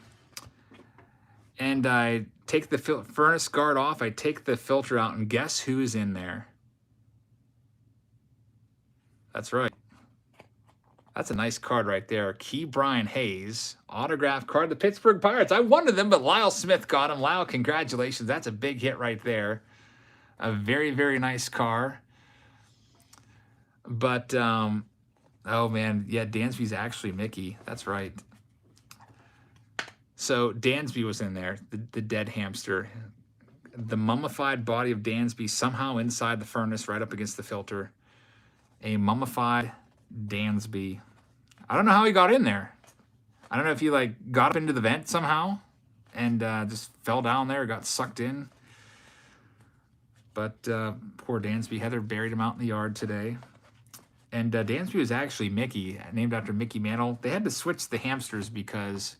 And I take the furnace guard off. I take the filter out, and guess who's in there? That's right. That's a nice card right there. Key Brian Hayes, autographed card. The Pittsburgh Pirates. I wanted them, but Lyle Smith got him. Lyle, congratulations. That's a big hit right there. A very, very nice car. But, oh man, yeah, Dansby's actually Mickey. That's right. So Dansby was in there, the dead hamster. The mummified body of Dansby somehow inside the furnace right up against the filter. A mummified Dansby. I don't know how he got in there. I don't know if he like got up into the vent somehow and just fell down there, got sucked in. But poor Dansby. Heather buried him out in the yard today. And Dansby was actually Mickey, named after Mickey Mantle. They had to switch the hamsters because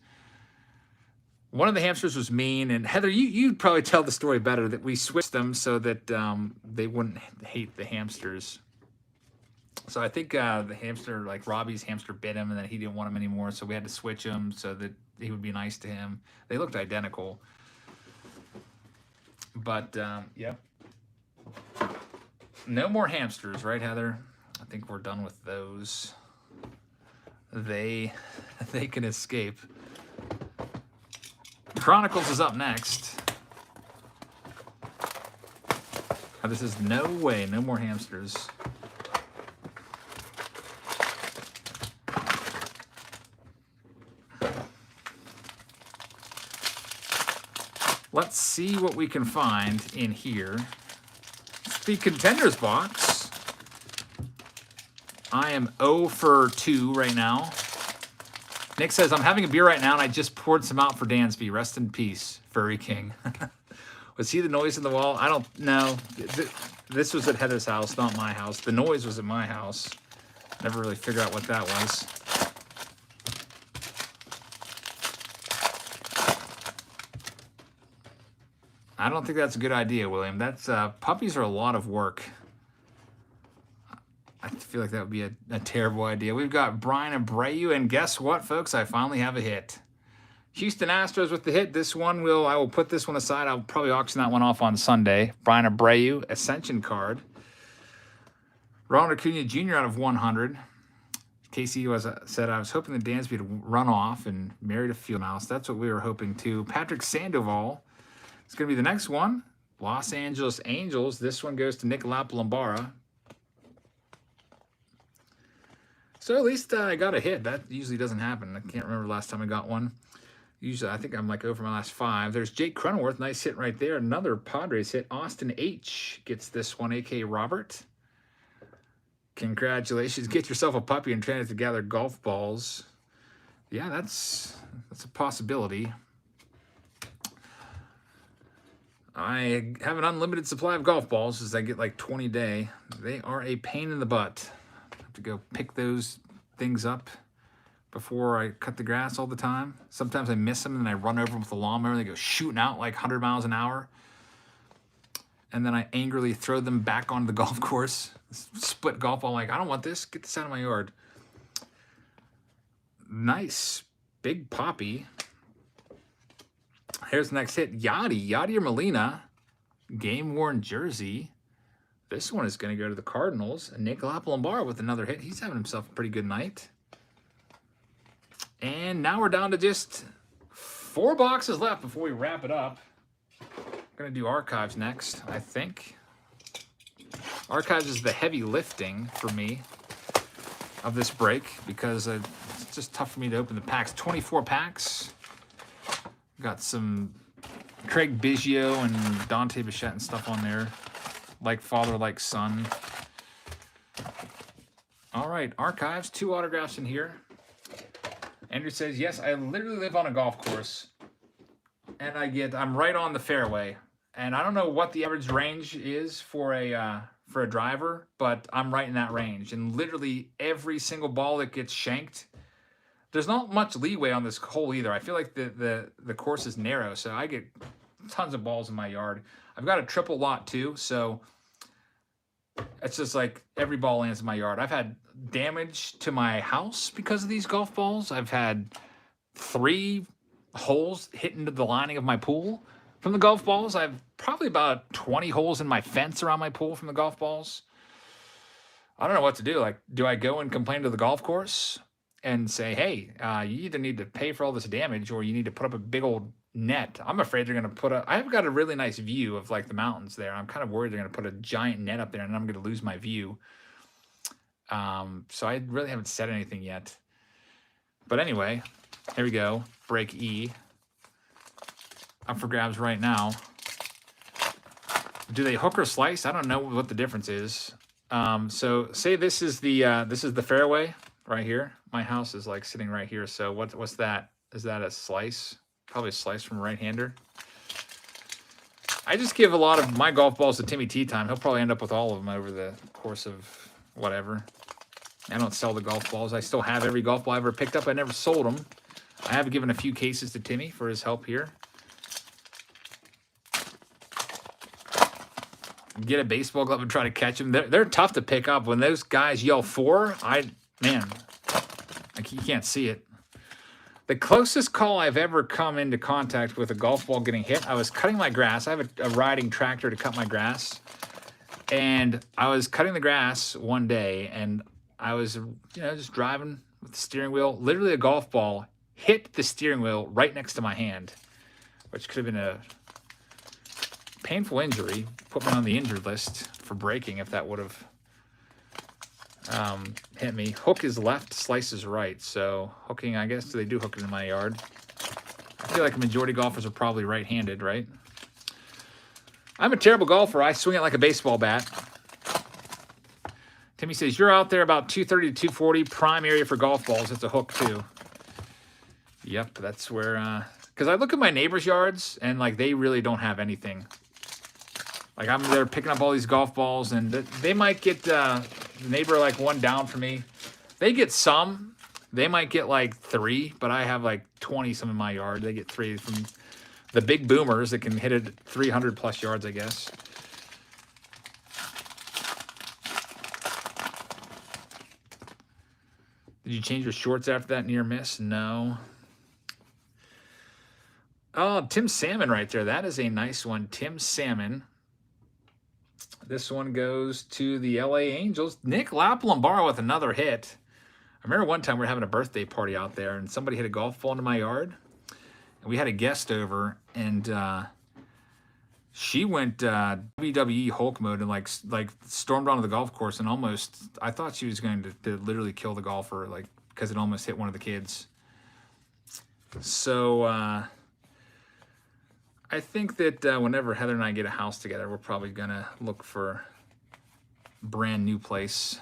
one of the hamsters was mean, and Heather, you'd probably tell the story better, that we switched them so that they wouldn't hate the hamsters. So I think the hamster, like Robbie's hamster, bit him, and then he didn't want him anymore, so we had to switch him so that he would be nice to him. They looked identical. But, yeah. No more hamsters, right, Heather? I think we're done with those. They can escape. Chronicles is up next. This is no way, no more hamsters. Let's see what we can find in here. It's the Contenders box. I am 0 for 2 right now. Nick says, I'm having a beer right now, and I just poured some out for Dansby. Rest in peace, Furry King. Was he the noise in the wall? I don't know. This was at Heather's house, not my house. The noise was at my house. Never really figured out what that was. I don't think that's a good idea, William. That's puppies are a lot of work. I feel like that would be a terrible idea. We've got Brian Abreu, and guess what, folks? I finally have a hit. Houston Astros with the hit. This one I will put this one aside. I'll probably auction that one off on Sunday. Brian Abreu, Ascension card. Ronald Acuna Jr. out of 100. Casey said, I was hoping that Dansby would run off and marry a field mouse. That's what we were hoping too. Patrick Sandoval is going to be the next one. Los Angeles Angels. This one goes to Nick Lapalambara. So at least I got a hit. That usually doesn't happen. I can't remember the last time I got one. Usually, I think I'm like over my last 5. There's Jake Cronenworth. Nice hit right there. Another Padres hit. Austin H. gets this one, a.k.a. Robert. Congratulations. Get yourself a puppy and train it to gather golf balls. Yeah, that's a possibility. I have an unlimited supply of golf balls as I get like 20 a day. They are a pain in the butt. I have to go pick those things up before I cut the grass all the time. Sometimes I miss them and I run over them with the lawnmower and they go shooting out like 100 miles an hour. And then I angrily throw them back onto the golf course. Split golf ball. I'm like, I don't want this. Get this out of my yard. Nice. Big poppy. Here's the next hit. Yadier Molina. Game-worn jersey. This one is going to go to the Cardinals. And Nick Lapalambara with another hit. He's having himself a pretty good night. And now we're down to just 4 boxes left before we wrap it up. I'm going to do archives next, I think. Archives is the heavy lifting for me of this break because it's just tough for me to open the packs. 24 packs. Got some Craig Biggio and Dante Bichette and stuff on there. Like father, like son. All right, archives. 2 autographs in here. Andrew says, yes, I literally live on a golf course. And I'm right on the fairway. And I don't know what the average range is for a driver, but I'm right in that range. And literally every single ball that gets shanked, there's not much leeway on this hole either. I feel like the course is narrow, so I get tons of balls in my yard. I've got a triple lot too, so it's just like every ball lands in my yard. I've had damage to my house because of these golf balls. I've had 3 holes hit into the lining of my pool from the golf balls. I've probably about 20 holes in my fence around my pool from the golf balls. I don't know what to do. Like, do I go and complain to the golf course and say, hey, you either need to pay for all this damage or you need to put up a big old net? I'm afraid they're going to put I've got a really nice view of like the mountains there. I'm kind of worried they're going to put a giant net up there and I'm going to lose my view. So I really haven't said anything yet. But anyway, here we go. Break E. Up for grabs right now. Do they hook or slice? I don't know what the difference is. So say this is the fairway right here. My house is like sitting right here. So what's that? Is that a slice? Probably a slice from a right-hander. I just give a lot of my golf balls to Timmy Tea Time. He'll probably end up with all of them over the course of whatever. I don't sell the golf balls. I still have every golf ball I ever picked up. I never sold them. I have given a few cases to Timmy for his help here. Get a baseball glove and try to catch them. They're tough to pick up. When those guys yell 4, man, you can't see it. The closest call I've ever come into contact with a golf ball getting hit, I was cutting my grass. I have a riding tractor to cut my grass. And I was cutting the grass one day, and I was, just driving with the steering wheel. Literally a golf ball hit the steering wheel right next to my hand, which could have been a painful injury. Put me on the injured list for breaking if that would have hit me. Hook is left, slice is right. So hooking, I guess, they do hook it in my yard. I feel like a majority of golfers are probably right-handed, right? I'm a terrible golfer. I swing it like a baseball bat. Timmy says, you're out there about 230 to 240, prime area for golf balls. It's a hook, too. Yep, that's where... Because I look at my neighbors' yards, and, like, they really don't have anything. Like, I'm there picking up all these golf balls, and they might get... the neighbor, like, one down from me. They get some. They might get, like, 3, but I have, like, 20-some in my yard. They get 3 from the big boomers that can hit it 300-plus yards, I guess. Did you change your shorts after that near miss? No. Oh, Tim Salmon right there. That is a nice one. Tim Salmon. This one goes to the LA Angels. Nick Lapalambara with another hit. I remember one time we were having a birthday party out there, and somebody hit a golf ball into my yard. And we had a guest over, and she went WWE Hulk mode and like stormed onto the golf course and almost, I thought she was going to literally kill the golfer, like, because it almost hit one of the kids. So I think that whenever Heather and I get a house together, we're probably gonna look for a brand new place.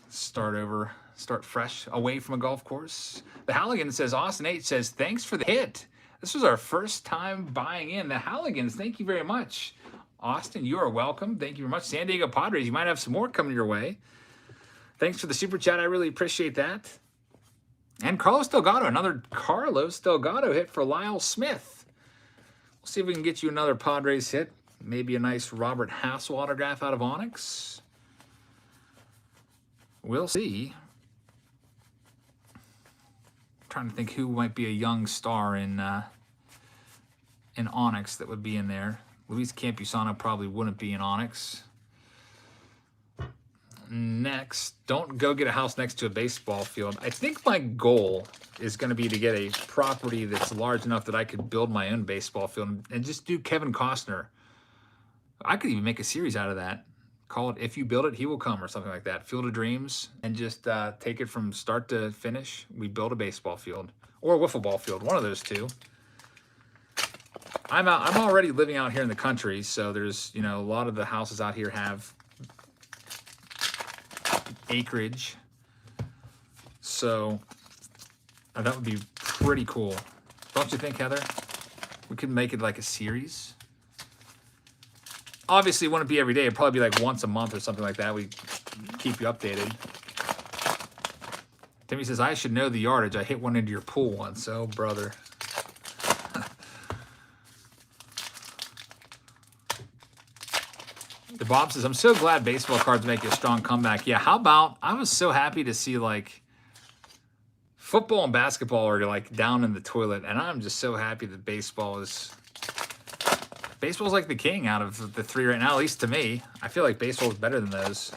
Start over, start fresh, away from a golf course. The Halligan says, Austin H says, thanks for the hit. This was our first time buying in. The Halligans, thank you very much. Austin, you are welcome. Thank you very much. San Diego Padres, you might have some more coming your way. Thanks for the super chat. I really appreciate that. And Carlos Delgado, another Carlos Delgado hit for Lyle Smith. We'll see if we can get you another Padres hit. Maybe a nice Robert Hassel autograph out of Onyx. We'll see. I'm trying to think who might be a young star in Onyx that would be in there. Luis Campusano probably wouldn't be in Onyx. Next, don't go get a house next to a baseball field. I think my goal is going to be to get a property that's large enough that I could build my own baseball field and just do Kevin Costner. I could even make a series out of that. Call it If You Build It, He Will Come or something like that. Field of Dreams, and just take it from start to finish. We build a baseball field or a wiffle ball field, one of those two. I'm already living out here in the country, so there's, you know, a lot of the houses out here have acreage. So that would be pretty cool. Don't you think, Heather? We could make it like a series. Obviously, it wouldn't be every day. It'd probably be like once a month or something like that. We keep you updated. Timmy says, I should know the yardage. I hit one into your pool once. Oh, brother. The Bob says, I'm so glad baseball cards make a strong comeback. Yeah, how about, I was so happy to see, like, football and basketball are, like, down in the toilet. And I'm just so happy that baseball's like the king out of the three right now, at least to me. I feel like baseball is better than those.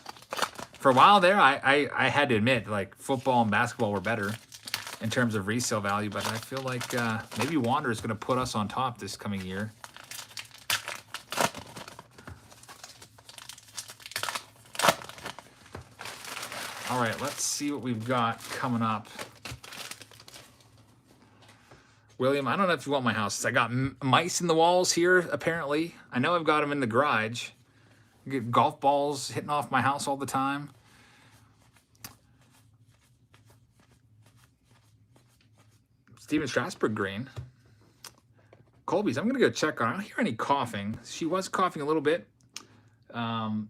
For a while there, I had to admit, like, football and basketball were better in terms of resale value, but I feel like maybe Wander is going to put us on top this coming year. All right, let's see what we've got coming up. William, I don't know if you want my house. I got mice in the walls here, apparently. I know I've got them in the garage. I get golf balls hitting off my house all the time. Steven Strasburg green. Colby's, I'm going to go check on her. I don't hear any coughing. She was coughing a little bit. So I'm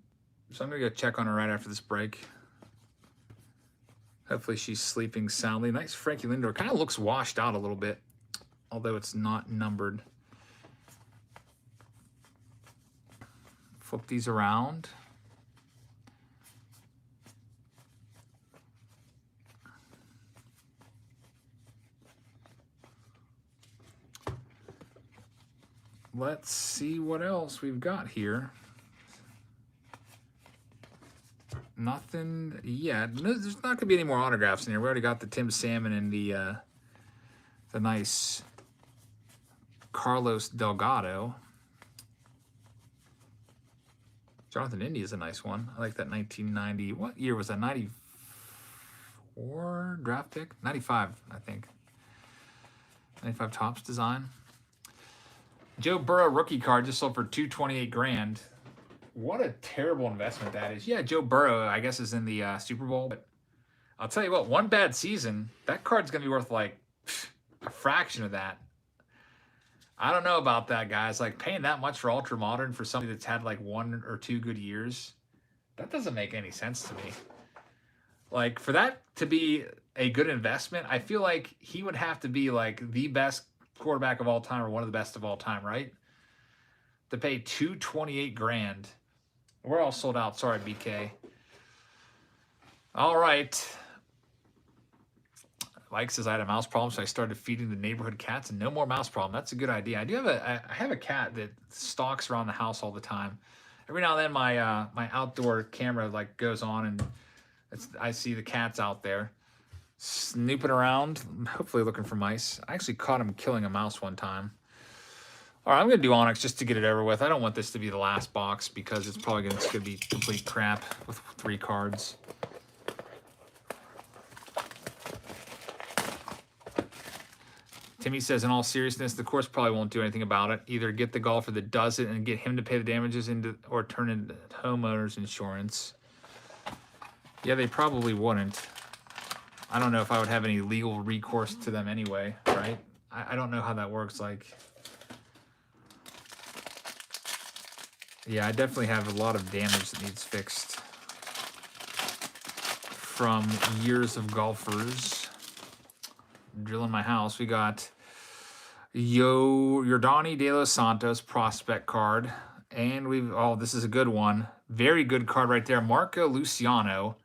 going to go check on her right after this break. Hopefully she's sleeping soundly. Nice Frankie Lindor. Kind of looks washed out a little bit, although it's not numbered. Flip these around. Let's see what else we've got here. Nothing yet. There's not going to be any more autographs in here. We already got the Tim Salmon and the nice Carlos Delgado. Jonathan Indy is a nice one. I like that 1990. What year was that? 94 draft pick? 95, I think. 95 Topps design. Joe Burrow rookie card just sold for $228,000. What a terrible investment that is. Yeah, Joe Burrow, I guess, is in the Super Bowl. But I'll tell you what, one bad season, that card's going to be worth like a fraction of that. I don't know about that, guys. Like, paying that much for Ultra Modern for somebody that's had like 1 or 2 good years, that doesn't make any sense to me. Like, for that to be a good investment, I feel like he would have to be like the best quarterback of all time or one of the best of all time, right? To pay $228,000. We're all sold out. Sorry, BK. All right. Mike says I had a mouse problem, so I started feeding the neighborhood cats, and no more mouse problem. That's a good idea. I have a cat that stalks around the house all the time. Every now and then, my outdoor camera like goes on, and I see the cats out there snooping around, hopefully looking for mice. I actually caught him killing a mouse one time. All right, I'm going to do Onyx just to get it over with. I don't want this to be the last box because it's probably going to be complete crap with 3 cards. Timmy says, in all seriousness, the course probably won't do anything about it. Either get the golfer that does it and get him to pay the damages or turn into homeowners insurance. Yeah, they probably wouldn't. I don't know if I would have any legal recourse to them anyway, right? I don't know how that works. Like, yeah, I definitely have a lot of damage that needs fixed from years of golfers drilling my house. We got Yordani De Los Santos prospect card. And this is a good one. Very good card right there. Marco Luciano.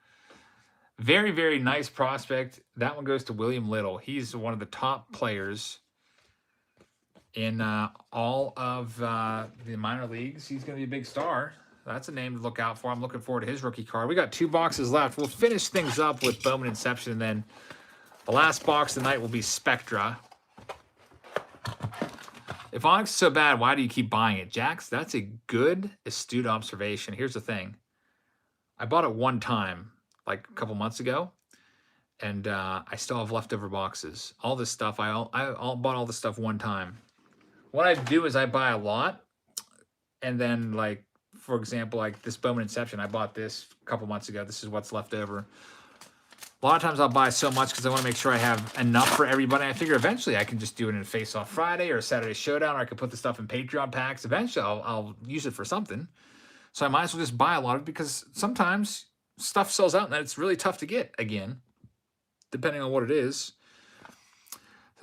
Very, very nice prospect. That one goes to William Little. He's one of the top players in all of the minor leagues. He's going to be a big star. That's a name to look out for. I'm looking forward to his rookie card. We got 2 boxes left. We'll finish things up with Bowman Inception, and then the last box of the night will be Spectra. If Onyx is so bad, why do you keep buying it? Jax, that's a good, astute observation. Here's the thing. I bought it one time, like a couple months ago, and I still have leftover boxes. All this stuff, I bought all this stuff one time. What I do is I buy a lot, and then, like, for example, like this Bowman Inception, I bought this a couple months ago. This is what's left over. A lot of times I'll buy so much because I want to make sure I have enough for everybody. I figure eventually I can just do it in a Face-Off Friday or a Saturday Showdown, or I can put the stuff in Patreon packs. Eventually I'll use it for something. So I might as well just buy a lot of it, because sometimes stuff sells out and then it's really tough to get again, depending on what it is.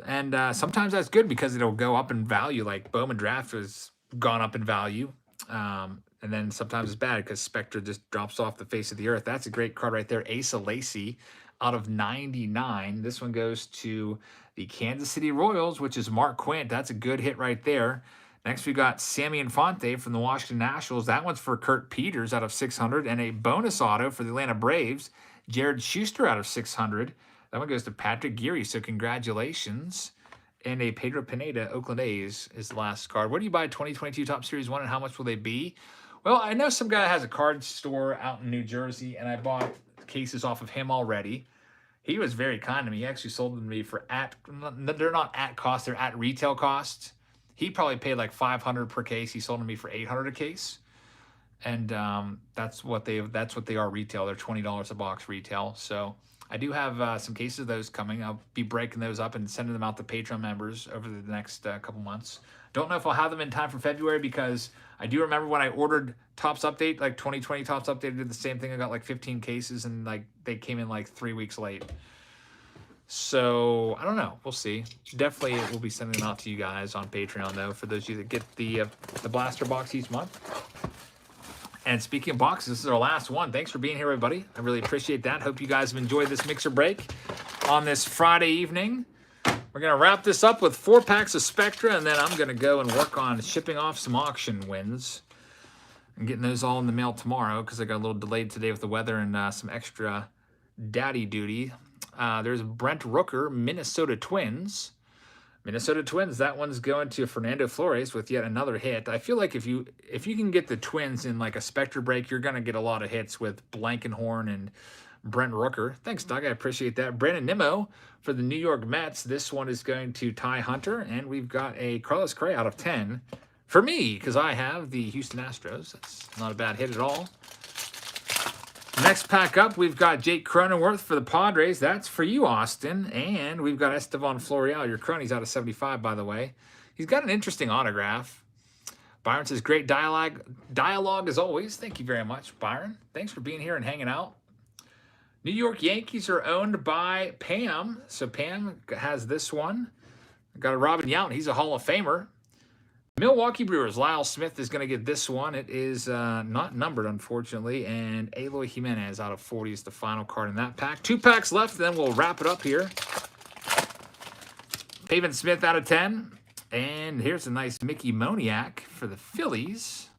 And sometimes that's good because it'll go up in value. Like Bowman Draft has gone up in value. And then sometimes it's bad because Spectra just drops off the face of the earth. That's a great card right there. Asa Lacy out of 99. This one goes to the Kansas City Royals, which is Mark Quint. That's a good hit right there. Next, we got Sammy Infante from the Washington Nationals. That one's for Kurt Peters out of 600. And a bonus auto for the Atlanta Braves, Jared Schuster out of 600. That one goes to Patrick Geary, so congratulations. And a Pedro Pineda, Oakland A's, is the last card. What do you buy 2022 Top Series 1, and how much will they be? Well, I know some guy has a card store out in New Jersey, and I bought cases off of him already. He was very kind to me. He actually sold them to me for they're not at cost, they're at retail cost. He probably paid like $500 per case. He sold them to me for $800 a case. And that's what they are retail. They're $20 a box retail. So I do have some cases of those coming. I'll be breaking those up and sending them out to Patreon members over the next couple months. Don't know if I'll have them in time for February, because I do remember when I ordered Topps Update, like 2020 Topps Update, did the same thing. I got like 15 cases, and like they came in like 3 weeks late. So I don't know. We'll see. Definitely we'll be sending them out to you guys on Patreon, though, for those of you that get the blaster box each month. And speaking of boxes, this is our last one. Thanks for being here, everybody. I really appreciate that. Hope you guys have enjoyed this mixer break on this Friday evening. We're going to wrap this up with 4 packs of Spectra, and then I'm going to go and work on shipping off some auction wins and getting those all in the mail tomorrow, because I got a little delayed today with the weather and some extra daddy duty. There's Brent Rooker, Minnesota Twins. Minnesota Twins, that one's going to Fernando Flores with yet another hit. I feel like if you can get the Twins in like a Spectra break, you're going to get a lot of hits with Blankenhorn and Brent Rooker. Thanks, Doug. I appreciate that. Brandon Nimmo for the New York Mets. This one is going to Ty Hunter, and we've got a Carlos Correa out of 10 for me, because I have the Houston Astros. That's not a bad hit at all. Next pack up, we've got Jake Cronenworth for the Padres. That's for you, Austin. And we've got Estevan Florial. Your crony's out of 75, by the way. He's got an interesting autograph. Byron says, great dialogue as always. Thank you very much, Byron. Thanks for being here and hanging out. New York Yankees are owned by Pam. So Pam has this one. Got a Robin Yount. He's a Hall of Famer. Milwaukee Brewers, Lyle Smith is going to get this one. It is not numbered, unfortunately. And Eloy Jimenez out of 40 is the final card in that pack. 2 packs left, then we'll wrap it up here. Pavin Smith out of 10. And here's a nice Mickey Moniak for the Phillies.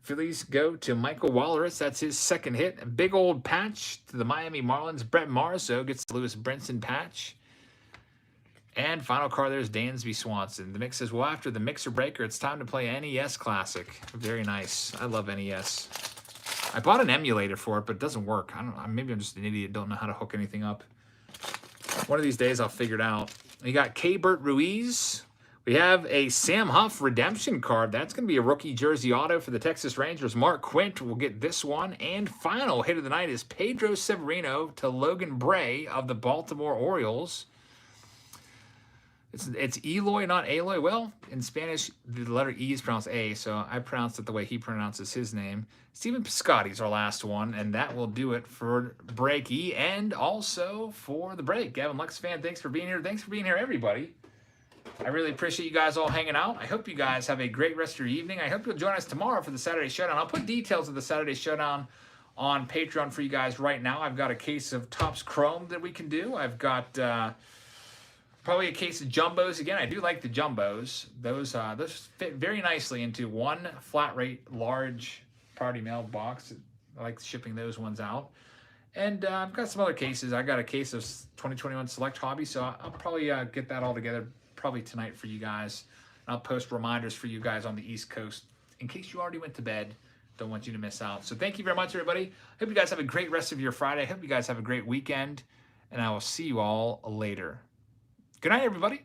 Phillies go to Michael Wallerus. That's his second hit. A big old patch to the Miami Marlins. Brett Marzo gets the Lewis Brinson patch. And final card, there's Dansby Swanson. The mix says, well, after the mixer breaker, it's time to play NES Classic. Very nice. I love NES. I bought an emulator for it, but it doesn't work. I don't know. Maybe I'm just an idiot. Don't know how to hook anything up. One of these days I'll figure it out. We got K-Bert Ruiz. We have a Sam Huff redemption card. That's going to be a rookie jersey auto for the Texas Rangers. Mark Quint will get this one. And final hit of the night is Pedro Severino to Logan Bray of the Baltimore Orioles. It's Eloy, not Aloy. Well, in Spanish, the letter E is pronounced A, so I pronounced it the way he pronounces his name. Steven Piscotty's our last one, and that will do it for Break E and also for the break. Gavin Lux fan, thanks for being here. Thanks for being here, everybody. I really appreciate you guys all hanging out. I hope you guys have a great rest of your evening. I hope you'll join us tomorrow for the Saturday Showdown. I'll put details of the Saturday Showdown on Patreon for you guys right now. I've got a case of Topps Chrome that we can do. I've got probably a case of Jumbos. Again, I do like the Jumbos. Those fit very nicely into one flat rate large party mail box. I like shipping those ones out. And I've got some other cases. I got a case of 2021 Select Hobby, so I'll probably get that all together probably tonight for you guys. I'll post reminders for you guys on the East Coast in case you already went to bed. Don't want you to miss out. So thank you very much, everybody. Hope you guys have a great rest of your Friday. Hope you guys have a great weekend, and I will see you all later. Good night, everybody.